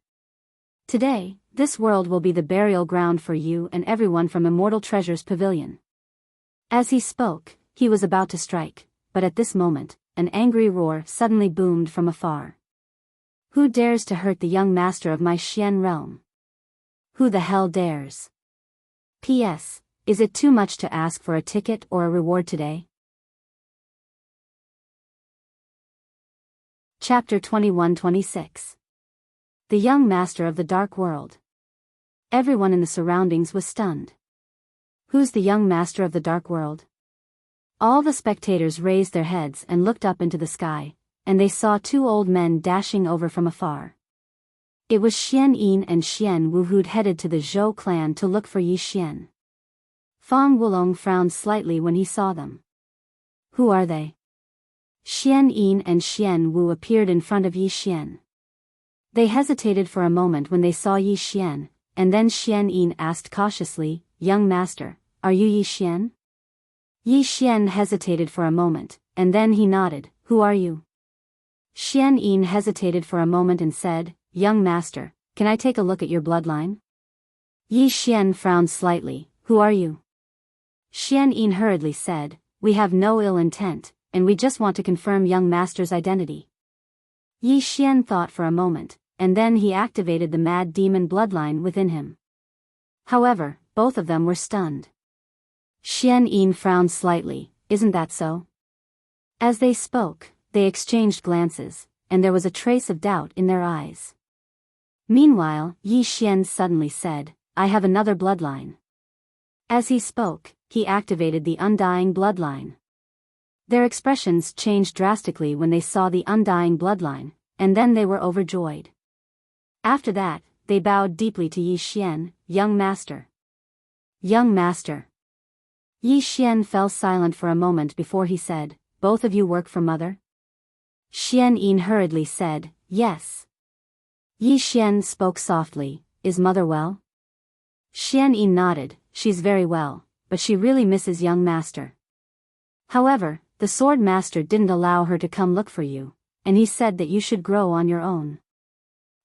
Today, this world will be the burial ground for you and everyone from Immortal Treasures Pavilion. As he spoke, he was about to strike, but at this moment, an angry roar suddenly boomed from afar. Who dares to hurt the young master of my Xian realm? Who the hell dares? P.S. Is it too much to ask for a ticket or a reward today? Chapter 21-26. The Young Master of the Dark World. Everyone in the surroundings was stunned. Who's the young master of the Dark World? All the spectators raised their heads and looked up into the sky, and they saw two old men dashing over from afar. It was Xian Yin and Xian Wu who'd headed to the Zhou clan to look for Yi Xian. Fang Wulong frowned slightly when he saw them. Who are they? Xian Yin and Xian Wu appeared in front of Yi Xian. They hesitated for a moment when they saw Yi Xian, and then Xian Yin asked cautiously, "Young master, are you Yi Xian?" Yi Xian hesitated for a moment, and then he nodded. "Who are you?" Xian Yin hesitated for a moment and said, "Young master, can I take a look at your bloodline?" Yi Xian frowned slightly. "Who are you?" Xian Yin hurriedly said, "We have no ill intent, and we just want to confirm young master's identity." Yi Xian thought for a moment, and then he activated the mad demon bloodline within him. However, both of them were stunned. Xian Yin frowned slightly, isn't that so? As they spoke, they exchanged glances, and there was a trace of doubt in their eyes. Meanwhile, Yi Xian suddenly said, I have another bloodline. As he spoke, he activated the undying bloodline. Their expressions changed drastically when they saw the undying bloodline, and then they were overjoyed. After that, they bowed deeply to Yi Xian, young master. Young master. Yi Xian fell silent for a moment before he said, both of you work for mother? Xian Yin hurriedly said, yes. Yi Xian spoke softly, is mother well? Xian Yin nodded, she's very well, but she really misses young master. However, the sword master didn't allow her to come look for you, and he said that you should grow on your own.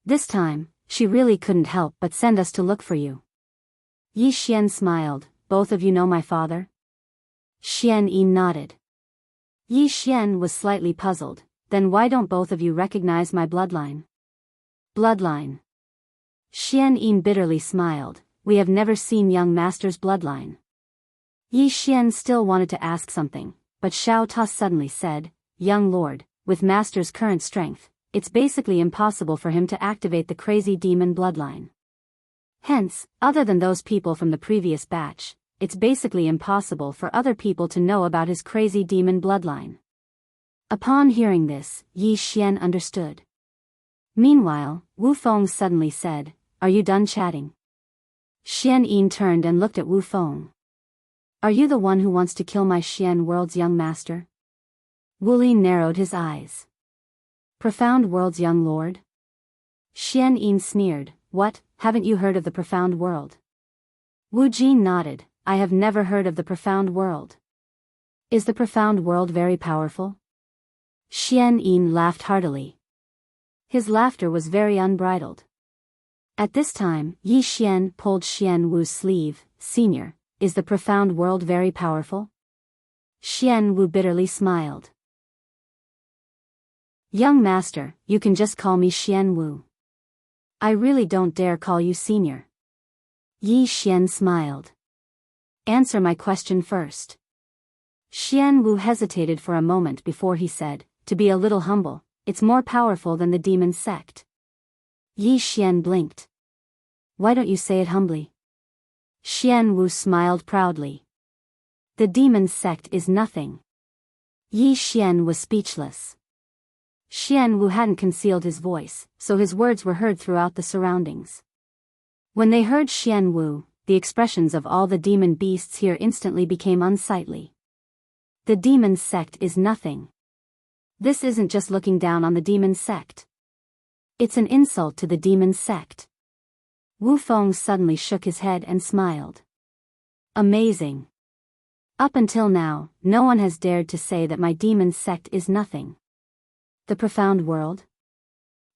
This time, she really couldn't help but send us to look for you. Yi Xian smiled, both of you know my father? Xian Yin nodded. Yi Xian was slightly puzzled, then why don't both of you recognize my bloodline? Bloodline. Xian Yin bitterly smiled, we have never seen young master's bloodline. Yi Xian still wanted to ask something, but Xiao Ta suddenly said, young lord, with master's current strength, it's basically impossible for him to activate the crazy demon bloodline. Hence, other than those people from the previous batch, it's basically impossible for other people to know about his crazy demon bloodline. Upon hearing this, Yi Xian understood. Meanwhile, Wu Feng suddenly said, are you done chatting? Xian Yin turned and looked at Wu Feng. Are you the one who wants to kill my Xian world's young master? Wu Lin narrowed his eyes. Profound world's young lord? Xian Yin sneered, what, haven't you heard of the profound world? Wu Jin nodded, I have never heard of the profound world. Is the profound world very powerful? Xian Yin laughed heartily. His laughter was very unbridled. At this time, Yi Xian pulled Xian Wu's sleeve, Senior, is the profound world very powerful? Xian Wu bitterly smiled. Young master, you can just call me Xian Wu. I really don't dare call you senior. Yi Xian smiled. Answer my question first. Xian Wu hesitated for a moment before he said, to be a little humble, it's more powerful than the demon sect. Yi Xian blinked. Why don't you say it humbly? Xian Wu smiled proudly. The demon sect is nothing. Yi Xian was speechless. Xian Wu hadn't concealed his voice, so his words were heard throughout the surroundings. When they heard Xian Wu, the expressions of all the demon beasts here instantly became unsightly. The demon sect is nothing. This isn't just looking down on the demon sect. It's an insult to the demon sect. Wu Feng suddenly shook his head and smiled. Amazing. Up until now, no one has dared to say that my demon sect is nothing. The profound world?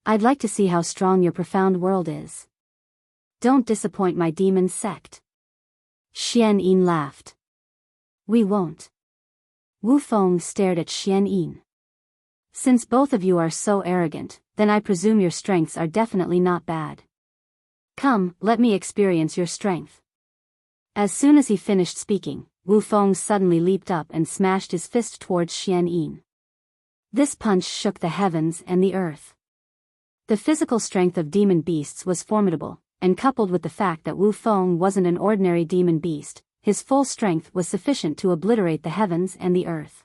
I'd like to see how strong your profound world is. Don't disappoint my demon sect. Xian Yin laughed. We won't. Wu Feng stared at Xian Yin. Since both of you are so arrogant, then I presume your strengths are definitely not bad. Come, let me experience your strength. As soon as he finished speaking, Wu Feng suddenly leaped up and smashed his fist towards Xian Yin. This punch shook the heavens and the earth. The physical strength of demon beasts was formidable, and coupled with the fact that Wu Feng wasn't an ordinary demon beast, his full strength was sufficient to obliterate the heavens and the earth.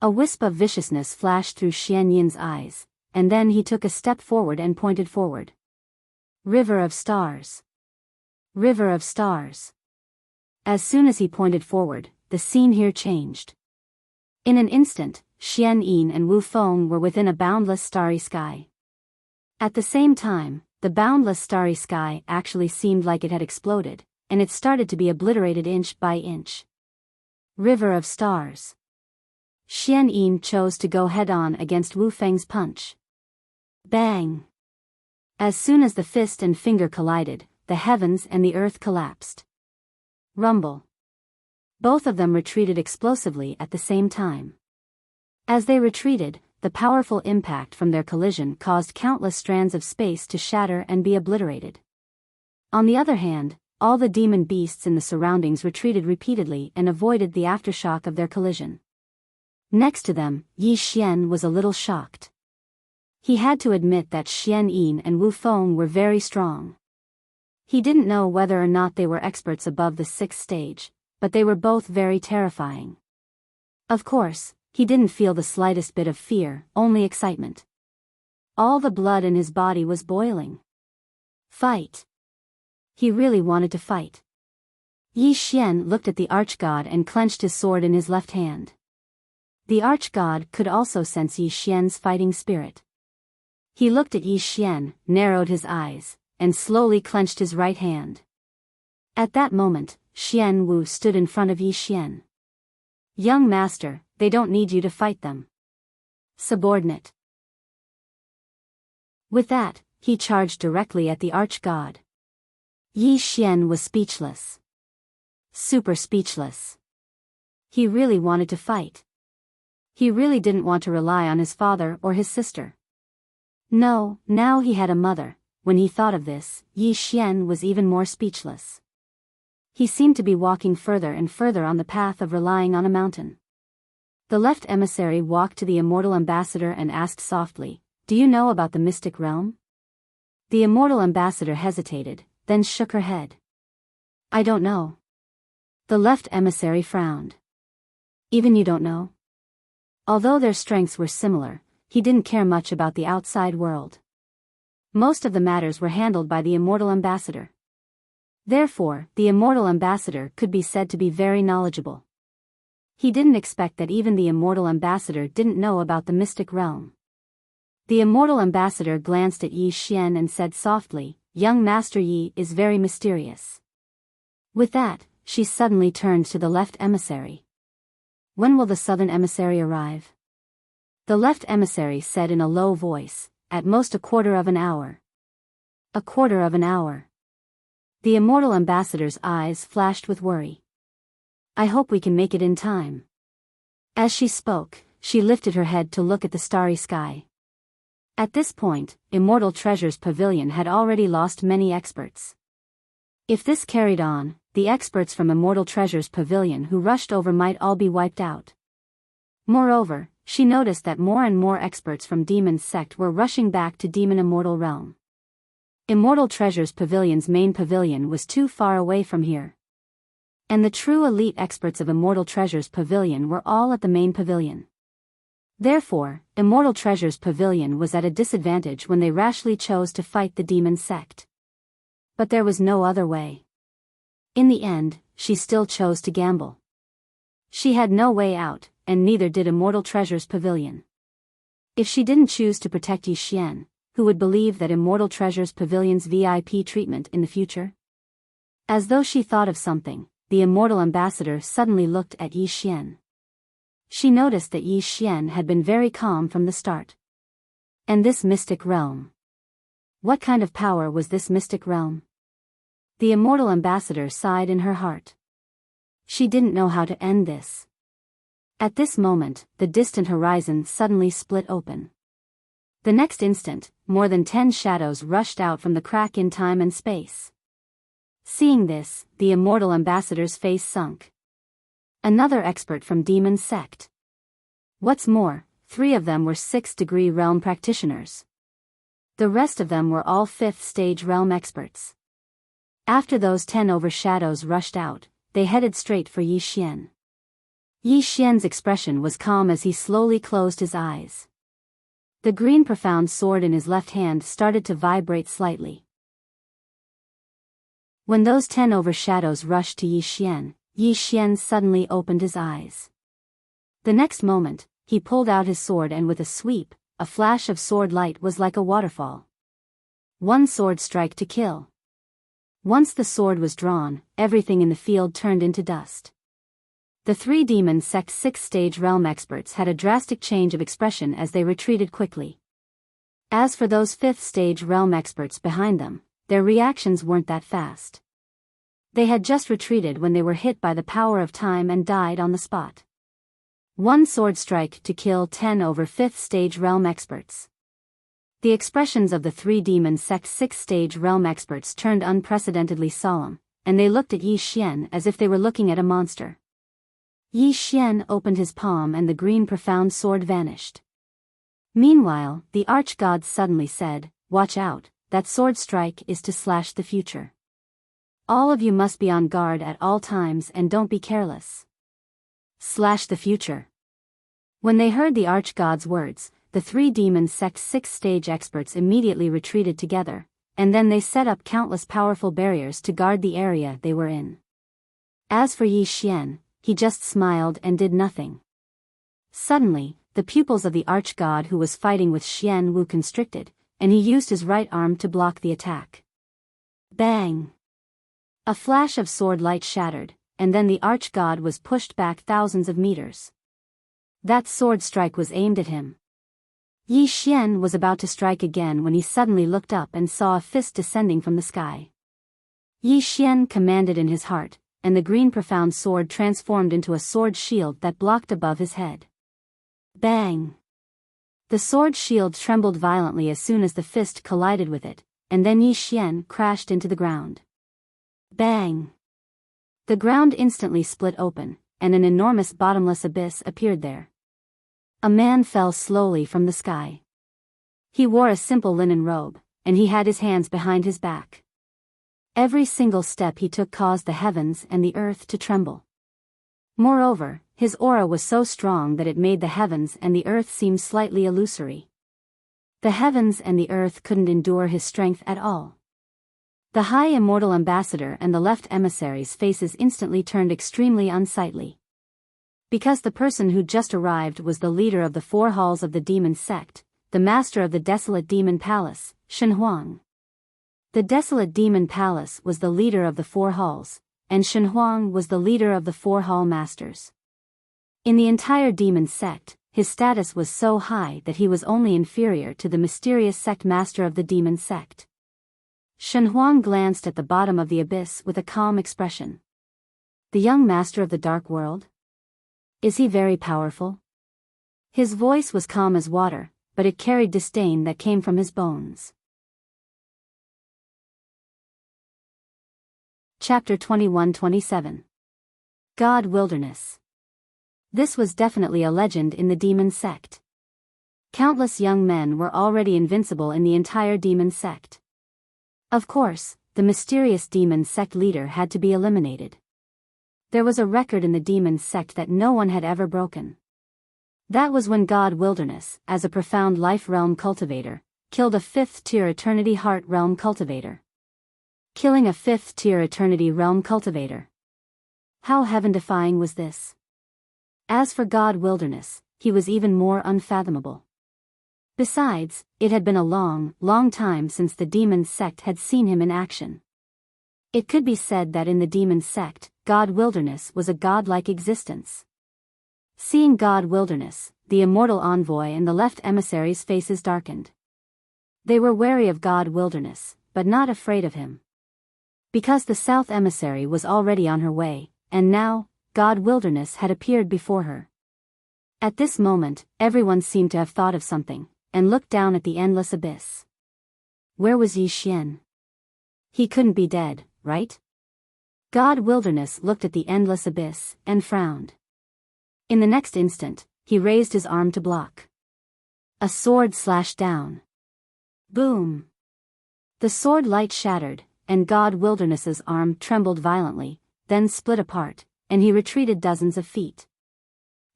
A wisp of viciousness flashed through Xian Yin's eyes, and then he took a step forward and pointed forward. River of stars. River of stars. As soon as he pointed forward, the scene here changed. In an instant, Xian Yin and Wu Feng were within a boundless starry sky. At the same time, the boundless starry sky actually seemed like it had exploded, and it started to be obliterated inch by inch. River of stars. Xian Yin chose to go head-on against Wu Feng's punch. Bang! As soon as the fist and finger collided, the heavens and the earth collapsed. Rumble. Both of them retreated explosively at the same time. As they retreated, the powerful impact from their collision caused countless strands of space to shatter and be obliterated. On the other hand, all the demon beasts in the surroundings retreated repeatedly and avoided the aftershock of their collision. Next to them, Yi Xian was a little shocked. He had to admit that Xian Yin and Wu Feng were very strong. He didn't know whether or not they were experts above the 6th stage, but they were both very terrifying. Of course, he didn't feel the slightest bit of fear, only excitement. All the blood in his body was boiling. Fight! He really wanted to fight. Yi Xian looked at the archgod and clenched his sword in his left hand. The archgod could also sense Yi Xian's fighting spirit. He looked at Yi Xian, narrowed his eyes, and slowly clenched his right hand. At that moment, Xian Wu stood in front of Yi Xian. "Young master, they don't need you to fight them. Subordinate." With that, he charged directly at the archgod. Yi Xian was speechless. Super speechless. He really wanted to fight. He really didn't want to rely on his father or his sister. No, now he had a mother. When he thought of this, Yi Xian was even more speechless. He seemed to be walking further and further on the path of relying on a mountain. The left emissary walked to the immortal ambassador and asked softly, "Do you know about the mystic realm?" The immortal ambassador hesitated, then shook her head. "I don't know." The left emissary frowned. "Even you don't know?" Although their strengths were similar, he didn't care much about the outside world. Most of the matters were handled by the immortal ambassador. Therefore, the immortal ambassador could be said to be very knowledgeable. He didn't expect that even the immortal ambassador didn't know about the mystic realm. The immortal ambassador glanced at Yi Xian and said softly, "Young Master Yi is very mysterious." With that, she suddenly turned to the left emissary. "When will the southern emissary arrive?" The left emissary said in a low voice, "At most a quarter of an hour." A quarter of an hour. The immortal ambassador's eyes flashed with worry. "I hope we can make it in time." As she spoke, she lifted her head to look at the starry sky. At this point, Immortal Treasure's pavilion had already lost many experts. If this carried on, the experts from Immortal Treasure's pavilion who rushed over might all be wiped out. Moreover, she noticed that more and more experts from Demon Sect were rushing back to Demon Immortal Realm. Immortal Treasure's pavilion's main pavilion was too far away from here. And the true elite experts of Immortal Treasure's pavilion were all at the main pavilion. Therefore, Immortal Treasure's pavilion was at a disadvantage when they rashly chose to fight the Demon Sect. But there was no other way. In the end, she still chose to gamble. She had no way out, and neither did Immortal Treasure's pavilion. If she didn't choose to protect Yi Xian, who would believe that Immortal Treasure's pavilion's VIP treatment in the future? As though she thought of something, the Immortal Ambassador suddenly looked at Yi Xian. She noticed that Yi Xian had been very calm from the start. And this mystic realm. What kind of power was this mystic realm? The Immortal Ambassador sighed in her heart. She didn't know how to end this. At this moment, the distant horizon suddenly split open. The next instant, more than 10 shadows rushed out from the crack in time and space. Seeing this, the Immortal Ambassador's face sunk. Another expert from Demon Sect. What's more, 3 of them were 6th-degree realm practitioners. The rest of them were all 5th-stage realm experts. After those 10 overshadows rushed out, they headed straight for Yi Xian. Yi Xian's expression was calm as he slowly closed his eyes. The green profound sword in his left hand started to vibrate slightly. When those 10 overshadows rushed to Yi Xian suddenly opened his eyes. The next moment, he pulled out his sword and with a sweep, a flash of sword light was like a waterfall. One sword strike to kill. Once the sword was drawn, everything in the field turned into dust. The 3 Demon Sect 6th-stage realm experts had a drastic change of expression as they retreated quickly. As for those 5th-stage realm experts behind them, their reactions weren't that fast. They had just retreated when they were hit by the power of time and died on the spot. One sword strike to kill 10 over 5th stage realm experts. The expressions of the three demon sect's 6th stage realm experts turned unprecedentedly solemn, and they looked at Yi Xian as if they were looking at a monster. Yi Xian opened his palm and the green profound sword vanished. Meanwhile, the archgod suddenly said, "Watch out, that sword strike is to slash the future. All of you must be on guard at all times and don't be careless." Slash the future. When they heard the archgod's words, the three demon sect's 6th stage experts immediately retreated together, and then they set up countless powerful barriers to guard the area they were in. As for Yi Xian, he just smiled and did nothing. Suddenly, the pupils of the archgod who was fighting with Xian Wu constricted, and he used his right arm to block the attack. Bang! A flash of sword light shattered, and then the archgod was pushed back thousands of meters. That sword strike was aimed at him. Yi Xian was about to strike again when he suddenly looked up and saw a fist descending from the sky. Yi Xian commanded in his heart, and the green profound sword transformed into a sword shield that blocked above his head. Bang! The sword shield trembled violently as soon as the fist collided with it, and then Yi Xian crashed into the ground. Bang! The ground instantly split open, and an enormous bottomless abyss appeared there. A man fell slowly from the sky. He wore a simple linen robe, and he had his hands behind his back. Every single step he took caused the heavens and the earth to tremble. Moreover, his aura was so strong that it made the heavens and the earth seem slightly illusory. The heavens and the earth couldn't endure his strength at all. The High Immortal Ambassador and the left emissaries' faces instantly turned extremely unsightly. Because the person who just arrived was the leader of the 4 halls of the demon sect, the master of the desolate demon palace, Shen Huang. The desolate demon palace was the leader of the 4 halls, and Shen Huang was the leader of the 4 hall masters. In the entire demon sect, his status was so high that he was only inferior to the mysterious sect master of the demon sect. Shen Huang glanced at the bottom of the abyss with a calm expression. The young master of the dark world? Is he very powerful? His voice was calm as water, but it carried disdain that came from his bones. Chapter 21-27. God Wilderness. This was definitely a legend in the demon sect. Countless young men were already invincible in the entire demon sect. Of course, the mysterious demon sect leader had to be eliminated. There was a record in the demon sect that no one had ever broken. That was when God Wilderness, as a profound life realm cultivator, killed a 5th-tier eternity heart realm cultivator. Killing a 5th-tier eternity realm cultivator. How heaven-defying was this? As for God Wilderness, he was even more unfathomable. Besides, it had been a long, long time since the demon sect had seen him in action. It could be said that in the demon sect, God Wilderness was a godlike existence. Seeing God Wilderness, the immortal envoy and the left emissaries' faces darkened. They were wary of God Wilderness, but not afraid of him. Because the south emissary was already on her way, and now, God Wilderness had appeared before her. At this moment, everyone seemed to have thought of something, and looked down at the endless abyss. Where was Yi Xian? He couldn't be dead, right? God Wilderness looked at the endless abyss, and frowned. In the next instant, he raised his arm to block. A sword slashed down. Boom! The sword light shattered, and God Wilderness's arm trembled violently, then split apart, and he retreated dozens of feet.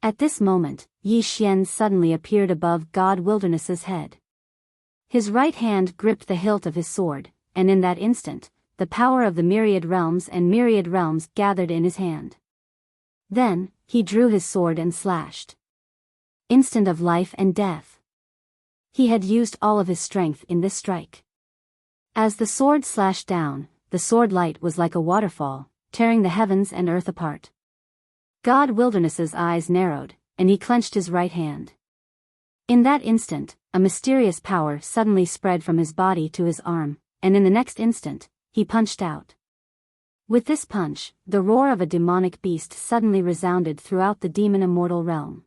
At this moment, Yi Xian suddenly appeared above God Wilderness's head. His right hand gripped the hilt of his sword, and in that instant, the power of the myriad realms and myriad realms gathered in his hand. Then, he drew his sword and slashed. Instant of life and death. He had used all of his strength in this strike. As the sword slashed down, the sword light was like a waterfall, tearing the heavens and earth apart. God Wilderness's eyes narrowed, and he clenched his right hand. In that instant, a mysterious power suddenly spread from his body to his arm, and in the next instant, he punched out. With this punch, the roar of a demonic beast suddenly resounded throughout the demon immortal realm.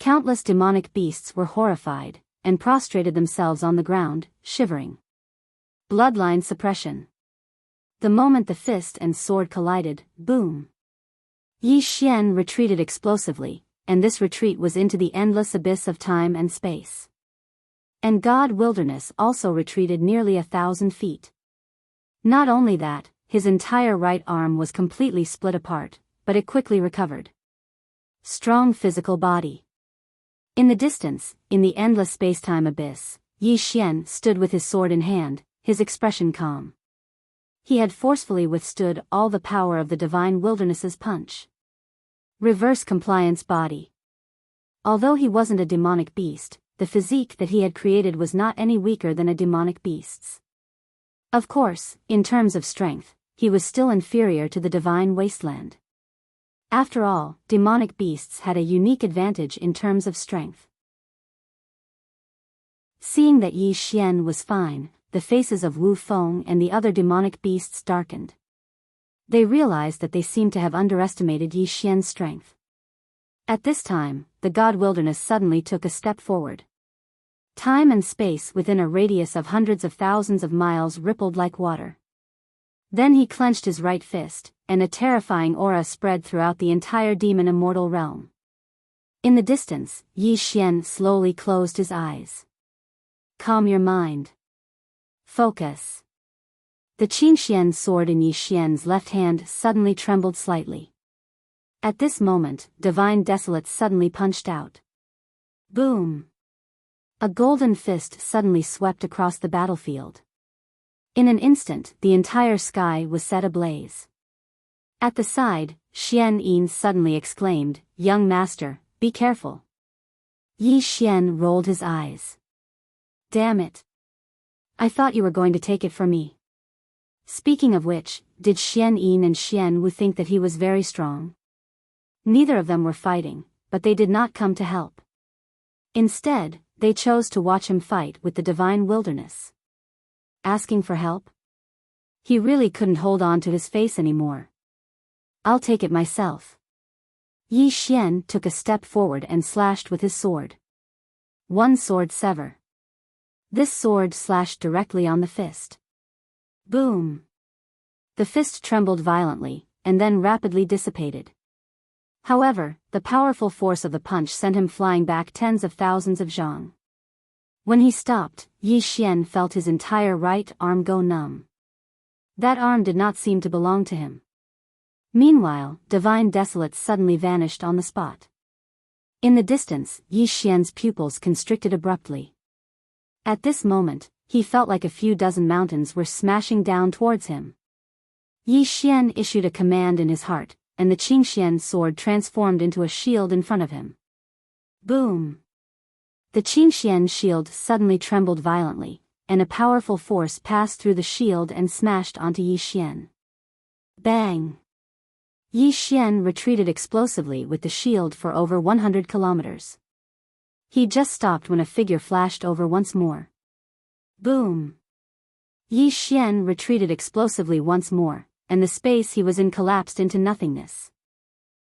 Countless demonic beasts were horrified, and prostrated themselves on the ground, shivering. Bloodline suppression. The moment the fist and sword collided, boom! Yi Xian retreated explosively, and this retreat was into the endless abyss of time and space. And God Wilderness also retreated nearly 1,000 feet. Not only that, his entire right arm was completely split apart, but it quickly recovered. Strong physical body. In the distance, in the endless spacetime abyss, Yi Xian stood with his sword in hand, his expression calm. He had forcefully withstood all the power of the divine wilderness's punch. Reverse compliance body. Although he wasn't a demonic beast, the physique that he had created was not any weaker than a demonic beast's. Of course, in terms of strength, he was still inferior to the divine wasteland. After all, demonic beasts had a unique advantage in terms of strength. Seeing that Yi Xian was fine, the faces of Wu Feng and the other demonic beasts darkened. They realized that they seemed to have underestimated Yi Xian's strength. At this time, the god wilderness suddenly took a step forward. Time and space within a radius of hundreds of thousands of miles rippled like water. Then he clenched his right fist, and a terrifying aura spread throughout the entire demon immortal realm. In the distance, Yi Xian slowly closed his eyes. Calm your mind. Focus. The Qingxian sword in Yi Xian's left hand suddenly trembled slightly. At this moment, Divine Desolate suddenly punched out. Boom! A golden fist suddenly swept across the battlefield. In an instant, the entire sky was set ablaze. At the side, Xian Yin suddenly exclaimed, "Young master, be careful." Yi Xian rolled his eyes. Damn it. I thought you were going to take it from me. Speaking of which, did Xian Yin and Xian Wu think that he was very strong? Neither of them were fighting, but they did not come to help. Instead, they chose to watch him fight with the divine wilderness. Asking for help? He really couldn't hold on to his face anymore. I'll take it myself. Yi Xian took a step forward and slashed with his sword. One sword sever. This sword slashed directly on the fist. Boom! The fist trembled violently, and then rapidly dissipated. However, the powerful force of the punch sent him flying back tens of thousands of zhang. When he stopped, Yi Xian felt his entire right arm go numb. That arm did not seem to belong to him. Meanwhile, Divine Desolate suddenly vanished on the spot. In the distance, Yi Xian's pupils constricted abruptly. At this moment, he felt like a few dozen mountains were smashing down towards him. Yi Xian issued a command in his heart, and the Qingxian sword transformed into a shield in front of him. Boom! The Qingxian shield suddenly trembled violently, and a powerful force passed through the shield and smashed onto Yi Xian. Bang! Yi Xian retreated explosively with the shield for over 100 kilometers. He just stopped when a figure flashed over once more. Boom! Yi Xian retreated explosively once more, and the space he was in collapsed into nothingness.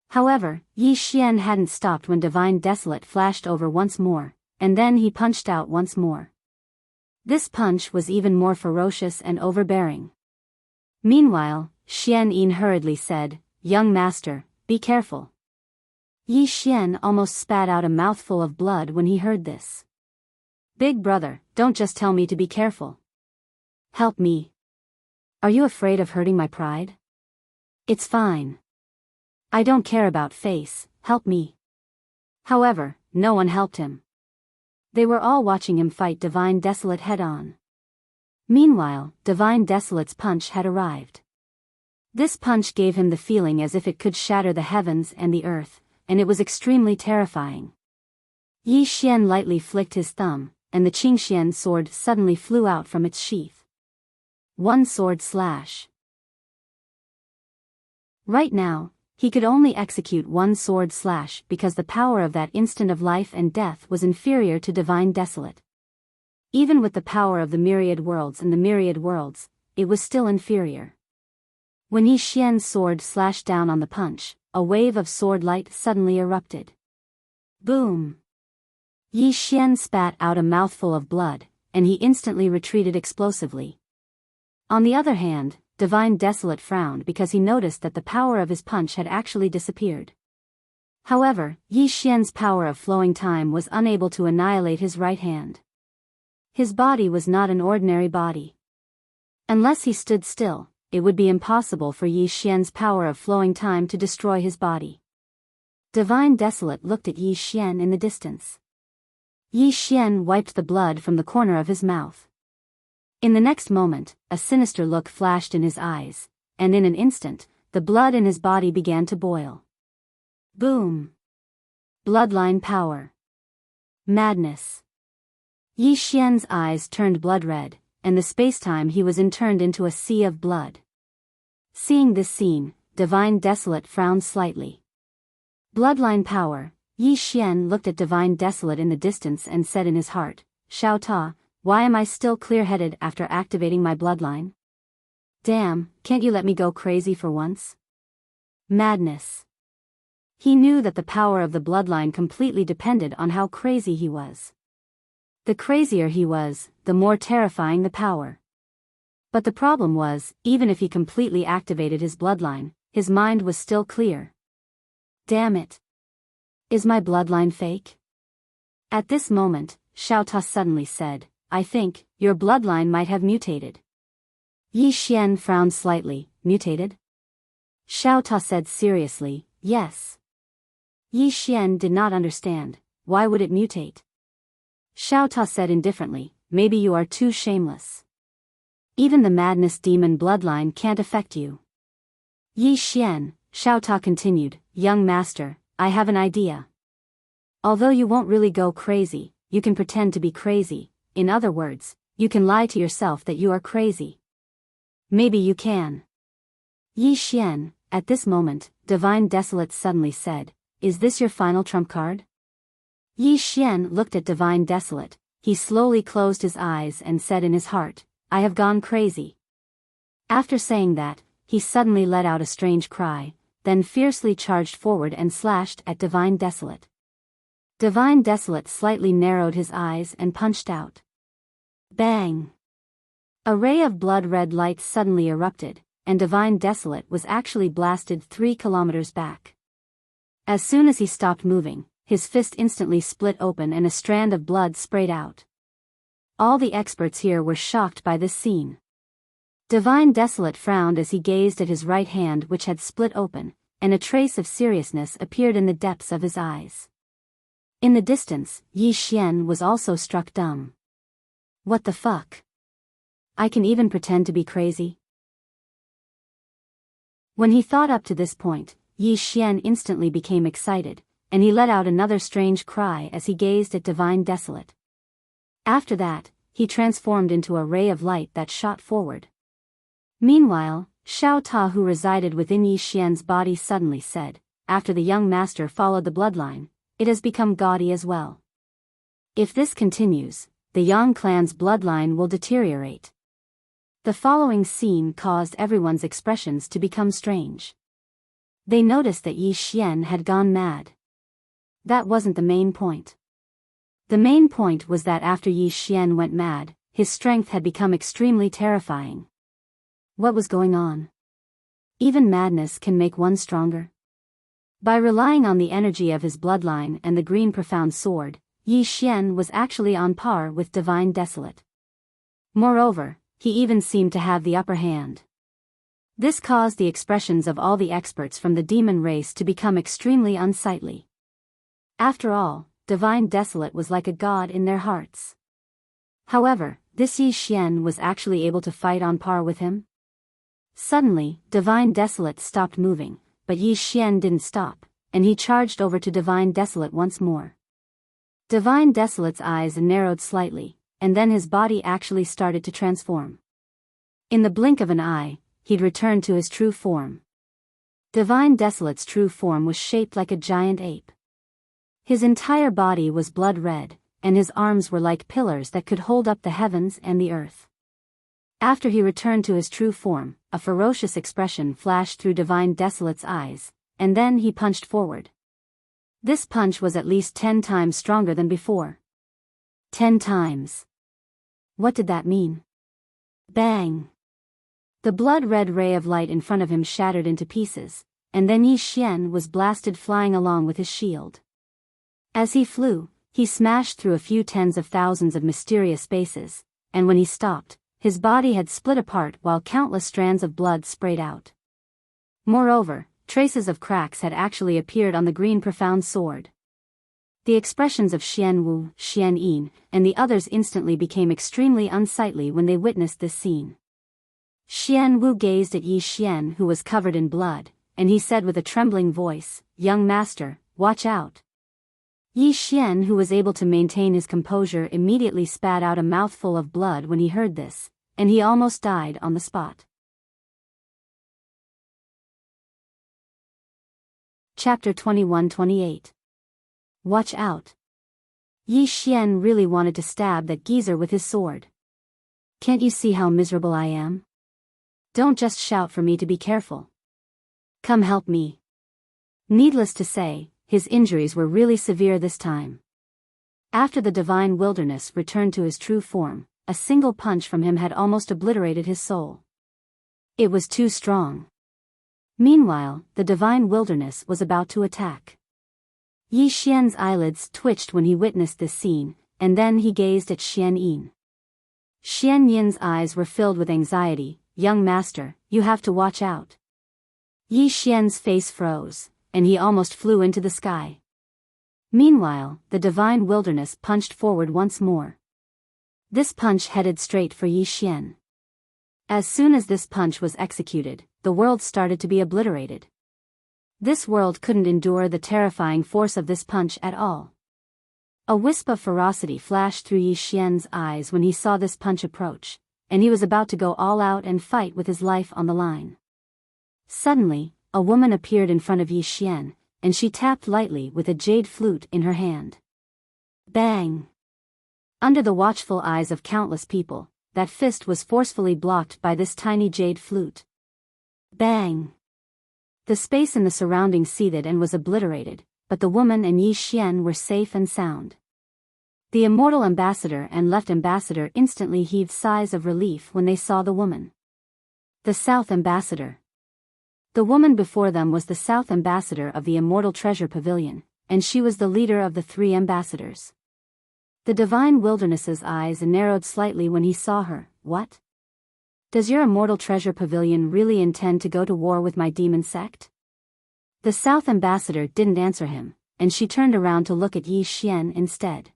However, Yi Xian hadn't stopped when Divine Desolate flashed over once more, and then he punched out once more. This punch was even more ferocious and overbearing. Meanwhile, Xian Yin hurriedly said, "Young master, be careful." Yi Xian almost spat out a mouthful of blood when he heard this. Big brother, don't just tell me to be careful. Help me. Are you afraid of hurting my pride? It's fine. I don't care about face, help me. However, no one helped him. They were all watching him fight Divine Desolate head-on. Meanwhile, Divine Desolate's punch had arrived. This punch gave him the feeling as if it could shatter the heavens and the earth, and it was extremely terrifying. Yi Xian lightly flicked his thumb, and the Qingxian sword suddenly flew out from its sheath. One sword slash. Right now, he could only execute one sword slash because the power of that instant of life and death was inferior to Divine Desolate. Even with the power of the myriad worlds and the myriad worlds, it was still inferior. When Yi Xian's sword slashed down on the punch, a wave of sword light suddenly erupted. Boom! Yi Xian spat out a mouthful of blood, and he instantly retreated explosively. On the other hand, Divine Desolate frowned because he noticed that the power of his punch had actually disappeared. However, Yi Xian's power of flowing time was unable to annihilate his right hand. His body was not an ordinary body. Unless he stood still, it would be impossible for Yi Xian's power of flowing time to destroy his body. Divine Desolate looked at Yi Xian in the distance. Yi Xian wiped the blood from the corner of his mouth. In the next moment, a sinister look flashed in his eyes, and in an instant, the blood in his body began to boil. Boom! Bloodline power. Madness. Yi Xian's eyes turned blood red, and the spacetime he was in turned into a sea of blood. Seeing this scene, Divine Desolate frowned slightly. Bloodline power. Yi Xian looked at Divine Desolate in the distance and said in his heart, Xiao Ta, why am I still clear-headed after activating my bloodline? Damn, can't you let me go crazy for once? Madness. He knew that the power of the bloodline completely depended on how crazy he was. The crazier he was, the more terrifying the power. But the problem was, even if he completely activated his bloodline, his mind was still clear. Damn it. Is my bloodline fake? At this moment, Xiao Ta suddenly said, I think, your bloodline might have mutated. Yi Xian frowned slightly. Mutated? Xiao Ta said seriously, yes. Yi Xian did not understand. Why would it mutate? Xiao Ta said indifferently, maybe you are too shameless. Even the madness demon bloodline can't affect you. Yi Xian, Xiao Ta continued, young master, I have an idea. Although you won't really go crazy, you can pretend to be crazy. In other words, you can lie to yourself that you are crazy. Maybe you can. Yi Xian, at this moment, Divine Desolate suddenly said, is this your final trump card? Yi Xian looked at Divine Desolate. He slowly closed his eyes and said in his heart, I have gone crazy. After saying that, he suddenly let out a strange cry, then fiercely charged forward and slashed at Divine Desolate. Divine Desolate slightly narrowed his eyes and punched out. Bang! A ray of blood-red light suddenly erupted, and Divine Desolate was actually blasted 3 kilometers back. As soon as he stopped moving, his fist instantly split open and a strand of blood sprayed out. All the experts here were shocked by this scene. Divine Desolate frowned as he gazed at his right hand which had split open, and a trace of seriousness appeared in the depths of his eyes. In the distance, Yi Xian was also struck dumb. What the fuck? I can even pretend to be crazy? When he thought up to this point, Yi Xian instantly became excited, and he let out another strange cry as he gazed at Divine Desolate. After that, he transformed into a ray of light that shot forward. Meanwhile, Xiao Ta, who resided within Yi Xian's body, suddenly said, after the young master followed the bloodline, it has become gaudy as well. If this continues, the Yang clan's bloodline will deteriorate. The following scene caused everyone's expressions to become strange. They noticed that Yi Xian had gone mad. That wasn't the main point. The main point was that after Yi Xian went mad, his strength had become extremely terrifying. What was going on? Even madness can make one stronger. By relying on the energy of his bloodline and the green profound sword, Yi Xian was actually on par with Divine Desolate. Moreover, he even seemed to have the upper hand. This caused the expressions of all the experts from the demon race to become extremely unsightly. After all, Divine Desolate was like a god in their hearts. However, this Yi Xian was actually able to fight on par with him. Suddenly, Divine Desolate stopped moving, but Yi Xian didn't stop, and he charged over to Divine Desolate once more. Divine Desolate's eyes narrowed slightly, and then his body actually started to transform. In the blink of an eye, he'd returned to his true form. Divine Desolate's true form was shaped like a giant ape. His entire body was blood red, and his arms were like pillars that could hold up the heavens and the earth. After he returned to his true form, a ferocious expression flashed through Divine Desolate's eyes, and then he punched forward. This punch was at least 10 times stronger than before. 10 times. What did that mean? Bang! The blood-red ray of light in front of him shattered into pieces, and then Yi Xian was blasted flying along with his shield. As he flew, he smashed through a few tens of thousands of mysterious spaces, and when he stopped, his body had split apart while countless strands of blood sprayed out. Moreover, traces of cracks had actually appeared on the green profound sword. The expressions of Xian Wu, Xian Yin, and the others instantly became extremely unsightly when they witnessed this scene. Xian Wu gazed at Yi Xian, who was covered in blood, and he said with a trembling voice, "Young master, watch out." Yi Xian, who was able to maintain his composure, immediately spat out a mouthful of blood when he heard this, and he almost died on the spot. Chapter 21-28. Watch out. Yi Xian really wanted to stab that geezer with his sword. Can't you see how miserable I am? Don't just shout for me to be careful. Come help me. Needless to say, his injuries were really severe this time. After the divine wilderness returned to his true form, a single punch from him had almost obliterated his soul. It was too strong. Meanwhile, the divine wilderness was about to attack. Yi Xian's eyelids twitched when he witnessed this scene, and then he gazed at Xian Yin. Xian Yin's eyes were filled with anxiety. "Young master, you have to watch out." Yi Xian's face froze, and he almost flew into the sky. Meanwhile, the divine wilderness punched forward once more. This punch headed straight for Yi Xian. As soon as this punch was executed, the world started to be obliterated. This world couldn't endure the terrifying force of this punch at all. A wisp of ferocity flashed through Yi Xian's eyes when he saw this punch approach, and he was about to go all out and fight with his life on the line. Suddenly, a woman appeared in front of Yi Xian, and she tapped lightly with a jade flute in her hand. Bang! Under the watchful eyes of countless people, that fist was forcefully blocked by this tiny jade flute. Bang! The space in the surroundings seethed and was obliterated, but the woman and Yi Xian were safe and sound. The immortal ambassador and left ambassador instantly heaved sighs of relief when they saw the woman. The South ambassador. The woman before them was the South ambassador of the Immortal Treasure Pavilion, and she was the leader of the 3 ambassadors. The divine wilderness's eyes narrowed slightly when he saw her. "What? Does your Immortal Treasure Pavilion really intend to go to war with my demon sect?" The South ambassador didn't answer him, and she turned around to look at Yi Xian instead.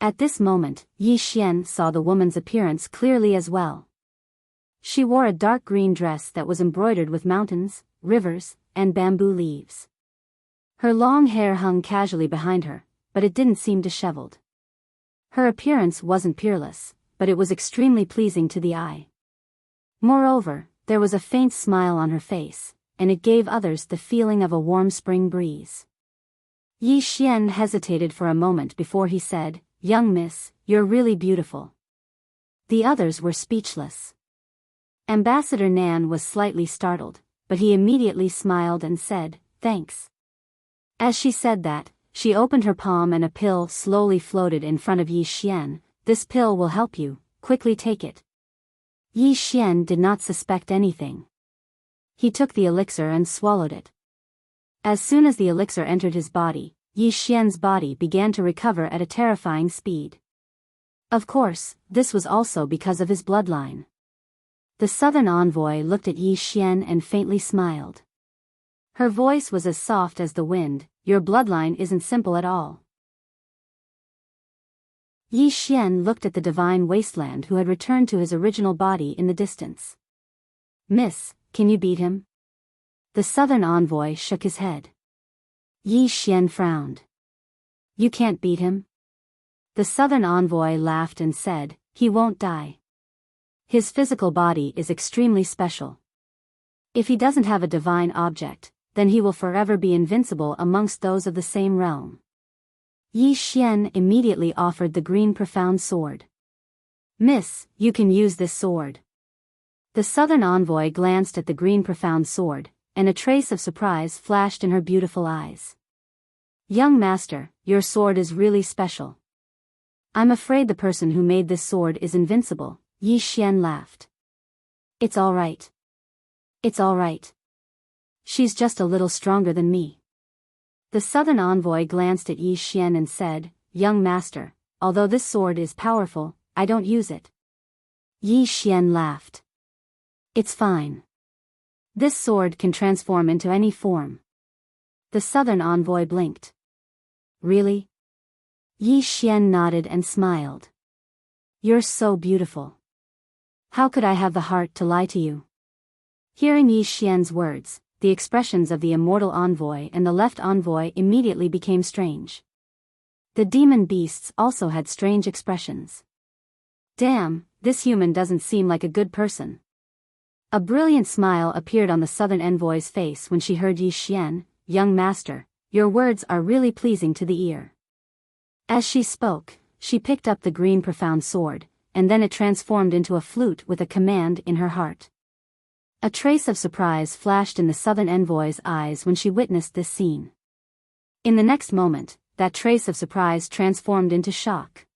At this moment, Yi Xian saw the woman's appearance clearly as well. She wore a dark green dress that was embroidered with mountains, rivers, and bamboo leaves. Her long hair hung casually behind her, but it didn't seem disheveled. Her appearance wasn't peerless, but it was extremely pleasing to the eye. Moreover, there was a faint smile on her face, and it gave others the feeling of a warm spring breeze. Yi Xian hesitated for a moment before he said, "Young miss, you're really beautiful." The others were speechless. Ambassador Nan was slightly startled, but he immediately smiled and said, "Thanks." As she said that, she opened her palm and a pill slowly floated in front of Yi Xian. "This pill will help you, quickly take it." Yi Xian did not suspect anything. He took the elixir and swallowed it. As soon as the elixir entered his body, Yi Xian's body began to recover at a terrifying speed. Of course, this was also because of his bloodline. The southern envoy looked at Yi Xian and faintly smiled. Her voice was as soft as the wind. "Your bloodline isn't simple at all." Yi Xian looked at the divine wasteland who had returned to his original body in the distance. "Miss, can you beat him?" The southern envoy shook his head. Yi Xian frowned. "You can't beat him?" The southern envoy laughed and said, "He won't die. His physical body is extremely special. If he doesn't have a divine object, then he will forever be invincible amongst those of the same realm." Yi Xian immediately offered the green profound sword. "Miss, you can use this sword." The southern envoy glanced at the green profound sword, and a trace of surprise flashed in her beautiful eyes. Young master, your sword is really special. I'm afraid the person who made this sword is invincible, Yi Xian laughed. It's all right. It's all right. She's just a little stronger than me. The southern envoy glanced at Yi Xian and said, Young master, although this sword is powerful, I don't use it. Yi Xian laughed. It's fine. This sword can transform into any form. The southern envoy blinked. Really? Yi Xian nodded and smiled. You're so beautiful. How could I have the heart to lie to you? Hearing Yi Xian's words, the expressions of the immortal envoy and the left envoy immediately became strange. The demon beasts also had strange expressions. Damn, this human doesn't seem like a good person. A brilliant smile appeared on the southern envoy's face when she heard Yi Xian, Young master, your words are really pleasing to the ear. As she spoke, she picked up the green profound sword, and then it transformed into a flute with a command in her heart. A trace of surprise flashed in the southern envoy's eyes when she witnessed this scene. In the next moment, that trace of surprise transformed into shock.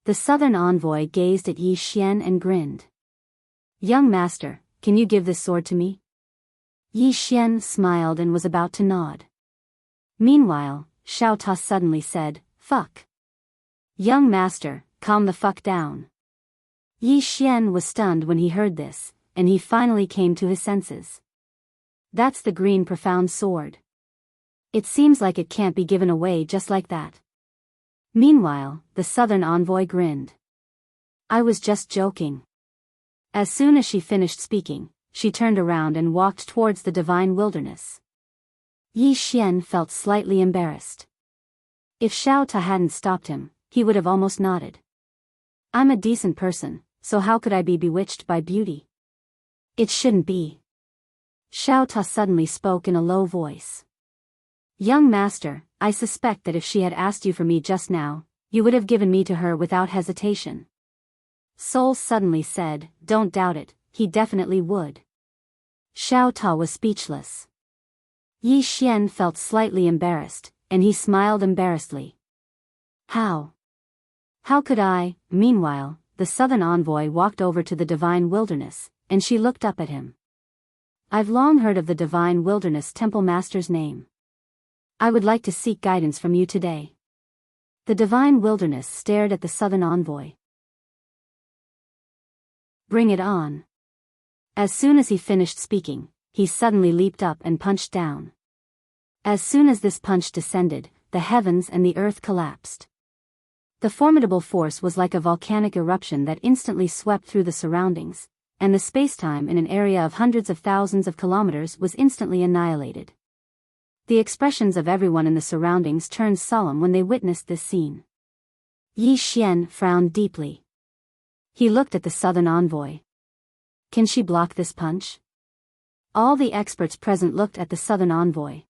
The southern envoy gazed at Yi Xian and grinned. Young master, can you give this sword to me? Yi Xian smiled and was about to nod. Meanwhile, Xiao Ta suddenly said, Fuck. Young master, calm the fuck down. Yi Xian was stunned when he heard this, and he finally came to his senses. That's the green profound sword. It seems like it can't be given away just like that. Meanwhile, the southern envoy grinned. I was just joking. As soon as she finished speaking, she turned around and walked towards the divine wilderness. Yi Xian felt slightly embarrassed. If Xiao Ta hadn't stopped him, he would have almost nodded. I'm a decent person, so how could I be bewitched by beauty? It shouldn't be. Xiao Ta suddenly spoke in a low voice. Young master, I suspect that if she had asked you for me just now, you would have given me to her without hesitation. Soul suddenly said, Don't doubt it, he definitely would. Xiao Ta was speechless. Yi Xian felt slightly embarrassed, and he smiled embarrassedly. How? How could I? Meanwhile, the southern envoy walked over to the divine wilderness, and she looked up at him. I've long heard of the divine wilderness temple master's name. I would like to seek guidance from you today. The divine wilderness stared at the southern envoy. Bring it on. As soon as he finished speaking, he suddenly leaped up and punched down. As soon as this punch descended, the heavens and the earth collapsed. The formidable force was like a volcanic eruption that instantly swept through the surroundings, and the spacetime in an area of hundreds of thousands of kilometers was instantly annihilated. The expressions of everyone in the surroundings turned solemn when they witnessed this scene. Yi Xian frowned deeply. He looked at the southern envoy. Can she block this punch? All the experts present looked at the southern envoy.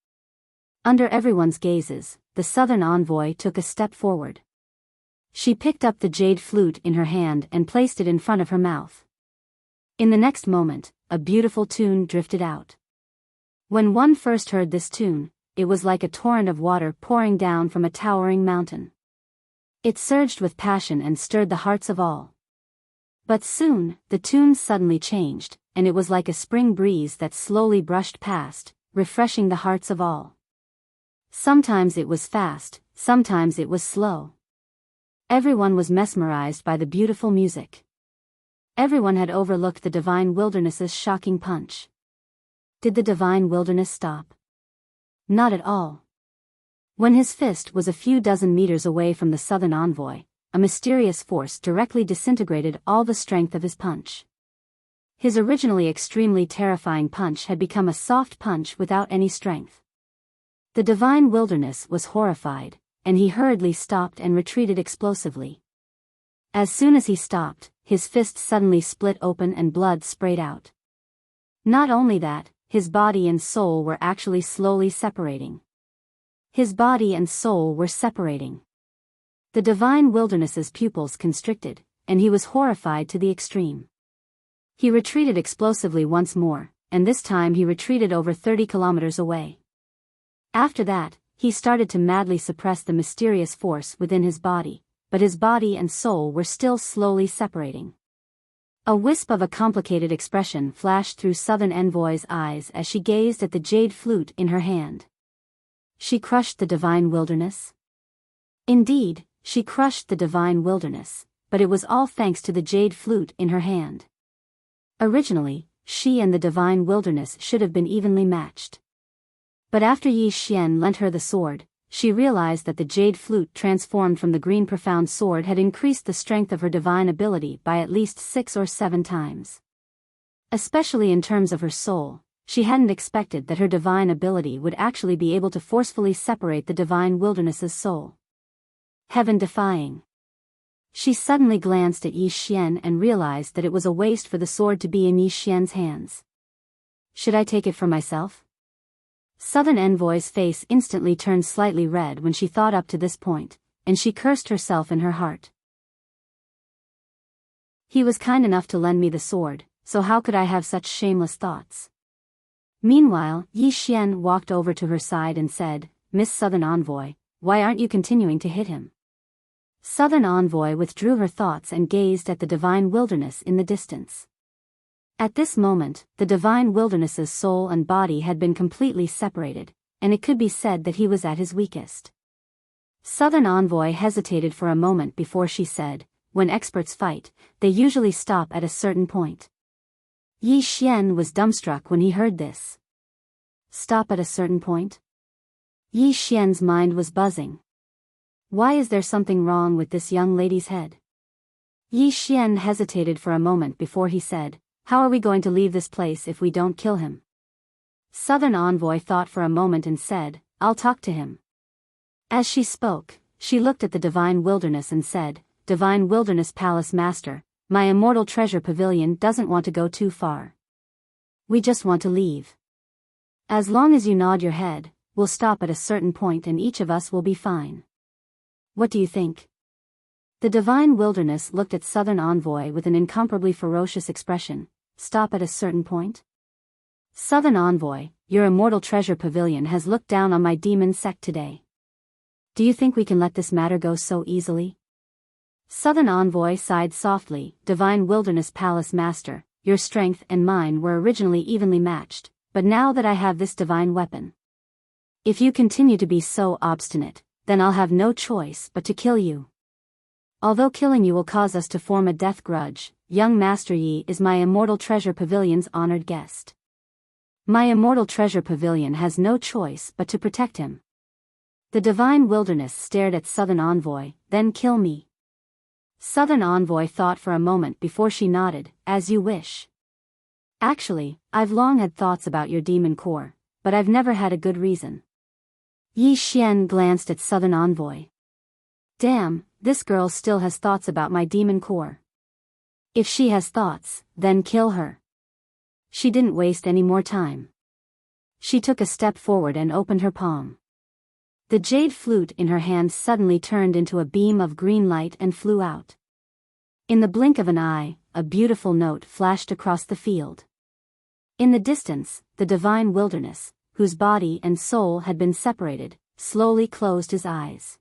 Under everyone's gazes, the southern envoy took a step forward. She picked up the jade flute in her hand and placed it in front of her mouth. In the next moment, a beautiful tune drifted out. When one first heard this tune, it was like a torrent of water pouring down from a towering mountain. It surged with passion and stirred the hearts of all. But soon, the tune suddenly changed, and it was like a spring breeze that slowly brushed past, refreshing the hearts of all. Sometimes it was fast, sometimes it was slow. Everyone was mesmerized by the beautiful music. Everyone had overlooked the divine wilderness's shocking punch. Did the divine wilderness stop? Not at all. When his fist was a few dozen meters away from the southern envoy, a mysterious force directly disintegrated all the strength of his punch. His originally extremely terrifying punch had become a soft punch without any strength. The divine wilderness was horrified, and he hurriedly stopped and retreated explosively. As soon as he stopped, his fist suddenly split open and blood sprayed out. Not only that, his body and soul were actually slowly separating. His body and soul were separating. The divine wilderness's pupils constricted, and he was horrified to the extreme. He retreated explosively once more, and this time he retreated over 30 kilometers away. After that, he started to madly suppress the mysterious force within his body, but his body and soul were still slowly separating. A wisp of a complicated expression flashed through Southern Envoy's eyes as she gazed at the jade flute in her hand. She crushed the divine wilderness? Indeed, she crushed the divine wilderness, but it was all thanks to the jade flute in her hand. Originally, she and the divine wilderness should have been evenly matched. But after Yi Xian lent her the sword, she realized that the jade flute transformed from the green profound sword had increased the strength of her divine ability by at least 6 or 7 times. Especially in terms of her soul, she hadn't expected that her divine ability would actually be able to forcefully separate the divine wilderness's soul. Heaven-defying. She suddenly glanced at Yi Xian and realized that it was a waste for the sword to be in Yi Xian's hands. Should I take it for myself? Southern Envoy's face instantly turned slightly red when she thought up to this point, and she cursed herself in her heart. He was kind enough to lend me the sword, so how could I have such shameless thoughts? Meanwhile, Yi Xian walked over to her side and said, "Miss Southern Envoy, why aren't you continuing to hit him?" Southern Envoy withdrew her thoughts and gazed at the divine wilderness in the distance. At this moment, the divine wilderness's soul and body had been completely separated, and it could be said that he was at his weakest. Southern Envoy hesitated for a moment before she said, "When experts fight, they usually stop at a certain point." Yi Xian was dumbstruck when he heard this. Stop at a certain point? Yi Xian's mind was buzzing. Why is there something wrong with this young lady's head? Yi Xian hesitated for a moment before he said, "How are we going to leave this place if we don't kill him?" Southern Envoy thought for a moment and said, "I'll talk to him." As she spoke, she looked at the divine wilderness and said, "Divine Wilderness Palace Master, my immortal treasure pavilion doesn't want to go too far. We just want to leave. As long as you nod your head, we'll stop at a certain point and each of us will be fine. What do you think?" The divine wilderness looked at Southern Envoy with an incomparably ferocious expression. Stop at a certain point? Southern Envoy, your immortal treasure pavilion has looked down on my demon sect today. Do you think we can let this matter go so easily? Southern Envoy sighed softly. Divine Wilderness Palace Master, your strength and mine were originally evenly matched, but now that I have this divine weapon. If you continue to be so obstinate, then I'll have no choice but to kill you. Although killing you will cause us to form a death grudge, young Master Yi is my immortal treasure pavilion's honored guest. My immortal treasure pavilion has no choice but to protect him." The divine wilderness stared at Southern Envoy. "Then kill me." Southern Envoy thought for a moment before she nodded, "As you wish. Actually, I've long had thoughts about your demon core, but I've never had a good reason." Yi Xian glanced at Southern Envoy. Damn, this girl still has thoughts about my demon core. If she has thoughts, then kill her. She didn't waste any more time. She took a step forward and opened her palm. The jade flute in her hand suddenly turned into a beam of green light and flew out. In the blink of an eye, a beautiful note flashed across the field. In the distance, the divine wilderness, whose body and soul had been separated, slowly closed his eyes.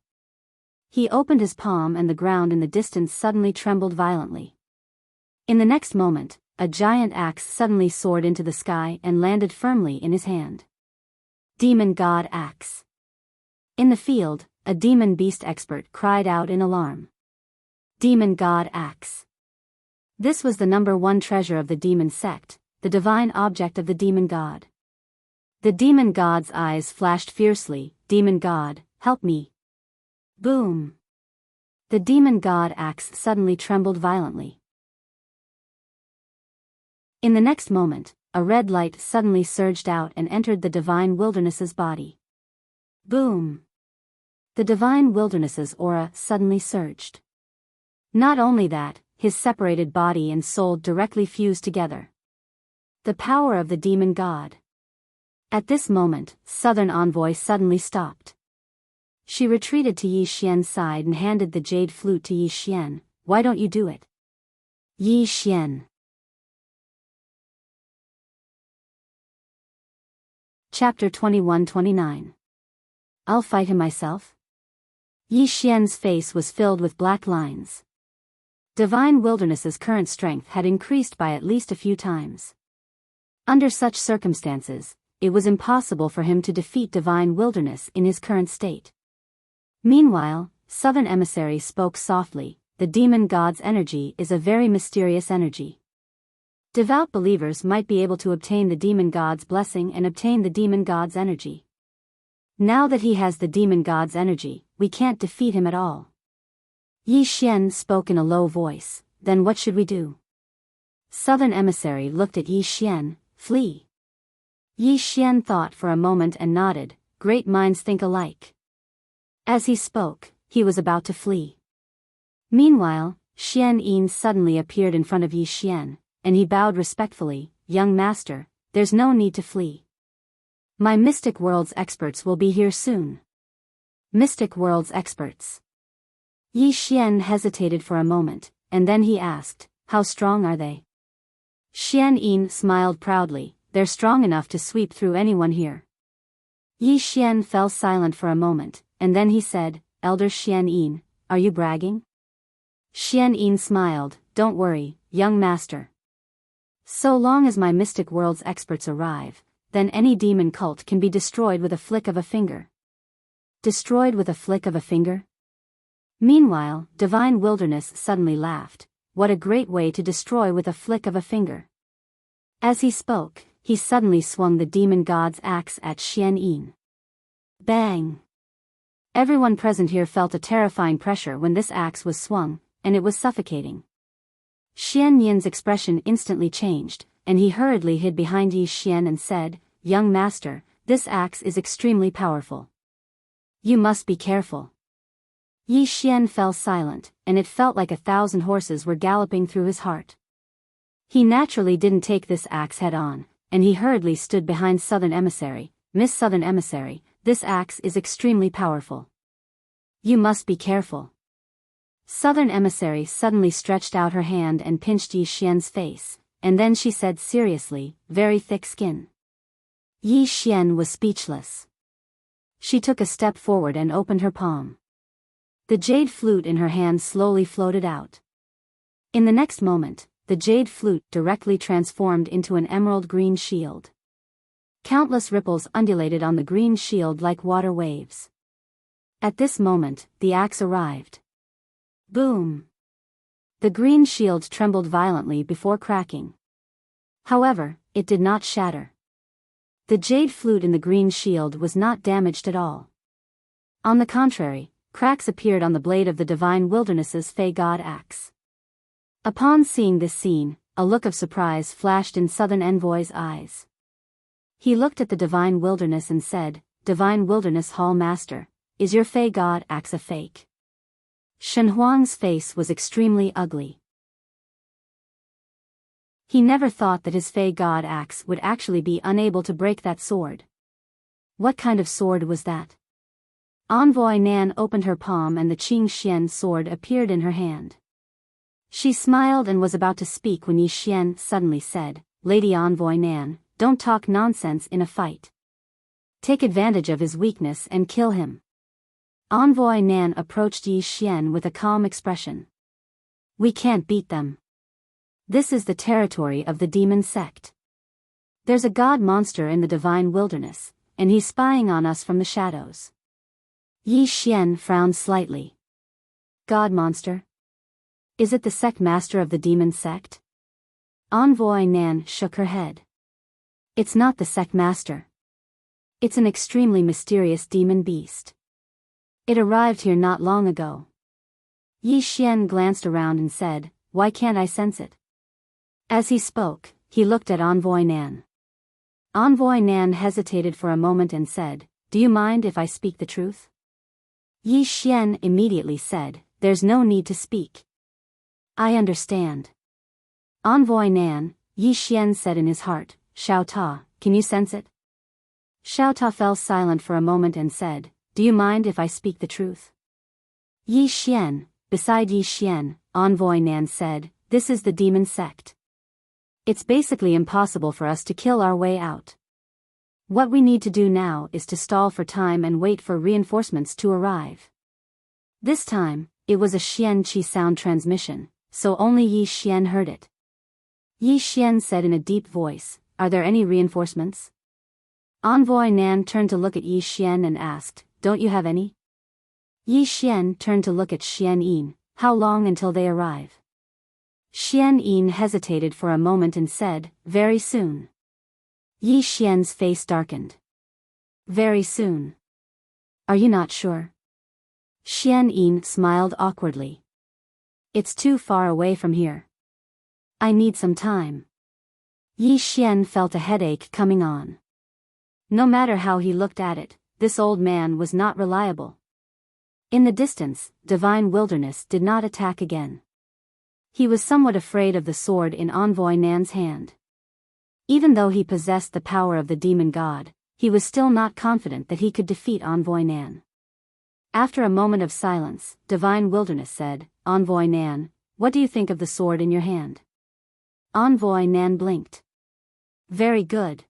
He opened his palm and the ground in the distance suddenly trembled violently. In the next moment, a giant axe suddenly soared into the sky and landed firmly in his hand. Demon God Axe. In the field, a demon beast expert cried out in alarm. Demon God Axe. This was the #1 treasure of the demon sect, the divine object of the demon god. The demon god's eyes flashed fiercely. Demon God, help me. Boom. The demon god axe suddenly trembled violently. In the next moment, a red light suddenly surged out and entered the divine wilderness's body. Boom. The divine wilderness's aura suddenly surged. Not only that, his separated body and soul directly fused together. The power of the demon god. At this moment, Southern Envoy suddenly stopped. She retreated to Yi Xian's side and handed the jade flute to Yi Xian. Why don't you do it? Yi Xian. Chapter 21-29. I'll fight him myself? Yi Xian's face was filled with black lines. Divine Wilderness's current strength had increased by at least a few times. Under such circumstances, it was impossible for him to defeat Divine Wilderness in his current state. Meanwhile, Southern Emissary spoke softly, the demon god's energy is a very mysterious energy. Devout believers might be able to obtain the demon god's blessing and obtain the demon god's energy. Now that he has the demon god's energy, we can't defeat him at all. Yi Xian spoke in a low voice, then what should we do? Southern Emissary looked at Yi Xian, flee. Yi Xian thought for a moment and nodded, great minds think alike. As he spoke, he was about to flee. Meanwhile, Xian Yin suddenly appeared in front of Yi Xian, and he bowed respectfully, young master, there's no need to flee. My Mystic World's experts will be here soon. Mystic World's experts. Yi Xian hesitated for a moment, and then he asked, how strong are they? Xian Yin smiled proudly, they're strong enough to sweep through anyone here. Yi Xian fell silent for a moment, and then he said, Elder Xian Yin, are you bragging? Xian Yin smiled, don't worry, young master. So long as my Mystic World's experts arrive, then any demon cult can be destroyed with a flick of a finger. Destroyed with a flick of a finger? Meanwhile, Divine Wilderness suddenly laughed, what a great way to destroy with a flick of a finger. As he spoke, he suddenly swung the demon god's axe at Xian Yin. Bang! Everyone present here felt a terrifying pressure when this axe was swung, and it was suffocating. Xian Yin's expression instantly changed, and he hurriedly hid behind Yi Xian and said, young master, this axe is extremely powerful. You must be careful. Yi Xian fell silent, and it felt like 1,000 horses were galloping through his heart. He naturally didn't take this axe head-on, and he hurriedly stood behind Southern Emissary. Miss Southern Emissary, this axe is extremely powerful. You must be careful. Southern Emissary suddenly stretched out her hand and pinched Yi Xian's face, and then she said seriously, very thick skin. Yi Xian was speechless. She took a step forward and opened her palm. The jade flute in her hand slowly floated out. In the next moment, the jade flute directly transformed into an emerald green shield. Countless ripples undulated on the green shield like water waves. At this moment, the axe arrived. Boom! The green shield trembled violently before cracking. However, it did not shatter. The jade flute in the green shield was not damaged at all. On the contrary, cracks appeared on the blade of the Divine Wilderness's Fey God axe. Upon seeing this scene, a look of surprise flashed in Southern Envoy's eyes. He looked at the Divine Wilderness and said, Divine Wilderness Hall Master, is your Fey God axe a fake? Shen Huang's face was extremely ugly. He never thought that his Fey God axe would actually be unable to break that sword. What kind of sword was that? Envoy Nan opened her palm and the Qing Xian sword appeared in her hand. She smiled and was about to speak when Yi Xian suddenly said, Lady Envoy Nan, don't talk nonsense in a fight. Take advantage of his weakness and kill him. Envoy Nan approached Yi Xian with a calm expression. We can't beat them. This is the territory of the demon sect. There's a god monster in the Divine Wilderness, and he's spying on us from the shadows. Yi Xian frowned slightly. God monster? Is it the sect master of the demon sect? Envoy Nan shook her head. It's not the sect master. It's an extremely mysterious demon beast. It arrived here not long ago. Yi Xian glanced around and said, why can't I sense it? As he spoke, he looked at Envoy Nan. Envoy Nan hesitated for a moment and said, do you mind if I speak the truth? Yi Xian immediately said, there's no need to speak. I understand. Envoy Nan, Yi Xian said in his heart, Xiao Ta, can you sense it? Xiao Ta fell silent for a moment and said, do you mind if I speak the truth? Yi Xian, beside Yi Xian, Envoy Nan said, this is the demon sect. It's basically impossible for us to kill our way out. What we need to do now is to stall for time and wait for reinforcements to arrive. This time, it was a Xian-Qi sound transmission, so only Yi Xian heard it. Yi Xian said in a deep voice, "Are there any reinforcements?" Envoy Nan turned to look at Yi Xian and asked, "Don't you have any?" Yi Xian turned to look at Xian Yin, "How long until they arrive?" Xian Yin hesitated for a moment and said, "Very soon." Yi Xian's face darkened. "Very soon. Are you not sure?" Xian Yin smiled awkwardly. "It's too far away from here. I need some time." Yi Xian felt a headache coming on. No matter how he looked at it, this old man was not reliable. In the distance, Divine Wilderness did not attack again. He was somewhat afraid of the sword in Envoy Nan's hand. Even though he possessed the power of the demon god, he was still not confident that he could defeat Envoy Nan. After a moment of silence, Divine Wilderness said, "Envoy Nan, what do you think of the sword in your hand?" Envoy Nan blinked. "Very good."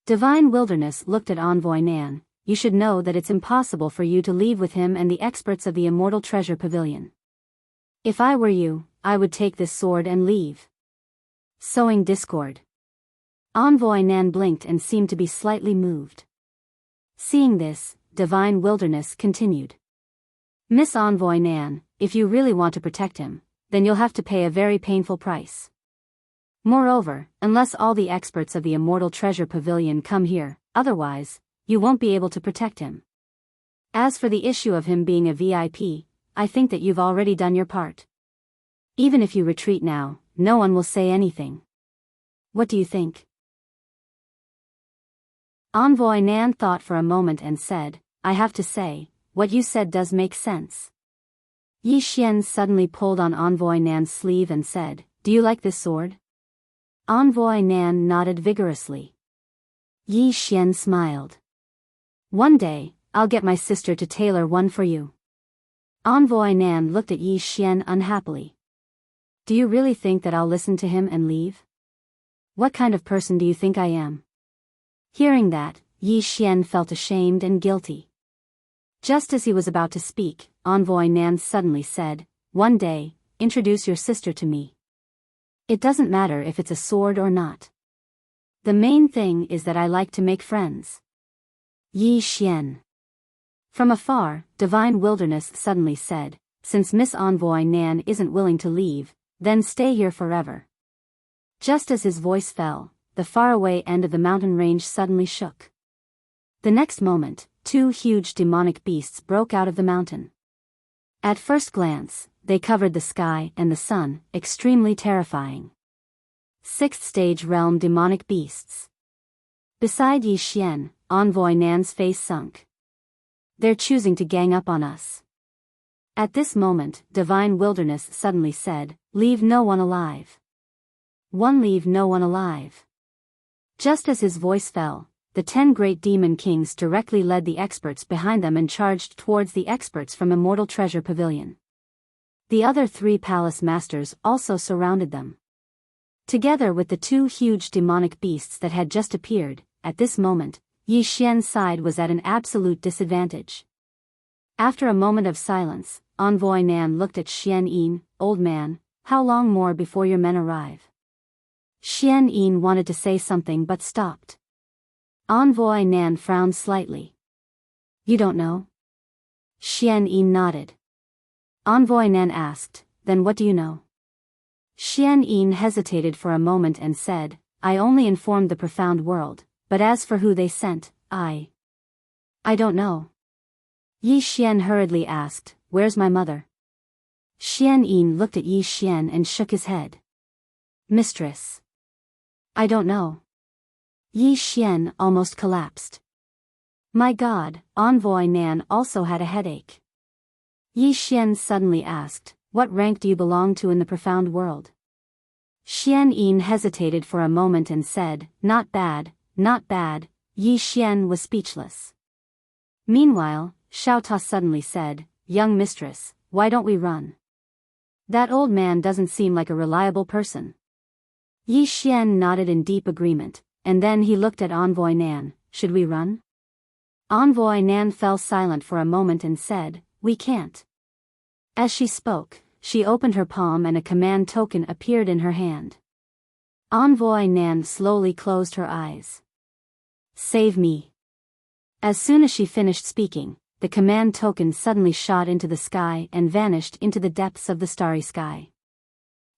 Divine Wilderness looked at Envoy Nan. "You should know that it's impossible for you to leave with him and the experts of the Immortal Treasure Pavilion. If I were you, I would take this sword and leave." Sowing discord. Envoy Nan blinked and seemed to be slightly moved. Seeing this, Divine Wilderness continued. "Miss Envoy Nan, if you really want to protect him, then you'll have to pay a very painful price. Moreover, unless all the experts of the Immortal Treasure Pavilion come here, otherwise, you won't be able to protect him. As for the issue of him being a VIP, I think that you've already done your part. Even if you retreat now, no one will say anything. What do you think?" Envoy Nan thought for a moment and said, "I have to say, what you said does make sense." Yi Xian suddenly pulled on Envoy Nan's sleeve and said, "Do you like this sword?" Envoy Nan nodded vigorously. Yi Xian smiled. "One day, I'll get my sister to tailor one for you." Envoy Nan looked at Yi Xian unhappily. "Do you really think that I'll listen to him and leave? What kind of person do you think I am?" Hearing that, Yi Xian felt ashamed and guilty. Just as he was about to speak, Envoy Nan suddenly said, "One day, introduce your sister to me. It doesn't matter if it's a sword or not. The main thing is that I like to make friends." Yi Xian. From afar, Divine Wilderness suddenly said, "Since Miss Envoy Nan isn't willing to leave, then stay here forever." Just as his voice fell, the faraway end of the mountain range suddenly shook. The next moment, two huge demonic beasts broke out of the mountain. At first glance, they covered the sky and the sun, extremely terrifying. Sixth stage realm demonic beasts. Beside Yi Xian, Envoy Nan's face sunk. "They're choosing to gang up on us." At this moment, Divine Wilderness suddenly said, "Leave no one alive. Leave no one alive." Just as his voice fell, the 10 great demon kings directly led the experts behind them and charged towards the experts from Immortal Treasure Pavilion. The other 3 palace masters also surrounded them. Together with the 2 huge demonic beasts that had just appeared, at this moment, Yi Xian's side was at an absolute disadvantage. After a moment of silence, Envoy Nan looked at Xian Yin. "Old man, how long more before your men arrive?" Xian Yin wanted to say something but stopped. Envoy Nan frowned slightly. "You don't know?" Xian Yin nodded. Envoy Nan asked, "Then what do you know?" Xian Yin hesitated for a moment and said, "I only informed the profound world, but as for who they sent, I don't know." Yi Xian hurriedly asked, "Where's my mother?" Xian Yin looked at Yi Xian and shook his head. "Mistress, I don't know." Yi Xian almost collapsed. My God, Envoy Nan also had a headache. Yi Xian suddenly asked, "What rank do you belong to in the profound world?" Xian Yin hesitated for a moment and said, "Not bad, not bad." Yi Xian was speechless. Meanwhile, Xiao Ta suddenly said, "Young mistress, why don't we run? That old man doesn't seem like a reliable person." Yi Xian nodded in deep agreement, and then he looked at Envoy Nan. should we run? Envoy Nan fell silent for a moment and said, we can't. As she spoke, she opened her palm and a command token appeared in her hand. Envoy Nan slowly closed her eyes. Save me. As soon as she finished speaking, the command token suddenly shot into the sky and vanished into the depths of the starry sky.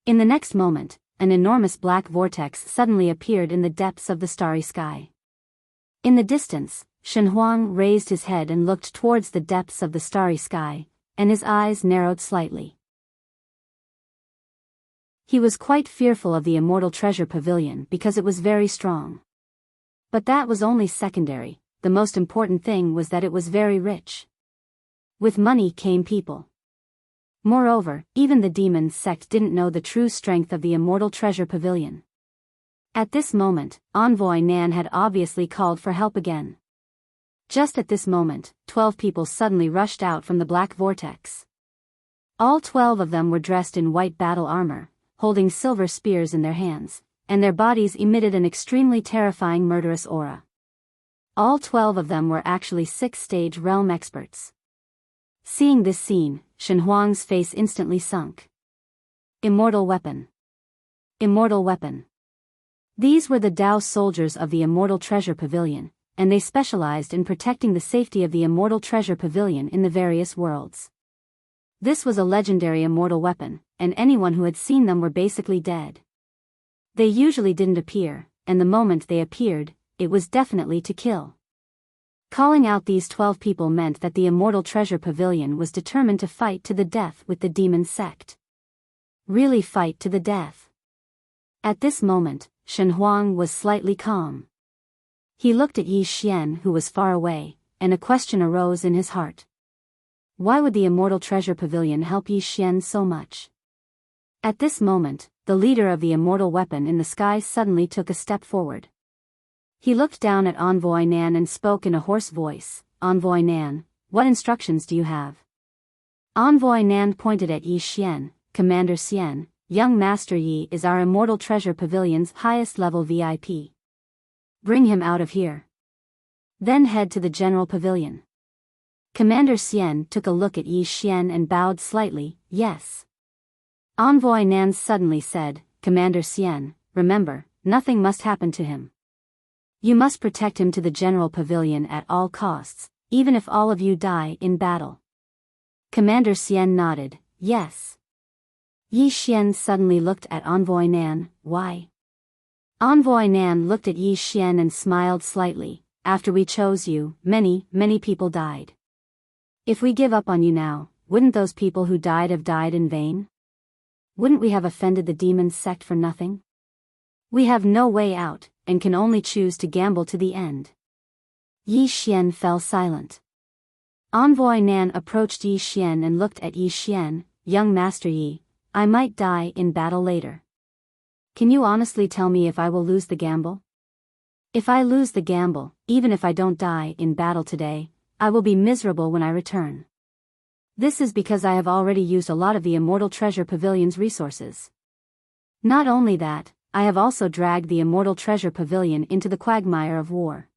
In the next moment, an enormous black vortex suddenly appeared in the depths of the starry sky. In the distance, Shen Huang raised his head and looked towards the depths of the starry sky, and his eyes narrowed slightly. He was quite fearful of the Immortal Treasure Pavilion because it was very strong. But that was only secondary, the most important thing was that it was very rich. With money came people. Moreover, even the demon sect didn't know the true strength of the Immortal Treasure Pavilion. At this moment, Envoy Nan had obviously called for help again. Just at this moment, 12 people suddenly rushed out from the black vortex. All 12 of them were dressed in white battle armor, holding silver spears in their hands, and their bodies emitted an extremely terrifying murderous aura. All 12 of them were actually 6th-stage realm experts. Seeing this scene, Shen Huang's face instantly sunk. Immortal weapon. Immortal weapon. These were the Dao soldiers of the Immortal Treasure Pavilion, and they specialized in protecting the safety of the Immortal Treasure Pavilion in the various worlds. This was a legendary immortal weapon, and anyone who had seen them were basically dead. They usually didn't appear, and the moment they appeared, it was definitely to kill. Calling out these 12 people meant that the Immortal Treasure Pavilion was determined to fight to the death with the demon sect. Really fight to the death. At this moment, Shen Huang was slightly calm. He looked at Yi Xian who was far away, and a question arose in his heart. Why would the Immortal Treasure Pavilion help Yi Xian so much? At this moment, the leader of the immortal weapon in the sky suddenly took a step forward. He looked down at Envoy Nan and spoke in a hoarse voice, Envoy Nan, what instructions do you have? Envoy Nan pointed at Yi Xian, Commander Xian, young Master Yi is our Immortal Treasure Pavilion's highest level VIP. Bring him out of here. Then head to the General Pavilion. Commander Xian took a look at Yi Xian and bowed slightly, yes. Envoy Nan suddenly said, Commander Xian, remember, nothing must happen to him. You must protect him to the General Pavilion at all costs, even if all of you die in battle. Commander Xian nodded, yes. Yi Xian suddenly looked at Envoy Nan, why? Envoy Nan looked at Yi Xian and smiled slightly, after we chose you, many people died. If we give up on you now, wouldn't those people who died have died in vain? Wouldn't we have offended the demon sect for nothing? We have no way out, and can only choose to gamble to the end. Yi Xian fell silent. Envoy Nan approached Yi Xian and looked at Yi Xian, young Master Yi, I might die in battle later. Can you honestly tell me if I will lose the gamble? If I lose the gamble, even if I don't die in battle today, I will be miserable when I return. This is because I have already used a lot of the Immortal Treasure Pavilion's resources. Not only that, I have also dragged the Immortal Treasure Pavilion into the quagmire of war.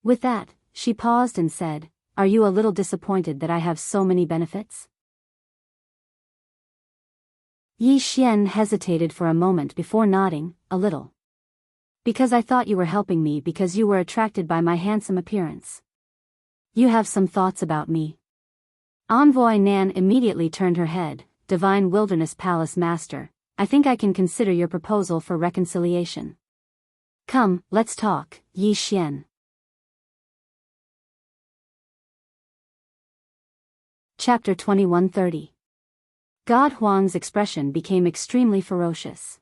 With that, she paused and said, are you a little disappointed that I have so many benefits? Yi Xian hesitated for a moment before nodding, a little. Because I thought you were helping me because you were attracted by my handsome appearance. You have some thoughts about me. Envoy Nan immediately turned her head, Divine Wilderness Palace Master, I think I can consider your proposal for reconciliation. Come, let's talk, Yi Xian. Chapter 2130. God Huang's expression became extremely ferocious.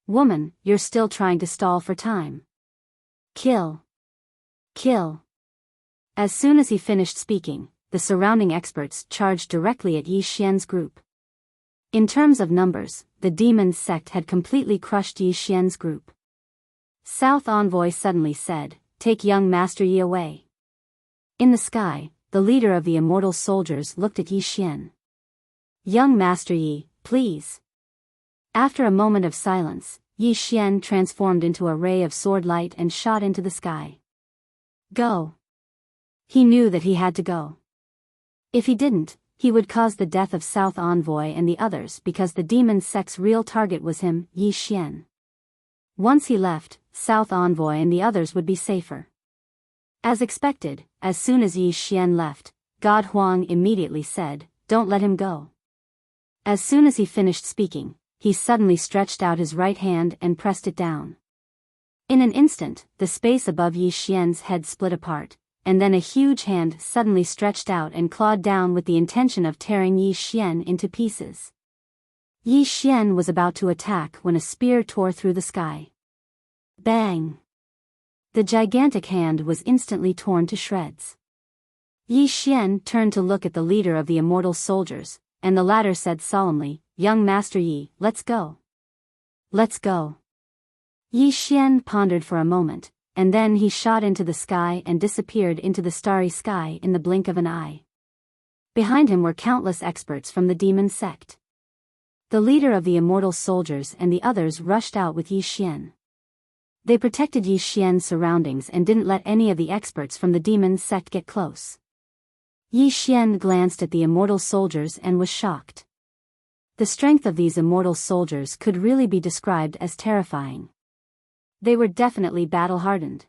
Woman, you're still trying to stall for time. Kill. Kill. As soon as he finished speaking, the surrounding experts charged directly at Yi Xian's group. In terms of numbers, the demon sect had completely crushed Yi Xian's group. South Envoy suddenly said, take young Master Yi away. In the sky, the leader of the immortal soldiers looked at Yi Xian. Young Master Yi, please. After a moment of silence, Yi Xian transformed into a ray of sword light and shot into the sky. Go. He knew that he had to go. If he didn't, he would cause the death of South Envoy and the others because the demon sect's real target was him, Yi Xian. Once he left, South Envoy and the others would be safer. As expected, as soon as Yi Xian left, God Huang immediately said, "Don't let him go." As soon as he finished speaking, he suddenly stretched out his right hand and pressed it down. In an instant, the space above Yi Xian's head split apart, and then a huge hand suddenly stretched out and clawed down with the intention of tearing Yi Xian into pieces. Yi Xian was about to attack when a spear tore through the sky. Bang! The gigantic hand was instantly torn to shreds. Yi Xian turned to look at the leader of the immortal soldiers, and the latter said solemnly, "Young Master Yi, let's go. Let's go." Yi Xian pondered for a moment, and then he shot into the sky and disappeared into the starry sky in the blink of an eye. Behind him were countless experts from the demon sect. The leader of the immortal soldiers and the others rushed out with Yi Xian. They protected Yi Xian's surroundings and didn't let any of the experts from the demon sect get close. Yi Xian glanced at the immortal soldiers and was shocked. The strength of these immortal soldiers could really be described as terrifying. They were definitely battle-hardened.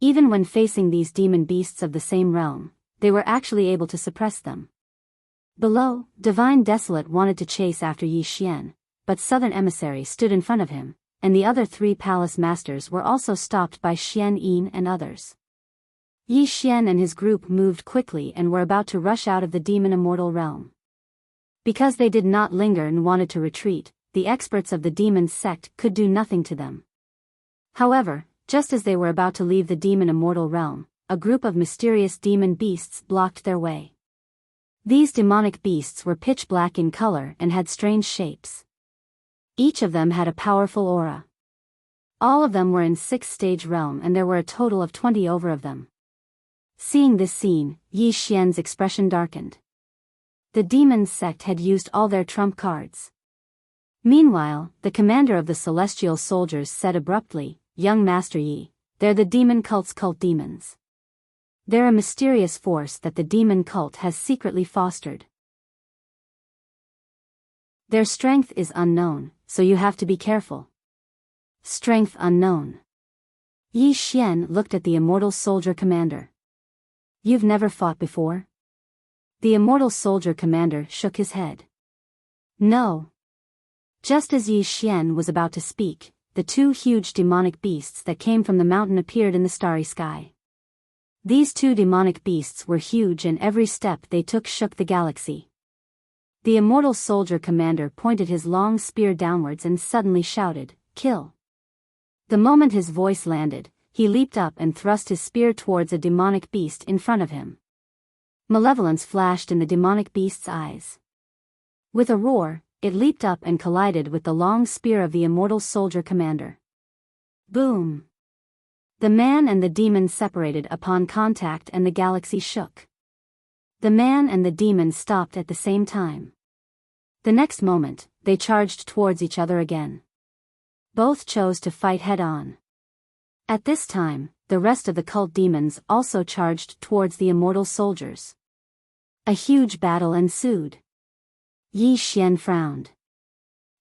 Even when facing these demon beasts of the same realm, they were actually able to suppress them. Below, Divine Desolate wanted to chase after Yi Xian, but Southern Emissary stood in front of him, and the other 3 palace masters were also stopped by Xian Yin and others. Yi Xian and his group moved quickly and were about to rush out of the demon immortal realm. Because they did not linger and wanted to retreat, the experts of the demon sect could do nothing to them. However, just as they were about to leave the demon immortal realm, a group of mysterious demon beasts blocked their way. These demonic beasts were pitch black in color and had strange shapes. Each of them had a powerful aura. All of them were in 6th-stage realm and there were a total of 20 over of them. Seeing this scene, Yi Xian's expression darkened. The demon sect had used all their trump cards. Meanwhile, the commander of the celestial soldiers said abruptly, "Young Master Yi, they're the demon cult's cult demons. They're a mysterious force that the demon cult has secretly fostered. Their strength is unknown, so you have to be careful." Strength unknown. Yi Xian looked at the immortal soldier commander. "You've never fought before?" The immortal soldier commander shook his head. "No." Just as Yi Xian was about to speak, the 2 huge demonic beasts that came from the mountain appeared in the starry sky. These 2 demonic beasts were huge and every step they took shook the galaxy. The immortal soldier commander pointed his long spear downwards and suddenly shouted, "Kill." The moment his voice landed, he leaped up and thrust his spear towards a demonic beast in front of him. Malevolence flashed in the demonic beast's eyes. With a roar, it leaped up and collided with the long spear of the immortal soldier commander. Boom! The man and the demon separated upon contact and the galaxy shook. The man and the demon stopped at the same time. The next moment, they charged towards each other again. Both chose to fight head-on. At this time, the rest of the cult demons also charged towards the immortal soldiers. A huge battle ensued. Yi Xian frowned.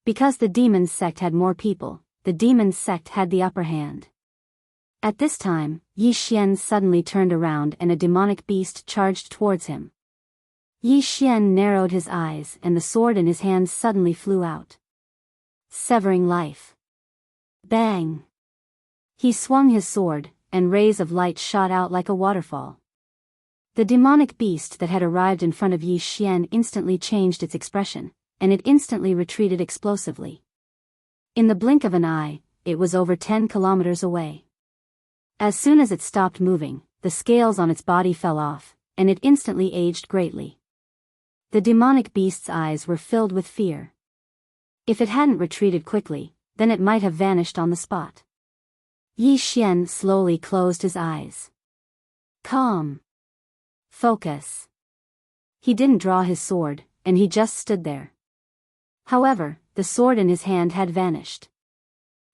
Because the demon sect had more people, the demon sect had the upper hand. At this time, Yi Xian suddenly turned around and a demonic beast charged towards him. Yi Xian narrowed his eyes and the sword in his hand suddenly flew out, severing life. Bang! He swung his sword, and rays of light shot out like a waterfall. The demonic beast that had arrived in front of Yi Xian instantly changed its expression, and it instantly retreated explosively. In the blink of an eye, it was over 10 kilometers away. As soon as it stopped moving, the scales on its body fell off, and it instantly aged greatly. The demonic beast's eyes were filled with fear. If it hadn't retreated quickly, then it might have vanished on the spot. Yi Xian slowly closed his eyes. Calm. Focus. He didn't draw his sword, and he just stood there. However, the sword in his hand had vanished.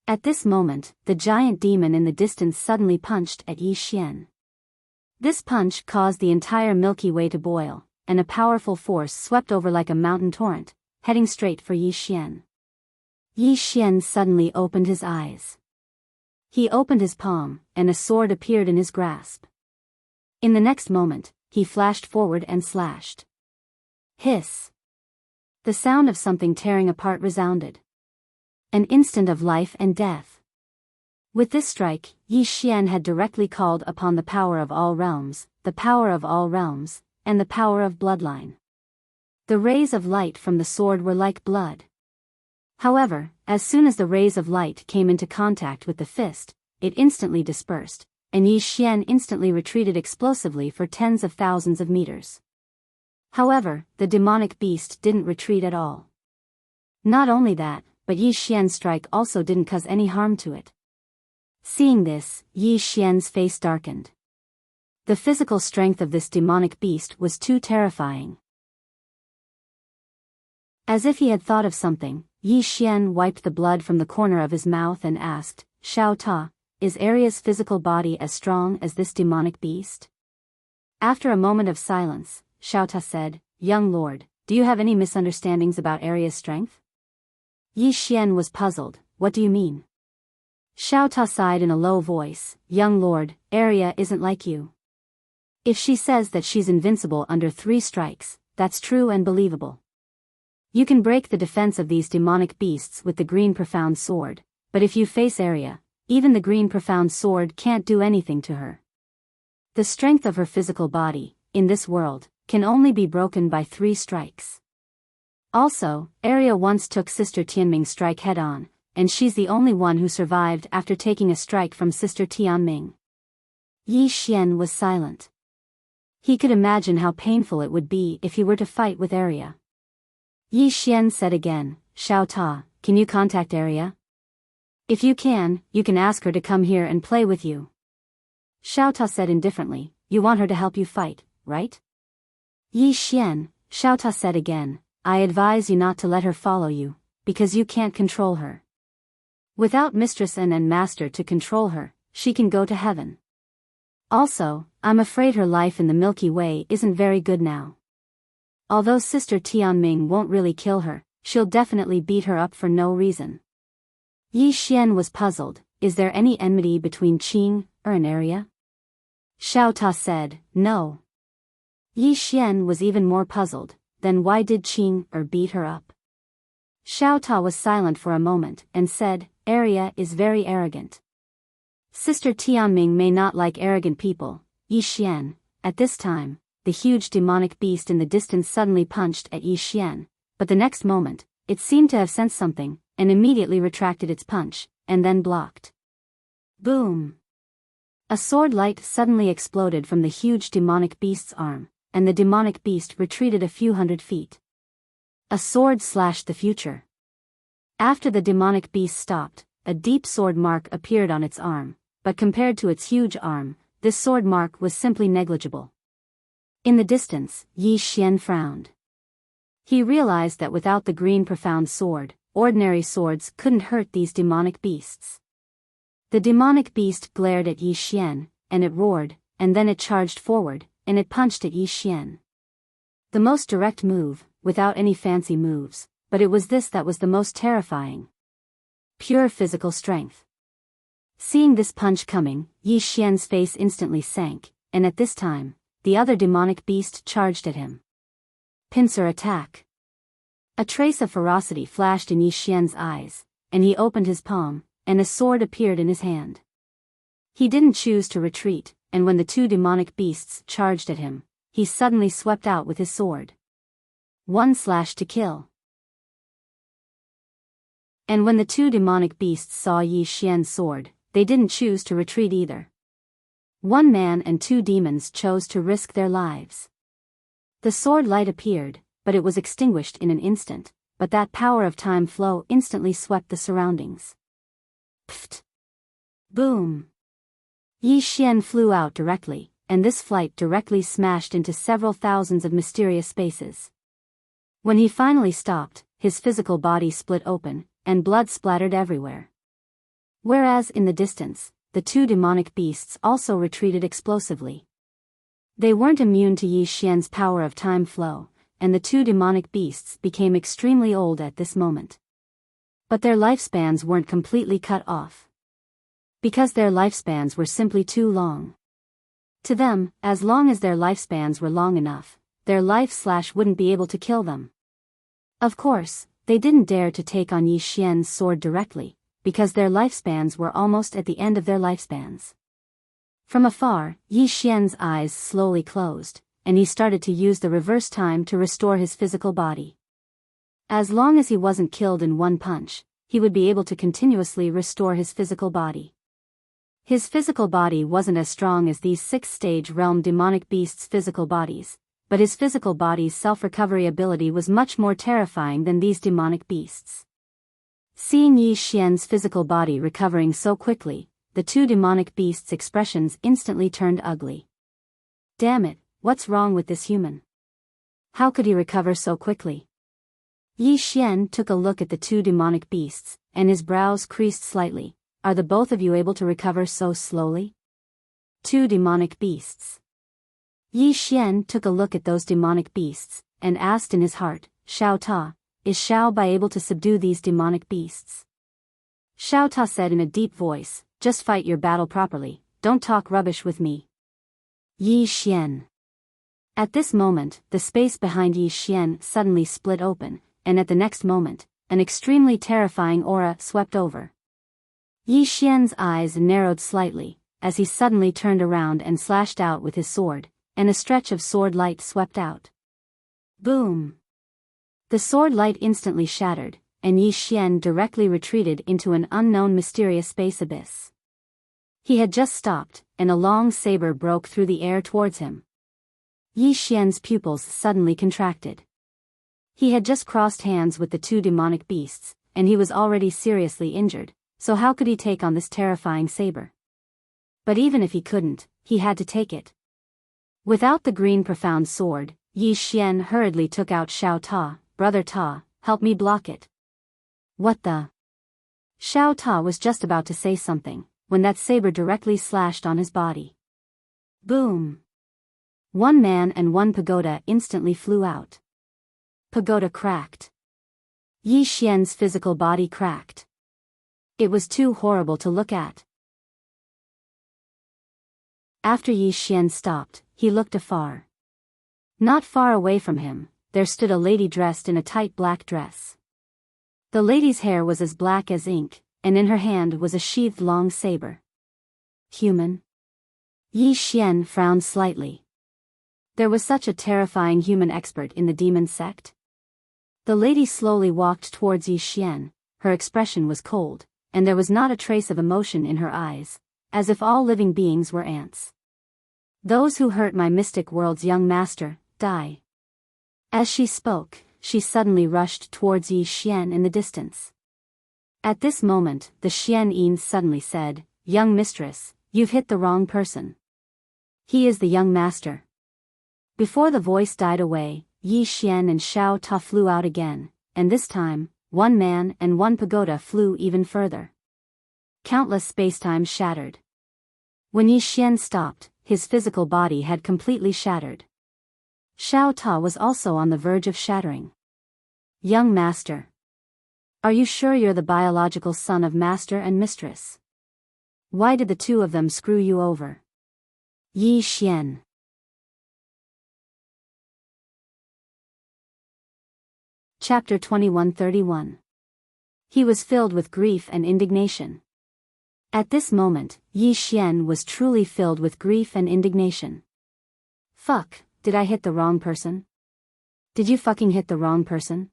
At this moment, the giant demon in the distance suddenly punched at Yi Xian. This punch caused the entire Milky Way to boil, and a powerful force swept over like a mountain torrent, heading straight for Yi Xian. Yi Xian suddenly opened his eyes. He opened his palm, and a sword appeared in his grasp. In the next moment, he flashed forward and slashed. Hiss! The sound of something tearing apart resounded. An instant of life and death. With this strike, Yi Xian had directly called upon the power of all realms, the power of all realms, and the power of bloodline. The rays of light from the sword were like blood. However, as soon as the rays of light came into contact with the fist, it instantly dispersed, and Yi Xian instantly retreated explosively for tens of thousands of meters. However, the demonic beast didn't retreat at all. Not only that, but Yi Xian's strike also didn't cause any harm to it. Seeing this, Yi Xian's face darkened. The physical strength of this demonic beast was too terrifying. As if he had thought of something, Yi Xian wiped the blood from the corner of his mouth and asked, "Xiao Ta, is Arya's physical body as strong as this demonic beast?" After a moment of silence, Xiao Ta said, "Young lord, do you have any misunderstandings about Arya's strength?" Yi Xian was puzzled. "What do you mean?" Xiao Ta sighed in a low voice, "Young lord, Arya isn't like you. If she says that she's invincible under 3 strikes, that's true and believable. You can break the defense of these demonic beasts with the green profound sword, but if you face Arya, even the green profound sword can't do anything to her. The strength of her physical body, in this world, can only be broken by 3 strikes. Also, Arya once took Sister Tianming's strike head-on, and she's the only one who survived after taking a strike from Sister Tianming." Yi Xian was silent. He could imagine how painful it would be if he were to fight with Arya. Yi Xian said again, "Xiao Ta, can you contact Arya? If you can ask her to come here and play with you." Xiao Ta said indifferently, "You want her to help you fight, right?" "Yi Xian," Xiao Ta said again, "I advise you not to let her follow you, because you can't control her. Without mistress and master to control her, she can go to heaven. Also, I'm afraid her life in the Milky Way isn't very good now. Although Sister Tianming won't really kill her, she'll definitely beat her up for no reason." Yi Xian was puzzled. Is there any enmity between Qing and Arya? Xiao Ta said, "No." Yi Xian was even more puzzled. Then why did Qing beat her up? Xiao Ta was silent for a moment and said, "Arya is very arrogant. Sister Tianming may not like arrogant people." Yi Xian. At this time, the huge demonic beast in the distance suddenly punched at Yi Xian, but the next moment, it seemed to have sensed something, and immediately retracted its punch, and then blocked. Boom! A sword light suddenly exploded from the huge demonic beast's arm, and the demonic beast retreated a few hundred feet. A sword slashed the future. After the demonic beast stopped, a deep sword mark appeared on its arm, but compared to its huge arm, this sword mark was simply negligible. In the distance, Yi Xian frowned. He realized that without the green profound sword, ordinary swords couldn't hurt these demonic beasts. The demonic beast glared at Yi Xian, and it roared, and then it charged forward, and it punched at Yi Xian. The most direct move, without any fancy moves, but it was this that was the most terrifying. Pure physical strength. Seeing this punch coming, Yi Xian's face instantly sank, and at this time, the other demonic beast charged at him. Pincer attack. A trace of ferocity flashed in Yi Xian's eyes, and he opened his palm, and a sword appeared in his hand. He didn't choose to retreat, and when the 2 demonic beasts charged at him, he suddenly swept out with his sword. One slash to kill. And when the 2 demonic beasts saw Yi Xian's sword, they didn't choose to retreat either. 1 man and 2 demons chose to risk their lives. The sword light appeared, but it was extinguished in an instant, but that power of time flow instantly swept the surroundings. Pfft! Boom! Yi Xian flew out directly, and this flight directly smashed into several thousands of mysterious spaces. When he finally stopped, his physical body split open, and blood splattered everywhere. Whereas in the distance, the 2 demonic beasts also retreated explosively. They weren't immune to Yi Xian's power of time flow, and the two demonic beasts became extremely old at this moment. But their lifespans weren't completely cut off, because their lifespans were simply too long. To them, as long as their lifespans were long enough, their life/wouldn't be able to kill them. Of course, they didn't dare to take on Yi Xian's sword directly, because their lifespans were almost at the end of their lifespans. From afar, Yi Xian's eyes slowly closed, and he started to use the reverse time to restore his physical body. As long as he wasn't killed in one punch, he would be able to continuously restore his physical body. His physical body wasn't as strong as these 6th-stage realm demonic beasts' physical bodies, but his physical body's self-recovery ability was much more terrifying than these demonic beasts. Seeing Yi Xian's physical body recovering so quickly, the two demonic beasts' expressions instantly turned ugly. Damn it, what's wrong with this human? How could he recover so quickly? Yi Xian took a look at the two demonic beasts, and his brows creased slightly. Are the both of you able to recover so slowly? Two demonic beasts. Yi Xian took a look at those demonic beasts, and asked in his heart, Xiao Ta, is Xiao Bai able to subdue these demonic beasts? Xiao Ta said in a deep voice, just fight your battle properly, don't talk rubbish with me. Yi Xian. At this moment, the space behind Yi Xian suddenly split open, and at the next moment, an extremely terrifying aura swept over. Yi Xian's eyes narrowed slightly, as he suddenly turned around and slashed out with his sword, and a stretch of sword light swept out. Boom! The sword light instantly shattered, and Yi Xian directly retreated into an unknown mysterious space abyss. He had just stopped, and a long saber broke through the air towards him. Yi Xian's pupils suddenly contracted. He had just crossed hands with the two demonic beasts, and he was already seriously injured. So how could he take on this terrifying saber? But even if he couldn't, he had to take it. Without the green profound sword, Yi Xian hurriedly took out Xiao Ta. Brother Ta, help me block it. What the? Xiao Ta was just about to say something, when that saber directly slashed on his body. Boom! One man and one pagoda instantly flew out. Pagoda cracked. Yi Xian's physical body cracked. It was too horrible to look at. After Yi Xian stopped, he looked afar. Not far away from him, there stood a lady dressed in a tight black dress. The lady's hair was as black as ink, and in her hand was a sheathed long saber. Human? Yi Xian frowned slightly. There was such a terrifying human expert in the demon sect? The lady slowly walked towards Yi Xian. Her expression was cold, and there was not a trace of emotion in her eyes, as if all living beings were ants. Those who hurt my mystic world's young master, die. As she spoke, she suddenly rushed towards Yi Xian in the distance. At this moment, the Xian Yin suddenly said, Young mistress, you've hit the wrong person. He is the young master. Before the voice died away, Yi Xian and Xiao Ta flew out again, and this time, one man and one pagoda flew even further. Countless spacetime shattered. When Yi Xian stopped, his physical body had completely shattered. Xiao Ta was also on the verge of shattering. Young master. Are you sure you're the biological son of master and mistress? Why did the two of them screw you over? Yi Xian. Chapter 2131. He was filled with grief and indignation. At this moment, Yi Xian was truly filled with grief and indignation. Fuck, did I hit the wrong person? Did you fucking hit the wrong person?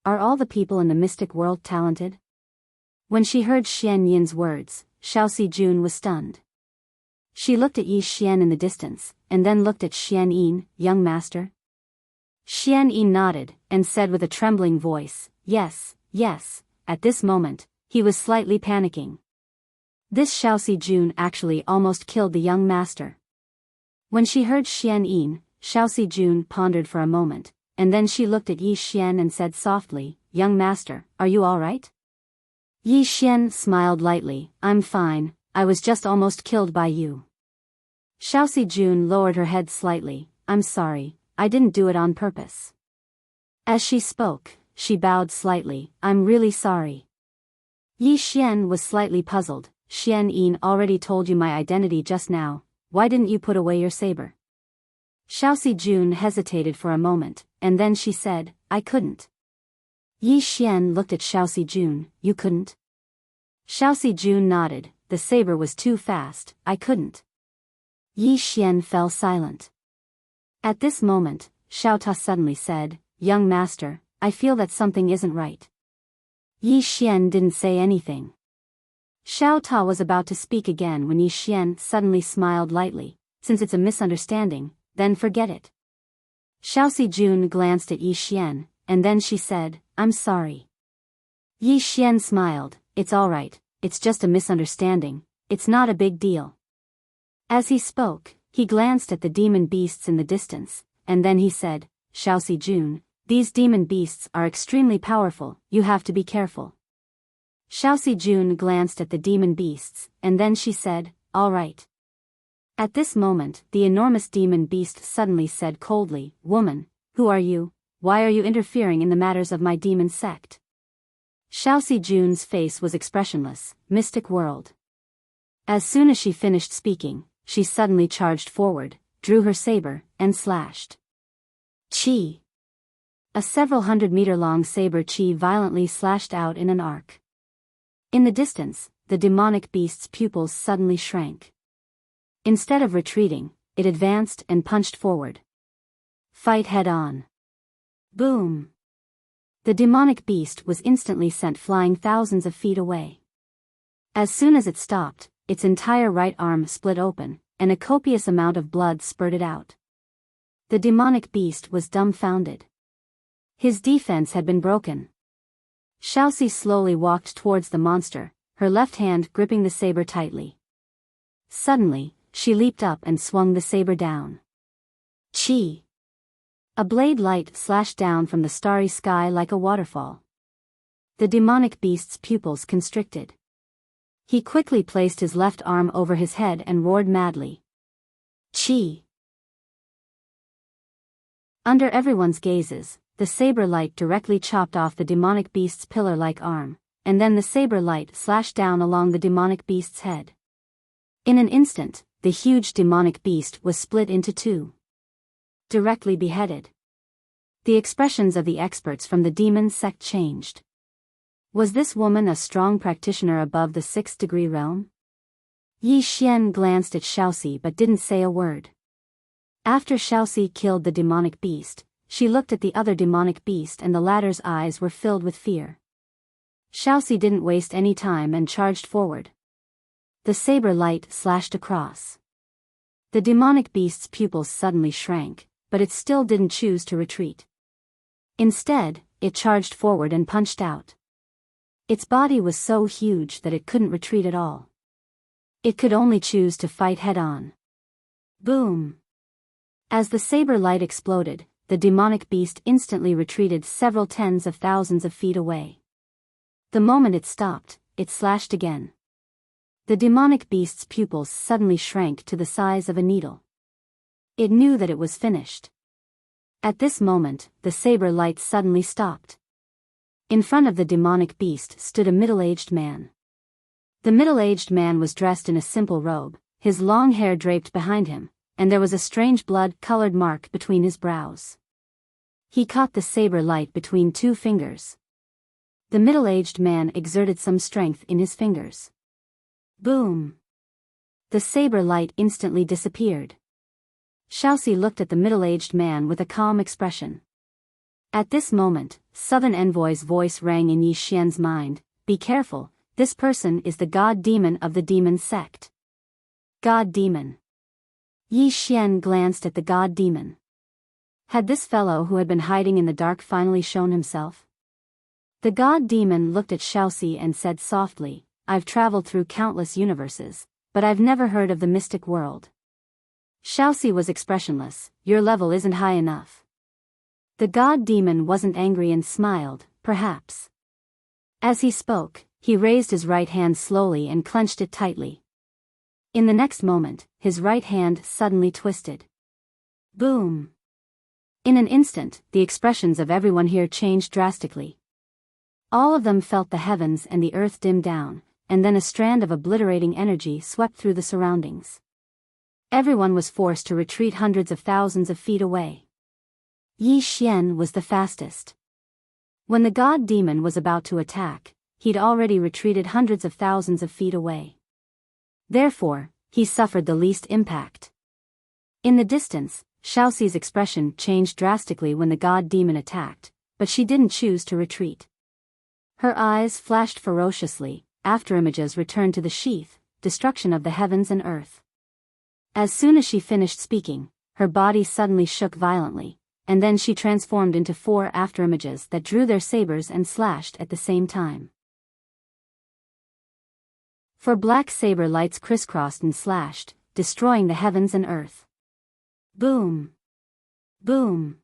Are all the people in the mystic world talented? When she heard Xian Yin's words, Xiao Jun was stunned. She looked at Yi Xian in the distance, and then looked at Xian Yin, young master. Xian Yin nodded, and said with a trembling voice, yes, yes. At this moment, he was slightly panicking. This Xiao Jun actually almost killed the young master. When she heard Xian Yin, Xiao Jun pondered for a moment, and then she looked at Yi Xian and said softly, Young master, are you all right? Yi Xian smiled lightly, I'm fine, I was just almost killed by you. Xiaoxi Jun lowered her head slightly. I'm sorry, I didn't do it on purpose. As she spoke, she bowed slightly. I'm really sorry. Yi Xian was slightly puzzled. Xian Yin already told you my identity just now, why didn't you put away your saber? Xiaoxi Jun hesitated for a moment, and then she said, I couldn't. Yi Xian looked at Xiaoxi Jun. You couldn't? Xiaoxi Jun nodded. The saber was too fast, I couldn't. Yi Xian fell silent. At this moment, Xiao Ta suddenly said, Young master, I feel that something isn't right. Yi Xian didn't say anything. Xiao Ta was about to speak again when Yi Xian suddenly smiled lightly. Since it's a misunderstanding, then forget it. Xiaoxi Jun glanced at Yi Xian, and then she said, I'm sorry. Yi Xian smiled. It's all right, it's just a misunderstanding, it's not a big deal. As he spoke, he glanced at the demon beasts in the distance, and then he said, Xiaoxi Jun, these demon beasts are extremely powerful, you have to be careful. Xiaoxi Jun glanced at the demon beasts, and then she said, all right. At this moment, the enormous demon beast suddenly said coldly, Woman, who are you? Why are you interfering in the matters of my demon sect? Xiaoxi Jun's face was expressionless. Mystic world. As soon as she finished speaking, she suddenly charged forward, drew her saber, and slashed. Qi. A several 100-meter-long saber qi violently slashed out in an arc. In the distance, the demonic beast's pupils suddenly shrank. Instead of retreating, it advanced and punched forward. Fight head-on. Boom. The demonic beast was instantly sent flying thousands of feet away. As soon as it stopped, its entire right arm split open, and a copious amount of blood spurted out. The demonic beast was dumbfounded. His defense had been broken. Xiaoxi slowly walked towards the monster, her left hand gripping the saber tightly. Suddenly, she leaped up and swung the saber down. Qi. A blade light slashed down from the starry sky like a waterfall. The demonic beast's pupils constricted. He quickly placed his left arm over his head and roared madly. Qi. Under everyone's gazes, the saber light directly chopped off the demonic beast's pillar-like arm, and then the saber light slashed down along the demonic beast's head. In an instant, the huge demonic beast was split into two. Directly beheaded. The expressions of the experts from the demon sect changed. Was this woman a strong practitioner above the 6th degree realm? Yi Xian glanced at Xiaoxi but didn't say a word. After Xiaoxi killed the demonic beast, she looked at the other demonic beast and the latter's eyes were filled with fear. Xiaoxi didn't waste any time and charged forward. The saber light slashed across. The demonic beast's pupils suddenly shrank, but it still didn't choose to retreat. Instead, it charged forward and punched out. Its body was so huge that it couldn't retreat at all. It could only choose to fight head-on. Boom! As the saber light exploded, the demonic beast instantly retreated several tens of thousands of feet away. The moment it stopped, it slashed again. The demonic beast's pupils suddenly shrank to the size of a needle. It knew that it was finished. At this moment, the saber light suddenly stopped. In front of the demonic beast stood a middle-aged man. The middle-aged man was dressed in a simple robe, his long hair draped behind him, and there was a strange blood-colored mark between his brows. He caught the saber light between two fingers. The middle-aged man exerted some strength in his fingers. Boom! The saber light instantly disappeared. Xiaoxi looked at the middle-aged man with a calm expression. At this moment, Southern Envoy's voice rang in Yi Xian's mind, Be careful, this person is the god demon of the demon sect. God demon. Yi Xian glanced at the god demon. Had this fellow who had been hiding in the dark finally shown himself? The god demon looked at Xiaoxi and said softly, I've traveled through countless universes, but I've never heard of the mystic world. Xiaoxi was expressionless. Your level isn't high enough. The god demon wasn't angry and smiled, perhaps. As he spoke, he raised his right hand slowly and clenched it tightly. In the next moment, his right hand suddenly twisted. Boom! In an instant, the expressions of everyone here changed drastically. All of them felt the heavens and the earth dim down, and then a strand of obliterating energy swept through the surroundings. Everyone was forced to retreat hundreds of thousands of feet away. Yi Xian was the fastest. When the god demon was about to attack, he'd already retreated hundreds of thousands of feet away. Therefore, he suffered the least impact. In the distance, Xiaoxi's expression changed drastically when the god demon attacked, but she didn't choose to retreat. Her eyes flashed ferociously. Afterimages returned to the sheath, destruction of the heavens and earth. As soon as she finished speaking, her body suddenly shook violently, and then she transformed into 4 afterimages that drew their sabers and slashed at the same time. 4 black saber lights crisscrossed and slashed, destroying the heavens and earth. Boom! Boom!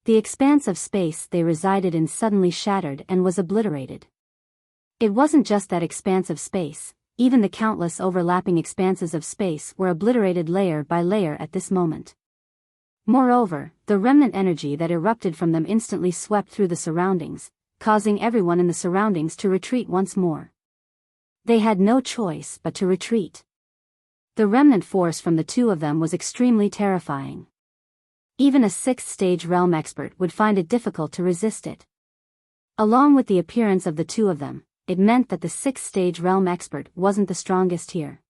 The expanse of space they resided in suddenly shattered and was obliterated. It wasn't just that expanse of space, even the countless overlapping expanses of space were obliterated layer by layer at this moment. Moreover, the remnant energy that erupted from them instantly swept through the surroundings, causing everyone in the surroundings to retreat once more. They had no choice but to retreat. The remnant force from the two of them was extremely terrifying. Even a 6th-stage realm expert would find it difficult to resist it. Along with the appearance of the two of them, it meant that the 6th-stage realm expert wasn't the strongest here.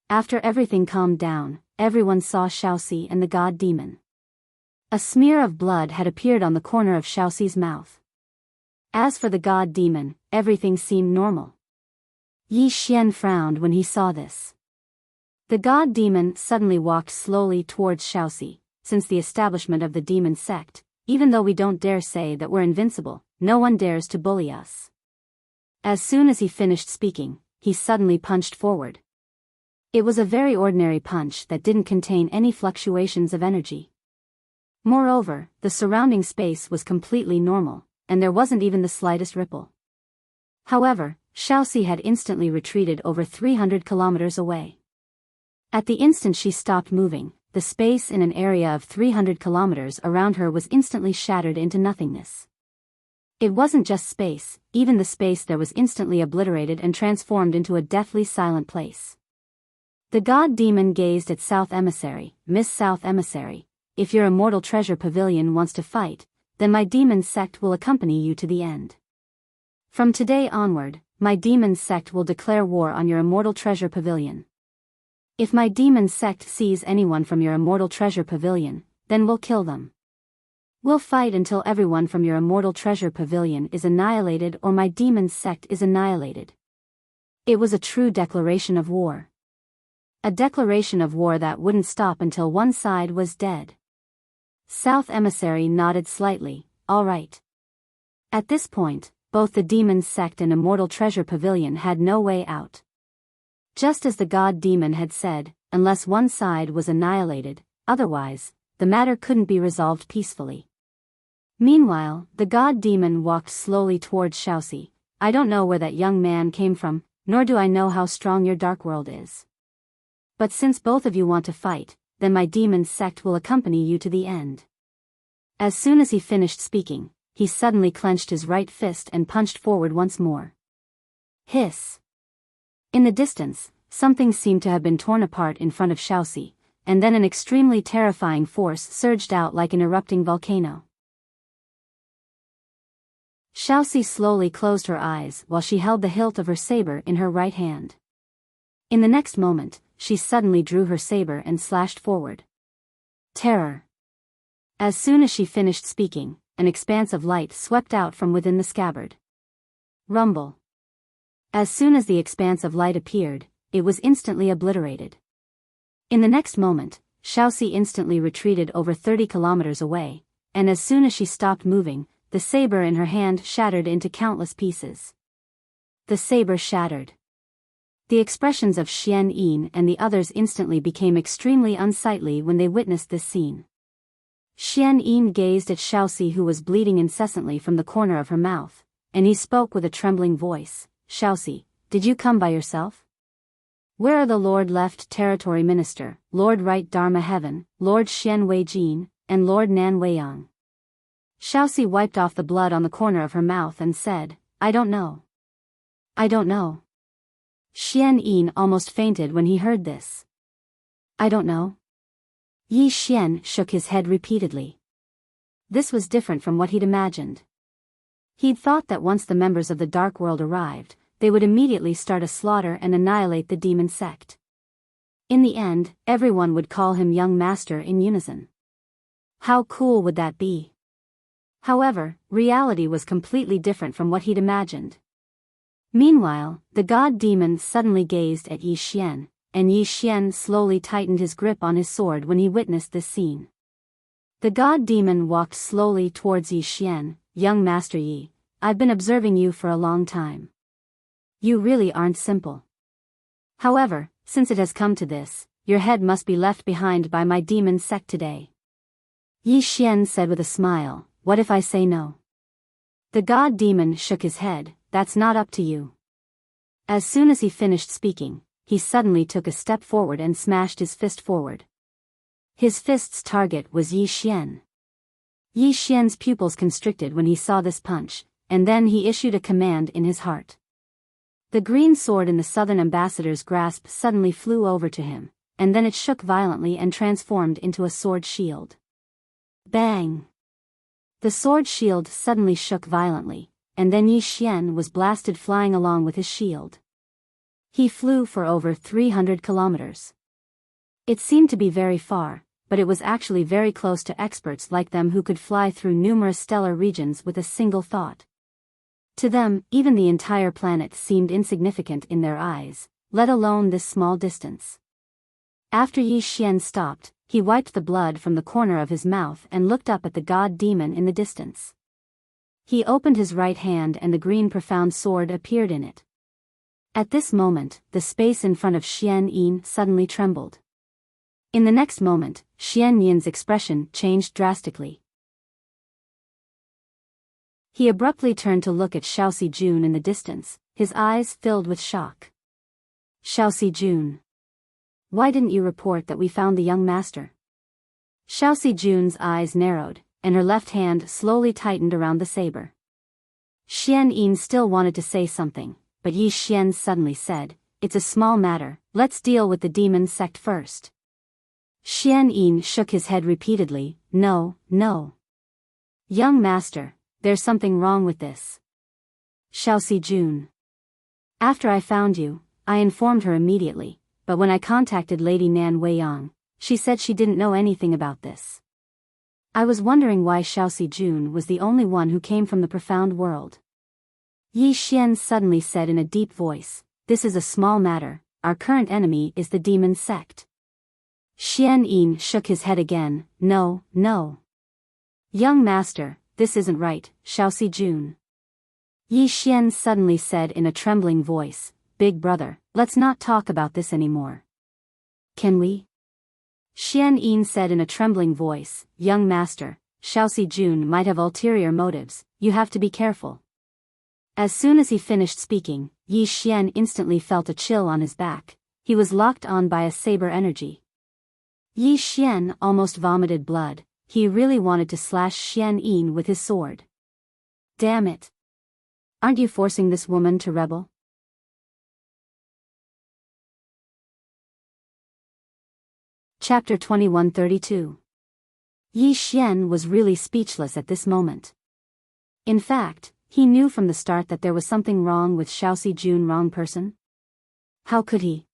After everything calmed down, everyone saw Xiaoxi and the god demon. A smear of blood had appeared on the corner of Xiaoxi's mouth. As for the god demon, everything seemed normal. Yi Xian frowned when he saw this. The god demon suddenly walked slowly towards Xiaoxi. Since the establishment of the demon sect, even though we don't dare say that we're invincible, no one dares to bully us. As soon as he finished speaking, he suddenly punched forward. It was a very ordinary punch that didn't contain any fluctuations of energy. Moreover, the surrounding space was completely normal, and there wasn't even the slightest ripple. However, Xiaoxi had instantly retreated over 300 kilometers away. At the instant she stopped moving, the space in an area of 300 kilometers around her was instantly shattered into nothingness. It wasn't just space, even the space there was instantly obliterated and transformed into a deathly silent place. The god demon gazed at South Emissary. Miss South Emissary, if your immortal treasure pavilion wants to fight, then my demon sect will accompany you to the end. From today onward, my demon sect will declare war on your immortal treasure pavilion. If my demon sect sees anyone from your immortal treasure pavilion, then we'll kill them. We'll fight until everyone from your immortal treasure pavilion is annihilated or my demon sect is annihilated. It was a true declaration of war. A declaration of war that wouldn't stop until one side was dead. South Emissary nodded slightly, all right. At this point, both the demon sect and immortal treasure pavilion had no way out. Just as the god demon had said, unless one side was annihilated, otherwise, the matter couldn't be resolved peacefully. Meanwhile, the god demon walked slowly towards Xiaoxi. I don't know where that young man came from, nor do I know how strong your dark world is. But since both of you want to fight, then my demon sect will accompany you to the end. As soon as he finished speaking, he suddenly clenched his right fist and punched forward once more. Hiss! In the distance, something seemed to have been torn apart in front of Xiaoxi, and then an extremely terrifying force surged out like an erupting volcano. Xiaoxi slowly closed her eyes while she held the hilt of her saber in her right hand. In the next moment, she suddenly drew her saber and slashed forward. Terror! As soon as she finished speaking, an expanse of light swept out from within the scabbard. Rumble! As soon as the expanse of light appeared, it was instantly obliterated. In the next moment, Xiaoxi instantly retreated over 30 kilometers away, and as soon as she stopped moving, the saber in her hand shattered into countless pieces. The saber shattered. The expressions of Xian Yin and the others instantly became extremely unsightly when they witnessed this scene. Xian Yin gazed at Xiaoxi, who was bleeding incessantly from the corner of her mouth, and he spoke with a trembling voice. Xiaoxi, did you come by yourself? Where are the Lord Left Territory Minister, Lord Right Dharma Heaven, Lord Xian Wei Jin, and Lord Nan Wei Yang? Xiaoxi wiped off the blood on the corner of her mouth and said, I don't know. I don't know. Xian Yin almost fainted when he heard this. I don't know. Yi Xian shook his head repeatedly. This was different from what he'd imagined. He'd thought that once the members of the Dark World arrived, they would immediately start a slaughter and annihilate the demon sect. In the end, everyone would call him young master in unison. How cool would that be? However, reality was completely different from what he'd imagined. Meanwhile, the god demon suddenly gazed at Yi Xian, and Yi Xian slowly tightened his grip on his sword when he witnessed this scene. The god demon walked slowly towards Yi Xian. Young Master Yi, I've been observing you for a long time. You really aren't simple. However, since it has come to this, your head must be left behind by my demon sect today. Yi Xian said with a smile, what if I say no? The god demon shook his head, that's not up to you. As soon as he finished speaking, he suddenly took a step forward and smashed his fist forward. His fist's target was Yi Xian. Yi Xian's pupils constricted when he saw this punch, and then he issued a command in his heart. The green sword in the southern ambassador's grasp suddenly flew over to him, and then it shook violently and transformed into a sword shield. Bang! The sword shield suddenly shook violently, and then Yi Xian was blasted flying along with his shield. He flew for over 300 kilometers. It seemed to be very far, but it was actually very close to experts like them who could fly through numerous stellar regions with a single thought. To them, even the entire planet seemed insignificant in their eyes, let alone this small distance. After Yi Xian stopped, he wiped the blood from the corner of his mouth and looked up at the god demon in the distance. He opened his right hand and the green profound sword appeared in it. At this moment, the space in front of Xian Yin suddenly trembled. In the next moment, Xian Yin's expression changed drastically. He abruptly turned to look at Xiaoxi Jun in the distance, his eyes filled with shock. Xiaoxi Jun. Why didn't you report that we found the young master? Xiaoxi Jun's eyes narrowed, and her left hand slowly tightened around the saber. Xian Yin still wanted to say something, but Yi Xian suddenly said, it's a small matter, let's deal with the demon sect first. Xian Yin shook his head repeatedly, no, no. Young master, there's something wrong with this. Xiaoxi Jun. After I found you, I informed her immediately, but when I contacted Lady Nan Wei Yang, she said she didn't know anything about this. I was wondering why Xiaoxi Jun was the only one who came from the profound world. Yi Xian suddenly said in a deep voice, this is a small matter, our current enemy is the demon sect. Xian Yin shook his head again, no, no. Young master, this isn't right, Xiaoxi Jun. Yi Xian suddenly said in a trembling voice, big brother, let's not talk about this anymore. Can we? Xian Yin said in a trembling voice, young master, Xiaoxi Jun might have ulterior motives, you have to be careful. As soon as he finished speaking, Yi Xian instantly felt a chill on his back. He was locked on by a saber energy. Yi Xian almost vomited blood. He really wanted to slash Xian Yin with his sword. Damn it. Aren't you forcing this woman to rebel? Chapter 2132. Yi Xian was really speechless at this moment. In fact, he knew from the start that there was something wrong with Xiaoxi Jun. Wrong person? How could he?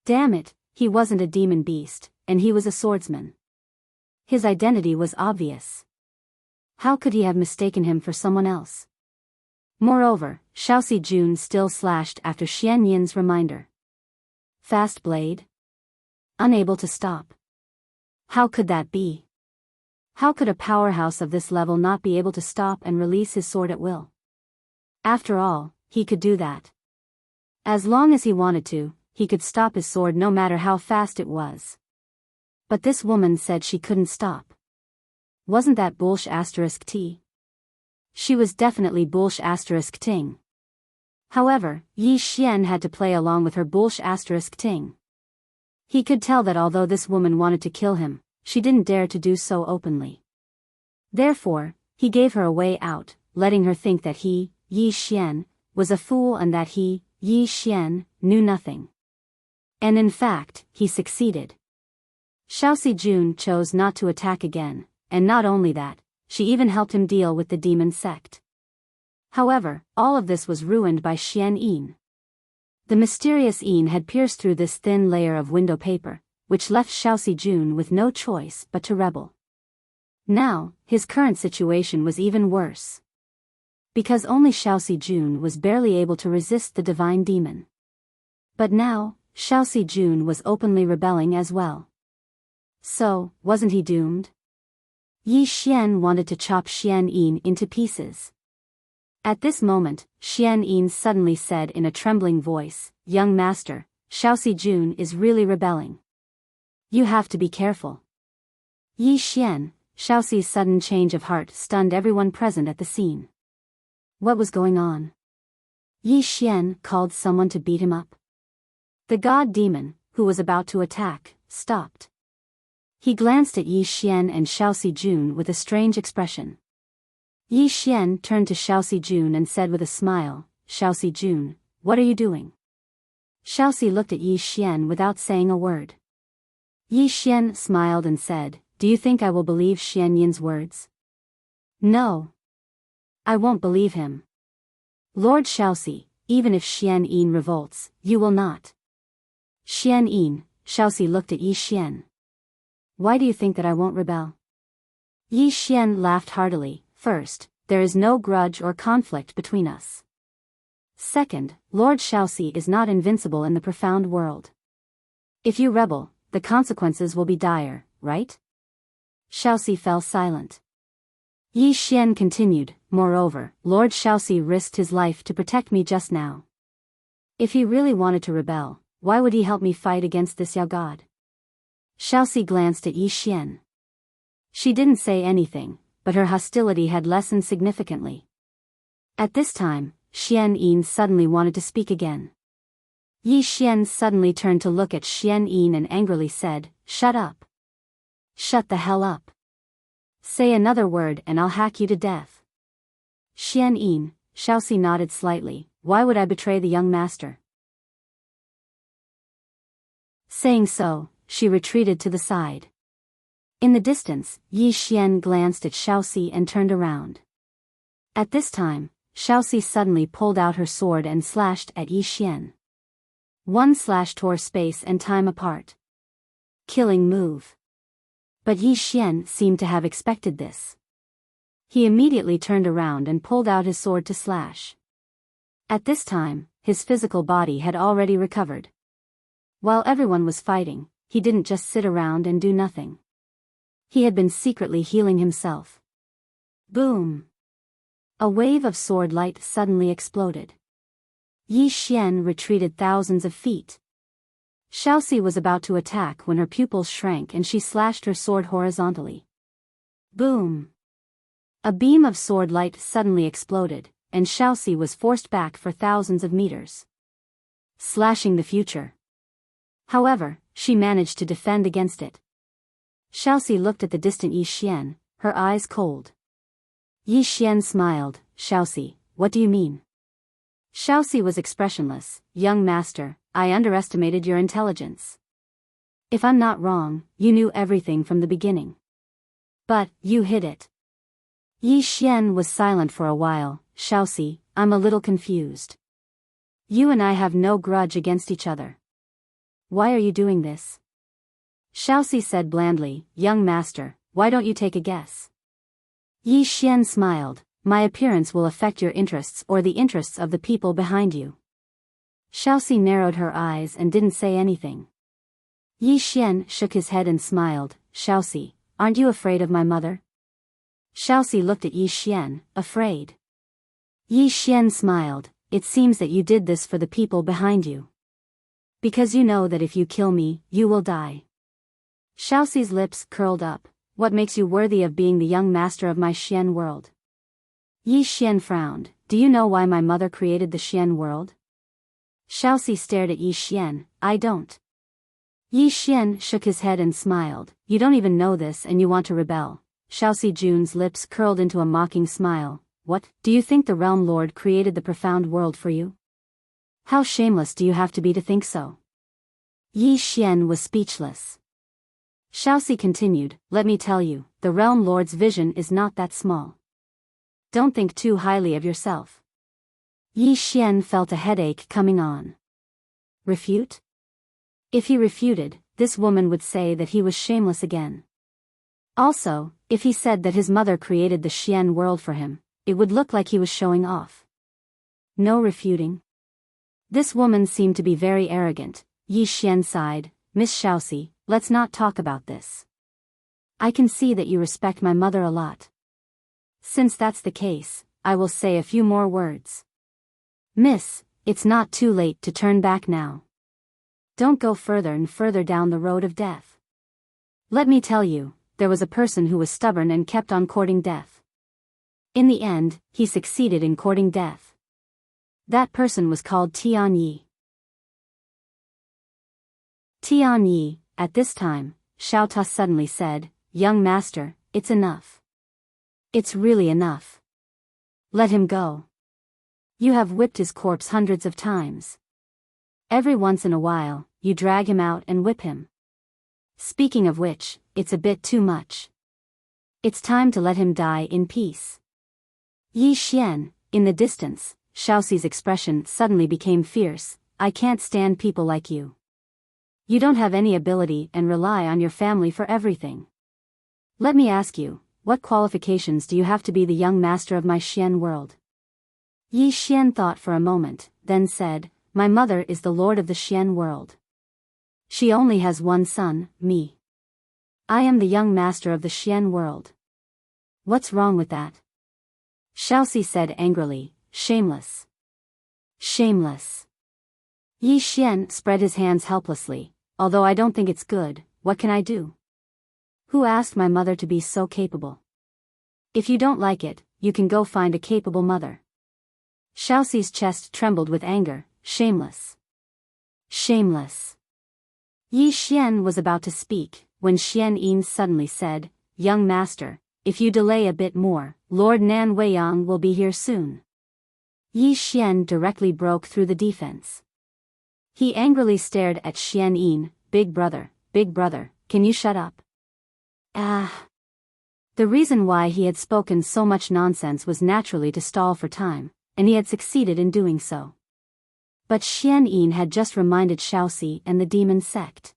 Damn it, he wasn't a demon beast, and he was a swordsman. His identity was obvious. How could he have mistaken him for someone else? Moreover, Xiaoxi Jun still slashed after Xian Yin's reminder. Fast blade? Unable to stop. How could that be? How could a powerhouse of this level not be able to stop and release his sword at will? After all, he could do that. As long as he wanted to, he could stop his sword no matter how fast it was. But this woman said she couldn't stop. Wasn't that bullsh*t? She was definitely bullsh*t. However, Yi Xian had to play along with her bullsh asterisk ting. He could tell that although this woman wanted to kill him, she didn't dare to do so openly. Therefore, he gave her a way out, letting her think that he, Yi Xian, was a fool and that he, Yi Xian, knew nothing. And in fact, he succeeded. Xiaoxi Jun chose not to attack again, and not only that, she even helped him deal with the demon sect. However, all of this was ruined by Xian Yin. The mysterious Yin had pierced through this thin layer of window paper, which left Xiaoxi Jun with no choice but to rebel. Now, his current situation was even worse. Because only Xiaoxi Jun was barely able to resist the divine demon. But now, Xiaoxi Jun was openly rebelling as well. So, wasn't he doomed? Yi Xian wanted to chop Xian Yin into pieces. At this moment, Xian Yin suddenly said in a trembling voice, "Young master, Xiaoxi Jun is really rebelling. You have to be careful." Yi Xian, Xiaoxi's sudden change of heart stunned everyone present at the scene. What was going on? Yi Xian called someone to beat him up. The god demon, who was about to attack, stopped. He glanced at Yi Xian and Xiaoxi Jun with a strange expression. Yi Xian turned to Xiaoxi Jun and said with a smile, "Xiaoxi Jun, what are you doing?" Xiaoxi looked at Yi Xian without saying a word. Yi Xian smiled and said, "Do you think I will believe Xian Yin's words?" "No. I won't believe him. Lord Xiaoxi, even if Xian Yin revolts, you will not." "Xian Yin," Xiaoxi looked at Yi Xian. "Why do you think that I won't rebel?" Yi Xian laughed heartily. "First, there is no grudge or conflict between us. Second, Lord Xiaoxi is not invincible in the profound world. If you rebel, the consequences will be dire, right?" Xiaoxi fell silent. Yi Xian continued, "Moreover, Lord Xiaoxi risked his life to protect me just now. If he really wanted to rebel, why would he help me fight against this Yao god?" Xiaoxi glanced at Yi Xian. She didn't say anything, but her hostility had lessened significantly. At this time, Xian Yin suddenly wanted to speak again. Yi Xian suddenly turned to look at Xian Yin and angrily said, "Shut up. Shut the hell up. Say another word and I'll hack you to death." "Xian Yin," Xiaoxi nodded slightly, "why would I betray the young master?" Saying so, she retreated to the side. In the distance, Yi Xian glanced at Xiaoxi and turned around. At this time, Xiaoxi suddenly pulled out her sword and slashed at Yi Xian. One slash tore space and time apart. Killing move. But Yi Xian seemed to have expected this. He immediately turned around and pulled out his sword to slash. At this time, his physical body had already recovered. While everyone was fighting, he didn't just sit around and do nothing. He had been secretly healing himself. Boom! A wave of sword light suddenly exploded. Yi Xian retreated thousands of feet. Xiaoxi was about to attack when her pupils shrank and she slashed her sword horizontally. Boom! A beam of sword light suddenly exploded, and Xiaoxi was forced back for thousands of meters. Slashing the future. However, she managed to defend against it. Xiaoxi looked at the distant Yi Xian, her eyes cold. Yi Xian smiled, "Xiaoxi, what do you mean?" Xiaoxi was expressionless. "Young master, I underestimated your intelligence. If I'm not wrong, you knew everything from the beginning. But, you hid it." Yi Xian was silent for a while. "Xiaoxi, I'm a little confused. You and I have no grudge against each other. Why are you doing this?" Xiaoxi said blandly, "Young master, why don't you take a guess?" Yi Xian smiled, "My appearance will affect your interests or the interests of the people behind you." Xiaoxi narrowed her eyes and didn't say anything. Yi Xian shook his head and smiled, "Xiaoxi, aren't you afraid of my mother?" Xiaoxi looked at Yi Xian, afraid. Yi Xian smiled, "It seems that you did this for the people behind you. Because you know that if you kill me, you will die." Xiaoxi's lips curled up. "What makes you worthy of being the young master of my Xian world?" Yi Xian frowned. Do you know why my mother created the Xian world? Xiaoxi stared at Yi Xian. I don't. Yi Xian shook his head and smiled. You don't even know this and you want to rebel. Xiaoxi Jun's lips curled into a mocking smile. What, do you think the Realm Lord created the profound world for you? How shameless do you have to be to think so? Yi Xian was speechless. Xiaoxi continued, let me tell you, the Realm Lord's vision is not that small. Don't think too highly of yourself. Yi Xian felt a headache coming on. Refute? If he refuted, this woman would say that he was shameless again. Also, if he said that his mother created the Xian world for him, it would look like he was showing off. No refuting. This woman seemed to be very arrogant. Yi Xian sighed. Miss Xiaoxi, let's not talk about this. I can see that you respect my mother a lot. Since that's the case, I will say a few more words. Miss, it's not too late to turn back now. Don't go further and further down the road of death. Let me tell you, there was a person who was stubborn and kept on courting death. In the end, he succeeded in courting death. That person was called Tian Yi. Tian Yi, at this time, Xiao Ta suddenly said, Young master, it's enough. It's really enough. Let him go. You have whipped his corpse hundreds of times. Every once in a while, you drag him out and whip him. Speaking of which, it's a bit too much. It's time to let him die in peace. Yi Xian, in the distance, Xiaoxi's expression suddenly became fierce. I can't stand people like you. You don't have any ability and rely on your family for everything. Let me ask you, what qualifications do you have to be the young master of my Xian world? Yi Xian thought for a moment, then said, My mother is the lord of the Xian world. She only has one son, me. I am the young master of the Xian world. What's wrong with that? Xiaoxi said angrily, shameless. Shameless. Yi Xian spread his hands helplessly. Although I don't think it's good, what can I do? Who asked my mother to be so capable? If you don't like it, you can go find a capable mother. Xiaoxi's chest trembled with anger. Shameless. Shameless. Yi Xian was about to speak, when Xian Yin suddenly said, Young master, if you delay a bit more, Lord Nan Weiyang will be here soon. Yi Xian directly broke through the defense. He angrily stared at Xian Yin. Big brother, can you shut up? The reason why he had spoken so much nonsense was naturally to stall for time, and he had succeeded in doing so. But Xian Yin had just reminded Xiaoxi and the demon sect.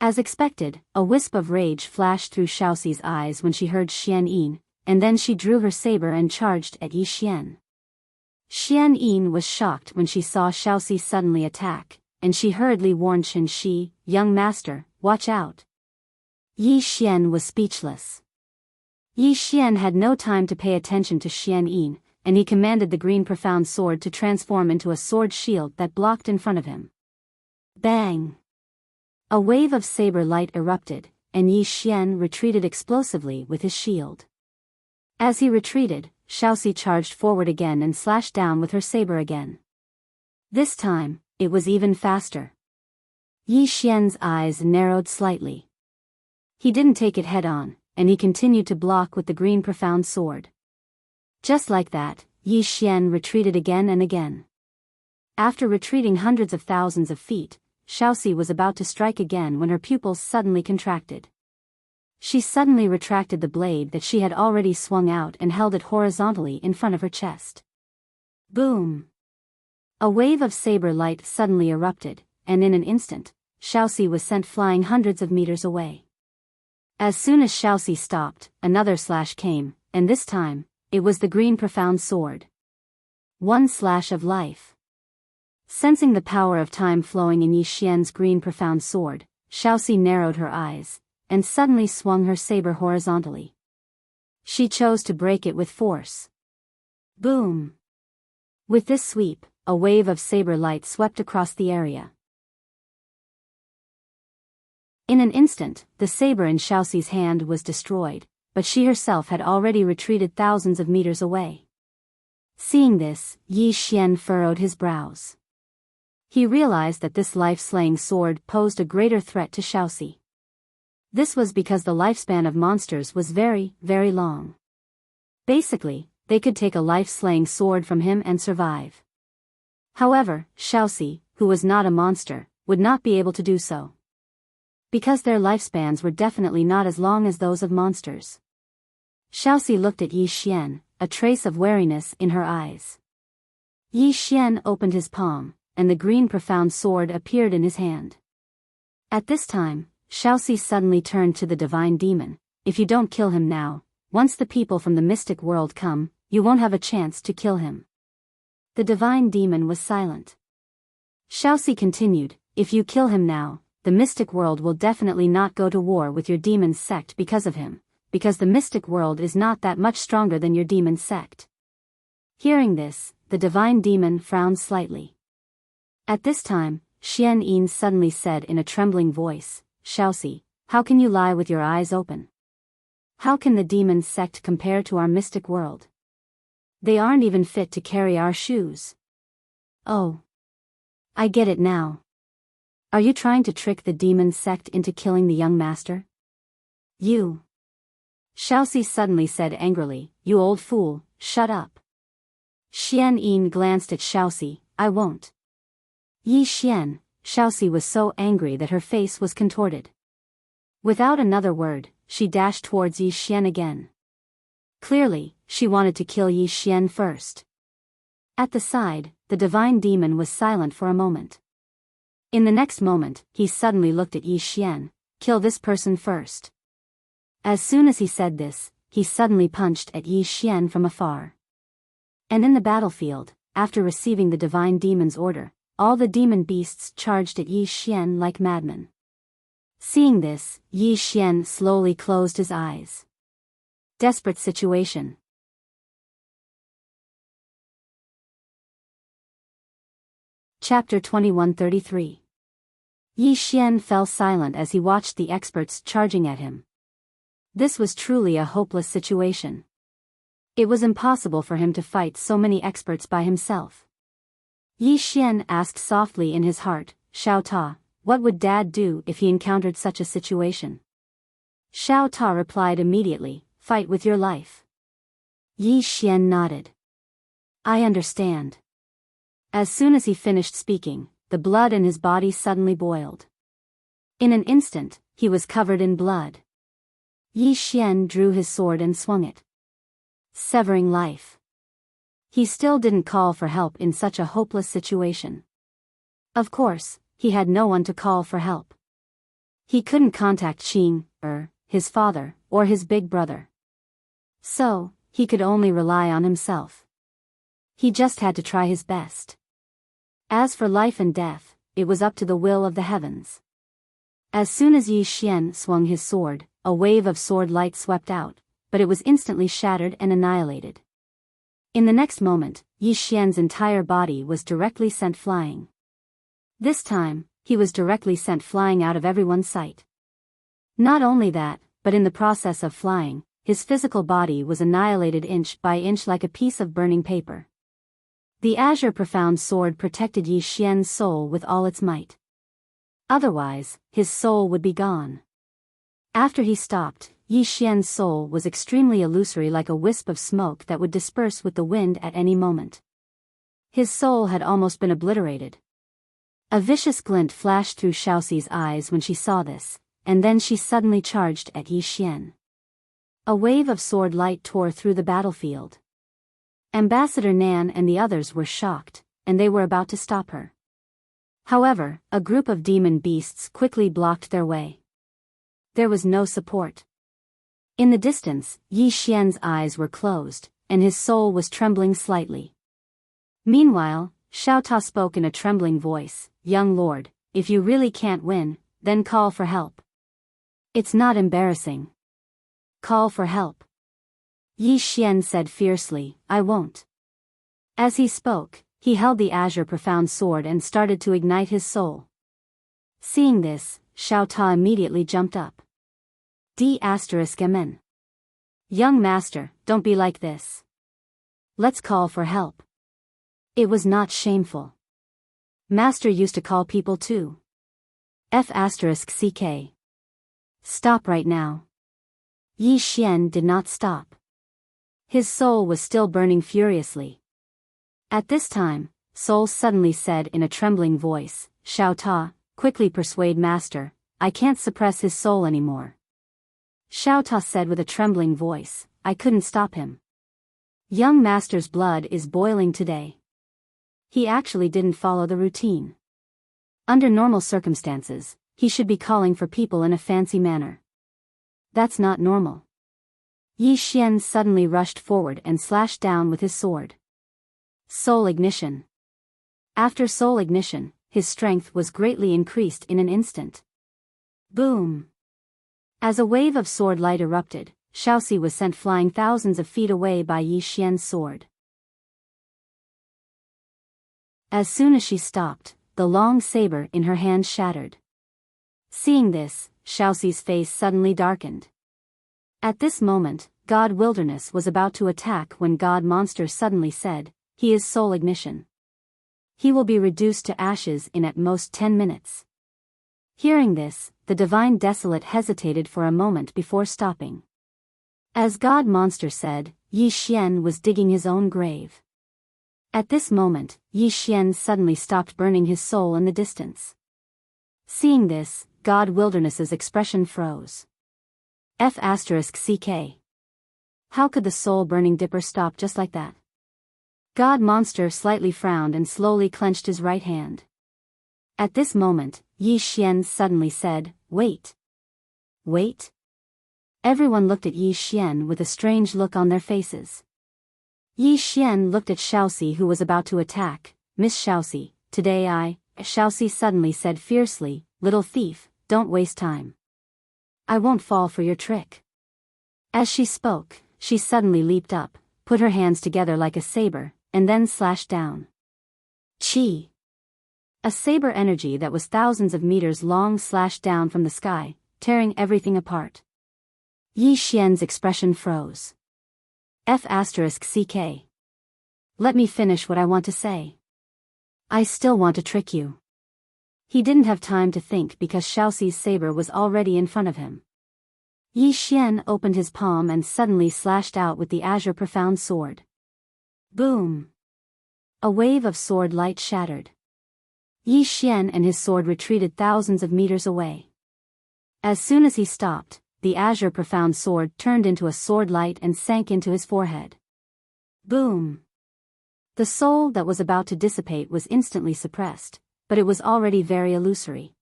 As expected, a wisp of rage flashed through Xiaoxi's eyes when she heard Xian Yin, and then she drew her saber and charged at Yi Xian. Xian Yin was shocked when she saw Xiaoxi suddenly attack, and she hurriedly warned Qin Shi, Young master, watch out. Yi Xian was speechless. Yi Xian had no time to pay attention to Xian Yin, and he commanded the green profound sword to transform into a sword shield that blocked in front of him. Bang! A wave of saber light erupted, and Yi Xian retreated explosively with his shield. As he retreated, Xiaoxi charged forward again and slashed down with her saber again. This time, it was even faster. Yi Xian's eyes narrowed slightly. He didn't take it head-on, and he continued to block with the green profound sword. Just like that, Yi Xian retreated again and again. After retreating hundreds of thousands of feet, Xiaoxi was about to strike again when her pupils suddenly contracted. She suddenly retracted the blade that she had already swung out and held it horizontally in front of her chest. Boom! A wave of saber light suddenly erupted, and in an instant, Xiaoxi was sent flying hundreds of meters away. As soon as Xiaoxi stopped, another slash came, and this time, it was the green profound sword. One slash of life. Sensing the power of time flowing in Yi Xian's green profound sword, Xiaoxi narrowed her eyes, and suddenly swung her saber horizontally. She chose to break it with force. Boom! With this sweep, a wave of saber light swept across the area. In an instant, the saber in Xiaoxi's hand was destroyed, but she herself had already retreated thousands of meters away. Seeing this, Yi Xian furrowed his brows. He realized that this life-slaying sword posed a greater threat to Xiaoxi. This was because the lifespan of monsters was very, very long. Basically, they could take a life-slaying sword from him and survive. However, Xiaoxi, who was not a monster, would not be able to do so. Because their lifespans were definitely not as long as those of monsters. Xiaoxi looked at Yi Xian, a trace of wariness in her eyes. Yi Xian opened his palm, and the green profound sword appeared in his hand. At this time, Xiaoxi suddenly turned to the divine demon. If you don't kill him now, once the people from the mystic world come, you won't have a chance to kill him. The divine demon was silent. Xiaoxi continued, if you kill him now, the mystic world will definitely not go to war with your demon's sect because of him, because the mystic world is not that much stronger than your demon's sect. Hearing this, the divine demon frowned slightly. At this time, Xian Yin suddenly said in a trembling voice, Xiaoxi, how can you lie with your eyes open? How can the demon's sect compare to our mystic world? They aren't even fit to carry our shoes. Oh. I get it now. Are you trying to trick the demon's sect into killing the young master? You. Xiaoxi suddenly said angrily, you old fool, shut up. Xian Yin glanced at Xiaoxi, I won't. Yi Xian, Xiaoxi was so angry that her face was contorted. Without another word, she dashed towards Yi Xian again. Clearly, she wanted to kill Yi Xian first. At the side, the divine demon was silent for a moment. In the next moment, he suddenly looked at Yi Xian, kill this person first. As soon as he said this, he suddenly punched at Yi Xian from afar. And in the battlefield, after receiving the divine demon's order, all the demon beasts charged at Yi Xian like madmen. Seeing this, Yi Xian slowly closed his eyes. Desperate situation. Chapter 2133. Yi Xian fell silent as he watched the experts charging at him. This was truly a hopeless situation. It was impossible for him to fight so many experts by himself. Yi Xian asked softly in his heart, Xiao Ta, what would Dad do if he encountered such a situation? Xiao Ta replied immediately, fight with your life. Yi Xian nodded. I understand. As soon as he finished speaking, the blood in his body suddenly boiled. In an instant, he was covered in blood. Yi Xian drew his sword and swung it, severing life. He still didn't call for help in such a hopeless situation. Of course, he had no one to call for help. He couldn't contact Qing, his father, or his big brother. So, he could only rely on himself. He just had to try his best. As for life and death, it was up to the will of the heavens. As soon as Yi Xian swung his sword, a wave of sword light swept out, but it was instantly shattered and annihilated. In the next moment, Yi Xian's entire body was directly sent flying. This time, he was directly sent flying out of everyone's sight. Not only that, but in the process of flying, his physical body was annihilated inch by inch like a piece of burning paper. The azure profound sword protected Yi Xian's soul with all its might. Otherwise, his soul would be gone. After he stopped, Yi Xian's soul was extremely illusory like a wisp of smoke that would disperse with the wind at any moment. His soul had almost been obliterated. A vicious glint flashed through Xiaoxi's eyes when she saw this, and then she suddenly charged at Yi Xian. A wave of sword light tore through the battlefield. Ambassador Nan and the others were shocked, and they were about to stop her. However, a group of demon beasts quickly blocked their way. There was no support. In the distance, Yi Xian's eyes were closed, and his soul was trembling slightly. Meanwhile, Xiao Ta spoke in a trembling voice, Young lord, if you really can't win, then call for help. It's not embarrassing. Call for help. Yi Xian said fiercely, I won't. As he spoke, he held the azure profound sword and started to ignite his soul. Seeing this, Xiao Ta immediately jumped up. D***mn. Young master, don't be like this. Let's call for help. It was not shameful. Master used to call people too. F***ck. Stop right now. Yi Xian did not stop. His soul was still burning furiously. At this time, Soul suddenly said in a trembling voice, Xiao Ta, quickly persuade master, I can't suppress his soul anymore. Xiao Ta said with a trembling voice, I couldn't stop him. Young master's blood is boiling today. He actually didn't follow the routine. Under normal circumstances, he should be calling for people in a fancy manner. That's not normal. Yi Xian suddenly rushed forward and slashed down with his sword. Soul ignition. After soul ignition, his strength was greatly increased in an instant. Boom! As a wave of sword light erupted, Xiaoxi was sent flying thousands of feet away by Yi Xian's sword. As soon as she stopped, the long saber in her hand shattered. Seeing this, Xiaoxi's face suddenly darkened. At this moment, God Wilderness was about to attack when God Monster suddenly said, he is soul ignition. He will be reduced to ashes in at most 10 minutes. Hearing this, the Divine Desolate hesitated for a moment before stopping. As God Monster said, Yi Xian was digging his own grave. At this moment, Yi Xian suddenly stopped burning his soul in the distance. Seeing this, God Wilderness's expression froze. F***ck. How could the soul-burning dipper stop just like that? God Monster slightly frowned and slowly clenched his right hand. At this moment, Yi Xian suddenly said, Wait. Wait? Everyone looked at Yi Xian with a strange look on their faces. Yi Xian looked at Xiaoxi who was about to attack. Miss Xiaoxi, today Xiaoxi suddenly said fiercely, little thief, don't waste time. I won't fall for your trick. As she spoke, she suddenly leaped up, put her hands together like a saber, and then slashed down. Chi! A saber energy that was thousands of meters long slashed down from the sky, tearing everything apart. Yi Xian's expression froze. F***ck. Let me finish what I want to say. I still want to trick you. He didn't have time to think because Xiaoxi's saber was already in front of him. Yi Xian opened his palm and suddenly slashed out with the Azure Profound Sword. Boom! A wave of sword light shattered. Yi Xian and his sword retreated thousands of meters away. As soon as he stopped, the Azure Profound Sword turned into a sword light and sank into his forehead. Boom! The soul that was about to dissipate was instantly suppressed, but it was already very illusory.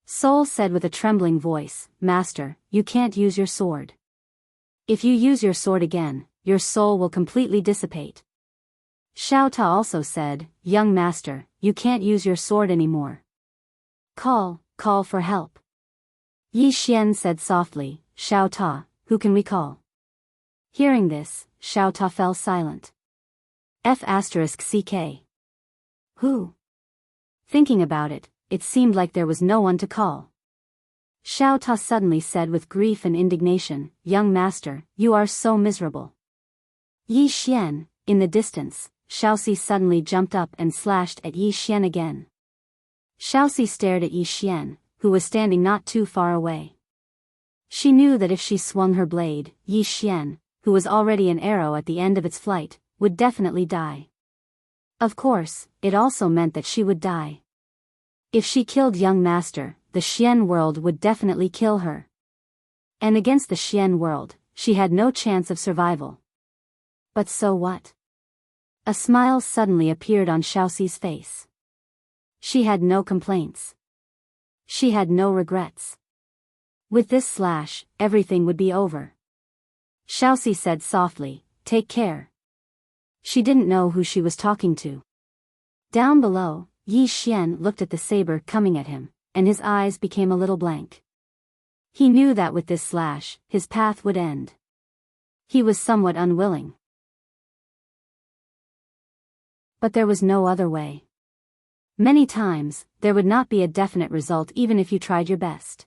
Soul said with a trembling voice, Master, you can't use your sword. If you use your sword again, your soul will completely dissipate. Xiao Ta also said, Young master, you can't use your sword anymore. Call for help. Yi Xian said softly, Xiao Ta, who can we call? Hearing this, Xiao Ta fell silent. F***ck. Who? Thinking about it, it seemed like there was no one to call. Xiao Ta suddenly said with grief and indignation, Young master, you are so miserable. Yi Xian, in the distance, Xiaoxi suddenly jumped up and slashed at Yi Xian again. Xiaoxi stared at Yi Xian, who was standing not too far away. She knew that if she swung her blade, Yi Xian, who was already an arrow at the end of its flight, would definitely die. Of course, it also meant that she would die. If she killed young master, the Xian world would definitely kill her. And against the Xian world, she had no chance of survival. But so what? A smile suddenly appeared on Xiaoxi's face. She had no complaints. She had no regrets. With this slash, everything would be over. Xiaoxi said softly, Take care. She didn't know who she was talking to. Down below, Yi Xian looked at the saber coming at him, and his eyes became a little blank. He knew that with this slash, his path would end. He was somewhat unwilling. But there was no other way. Many times, there would not be a definite result even if you tried your best.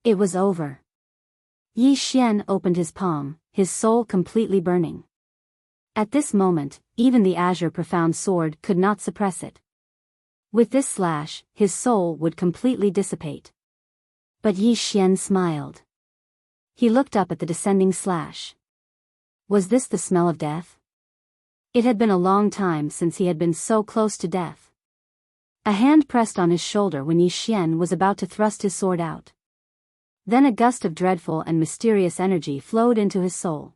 It was over. Yi Xian opened his palm, his soul completely burning. At this moment, even the azure profound sword could not suppress it. With this slash, his soul would completely dissipate. But Yi Xian smiled. He looked up at the descending slash. Was this the smell of death? It had been a long time since he had been so close to death. A hand pressed on his shoulder when Yi Xian was about to thrust his sword out. Then a gust of dreadful and mysterious energy flowed into his soul.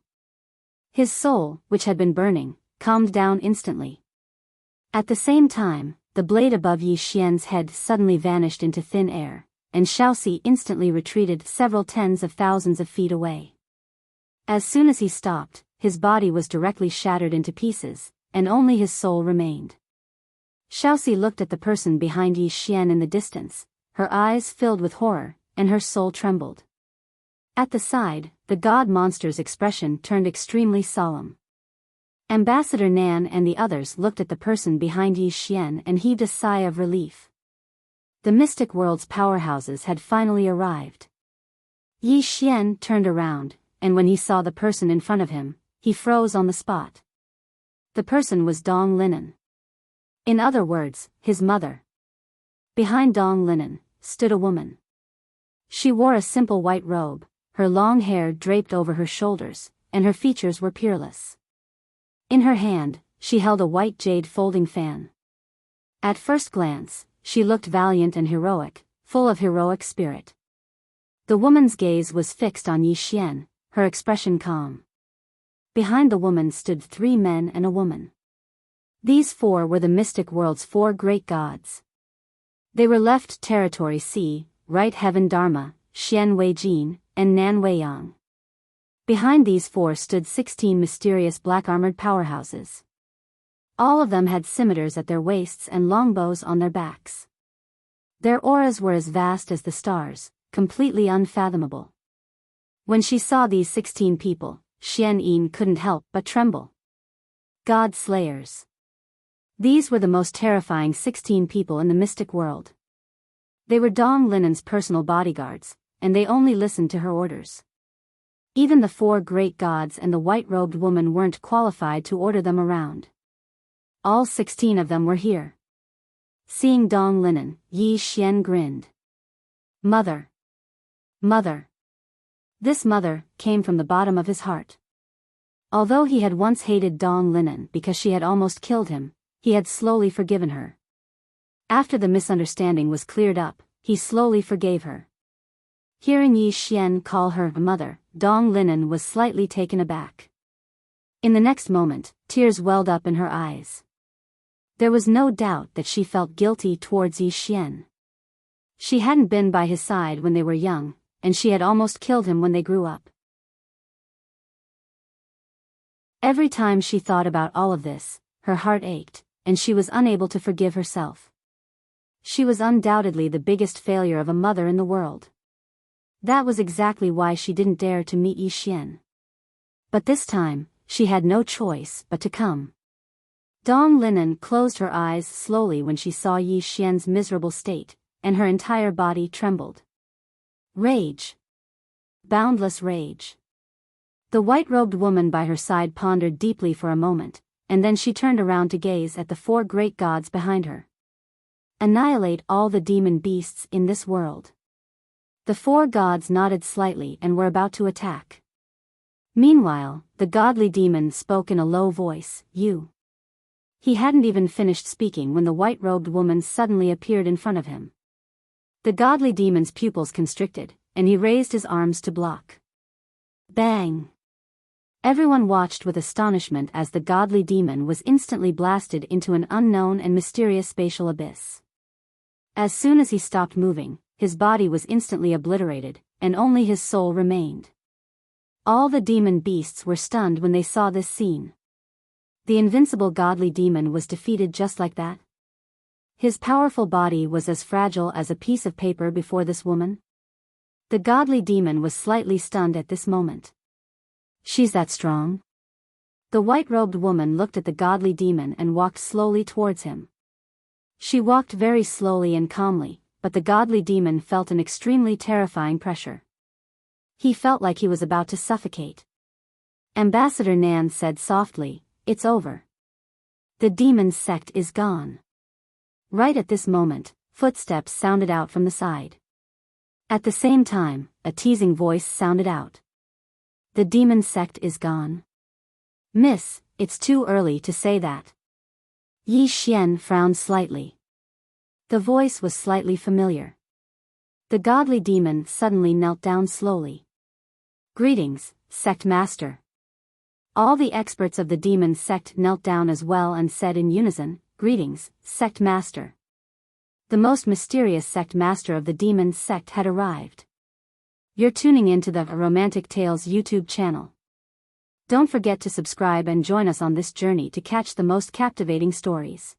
His soul, which had been burning, calmed down instantly. At the same time, the blade above Yi Xian's head suddenly vanished into thin air, and Xiaoxi instantly retreated several tens of thousands of feet away. As soon as he stopped, his body was directly shattered into pieces, and only his soul remained. Xiaoxi looked at the person behind Yi Xian in the distance, her eyes filled with horror, and her soul trembled. At the side, the god monster's expression turned extremely solemn. Ambassador Nan and the others looked at the person behind Yi Xian and heaved a sigh of relief. The mystic world's powerhouses had finally arrived. Yi Xian turned around, and when he saw the person in front of him, he froze on the spot. The person was Dong Linen. In other words, his mother. Behind Dong Linen stood a woman. She wore a simple white robe, her long hair draped over her shoulders, and her features were peerless. In her hand, she held a white jade folding fan. At first glance, she looked valiant and heroic, full of heroic spirit. The woman's gaze was fixed on Yi Xian, her expression calm. Behind the woman stood 3 men and a woman. These 4 were the mystic world's 4 great gods. They were left territory C, right heaven Dharma, Xian Wei Jin, and Nan Wei Yang. Behind these 4 stood 16 mysterious black-armored powerhouses. All of them had scimitars at their waists and longbows on their backs. Their auras were as vast as the stars, completely unfathomable. When she saw these 16 people, Xian Yin couldn't help but tremble. God Slayers. These were the most terrifying 16 people in the mystic world. They were Dong Linen's personal bodyguards, and they only listened to her orders. Even the 4 great gods and the white-robed woman weren't qualified to order them around. All 16 of them were here. Seeing Dong Linen, Yi Xian grinned. Mother. Mother. This mother came from the bottom of his heart. Although he had once hated Dong Linen because she had almost killed him, he had slowly forgiven her. After the misunderstanding was cleared up, he slowly forgave her. Hearing Yi Xian call her mother, Dong Linen was slightly taken aback. In the next moment, tears welled up in her eyes. There was no doubt that she felt guilty towards Yi Xian. She hadn't been by his side when they were young, and she had almost killed him when they grew up. Every time she thought about all of this, her heart ached, and she was unable to forgive herself. She was undoubtedly the biggest failure of a mother in the world. That was exactly why she didn't dare to meet Yi Xian. But this time, she had no choice but to come. Dong Linen closed her eyes slowly when she saw Yi Xian's miserable state, and her entire body trembled. Rage. Boundless rage. The white-robed woman by her side pondered deeply for a moment, and then she turned around to gaze at the 4 great gods behind her. Annihilate all the demon beasts in this world. The 4 gods nodded slightly and were about to attack. Meanwhile, the godly demon spoke in a low voice, "You." He hadn't even finished speaking when the white-robed woman suddenly appeared in front of him. The godly demon's pupils constricted, and he raised his arms to block. Bang! Everyone watched with astonishment as the godly demon was instantly blasted into an unknown and mysterious spatial abyss. As soon as he stopped moving, his body was instantly obliterated, and only his soul remained. All the demon beasts were stunned when they saw this scene. The invincible godly demon was defeated just like that. His powerful body was as fragile as a piece of paper before this woman. The godly demon was slightly stunned at this moment. She's that strong? The white-robed woman looked at the godly demon and walked slowly towards him. She walked very slowly and calmly, but the godly demon felt an extremely terrifying pressure. He felt like he was about to suffocate. Ambassador Nan said softly, "It's over. The demon sect is gone." Right at this moment, footsteps sounded out from the side. At the same time, a teasing voice sounded out. "The demon sect is gone? Miss, it's too early to say that." Yi Xian frowned slightly. The voice was slightly familiar. The godly demon suddenly knelt down slowly. "Greetings, sect master." All the experts of the demon sect knelt down as well and said in unison, "Greetings, sect master." The most mysterious sect master of the demon sect had arrived. You're tuning into the Romantic Tales YouTube channel. Don't forget to subscribe and join us on this journey to catch the most captivating stories.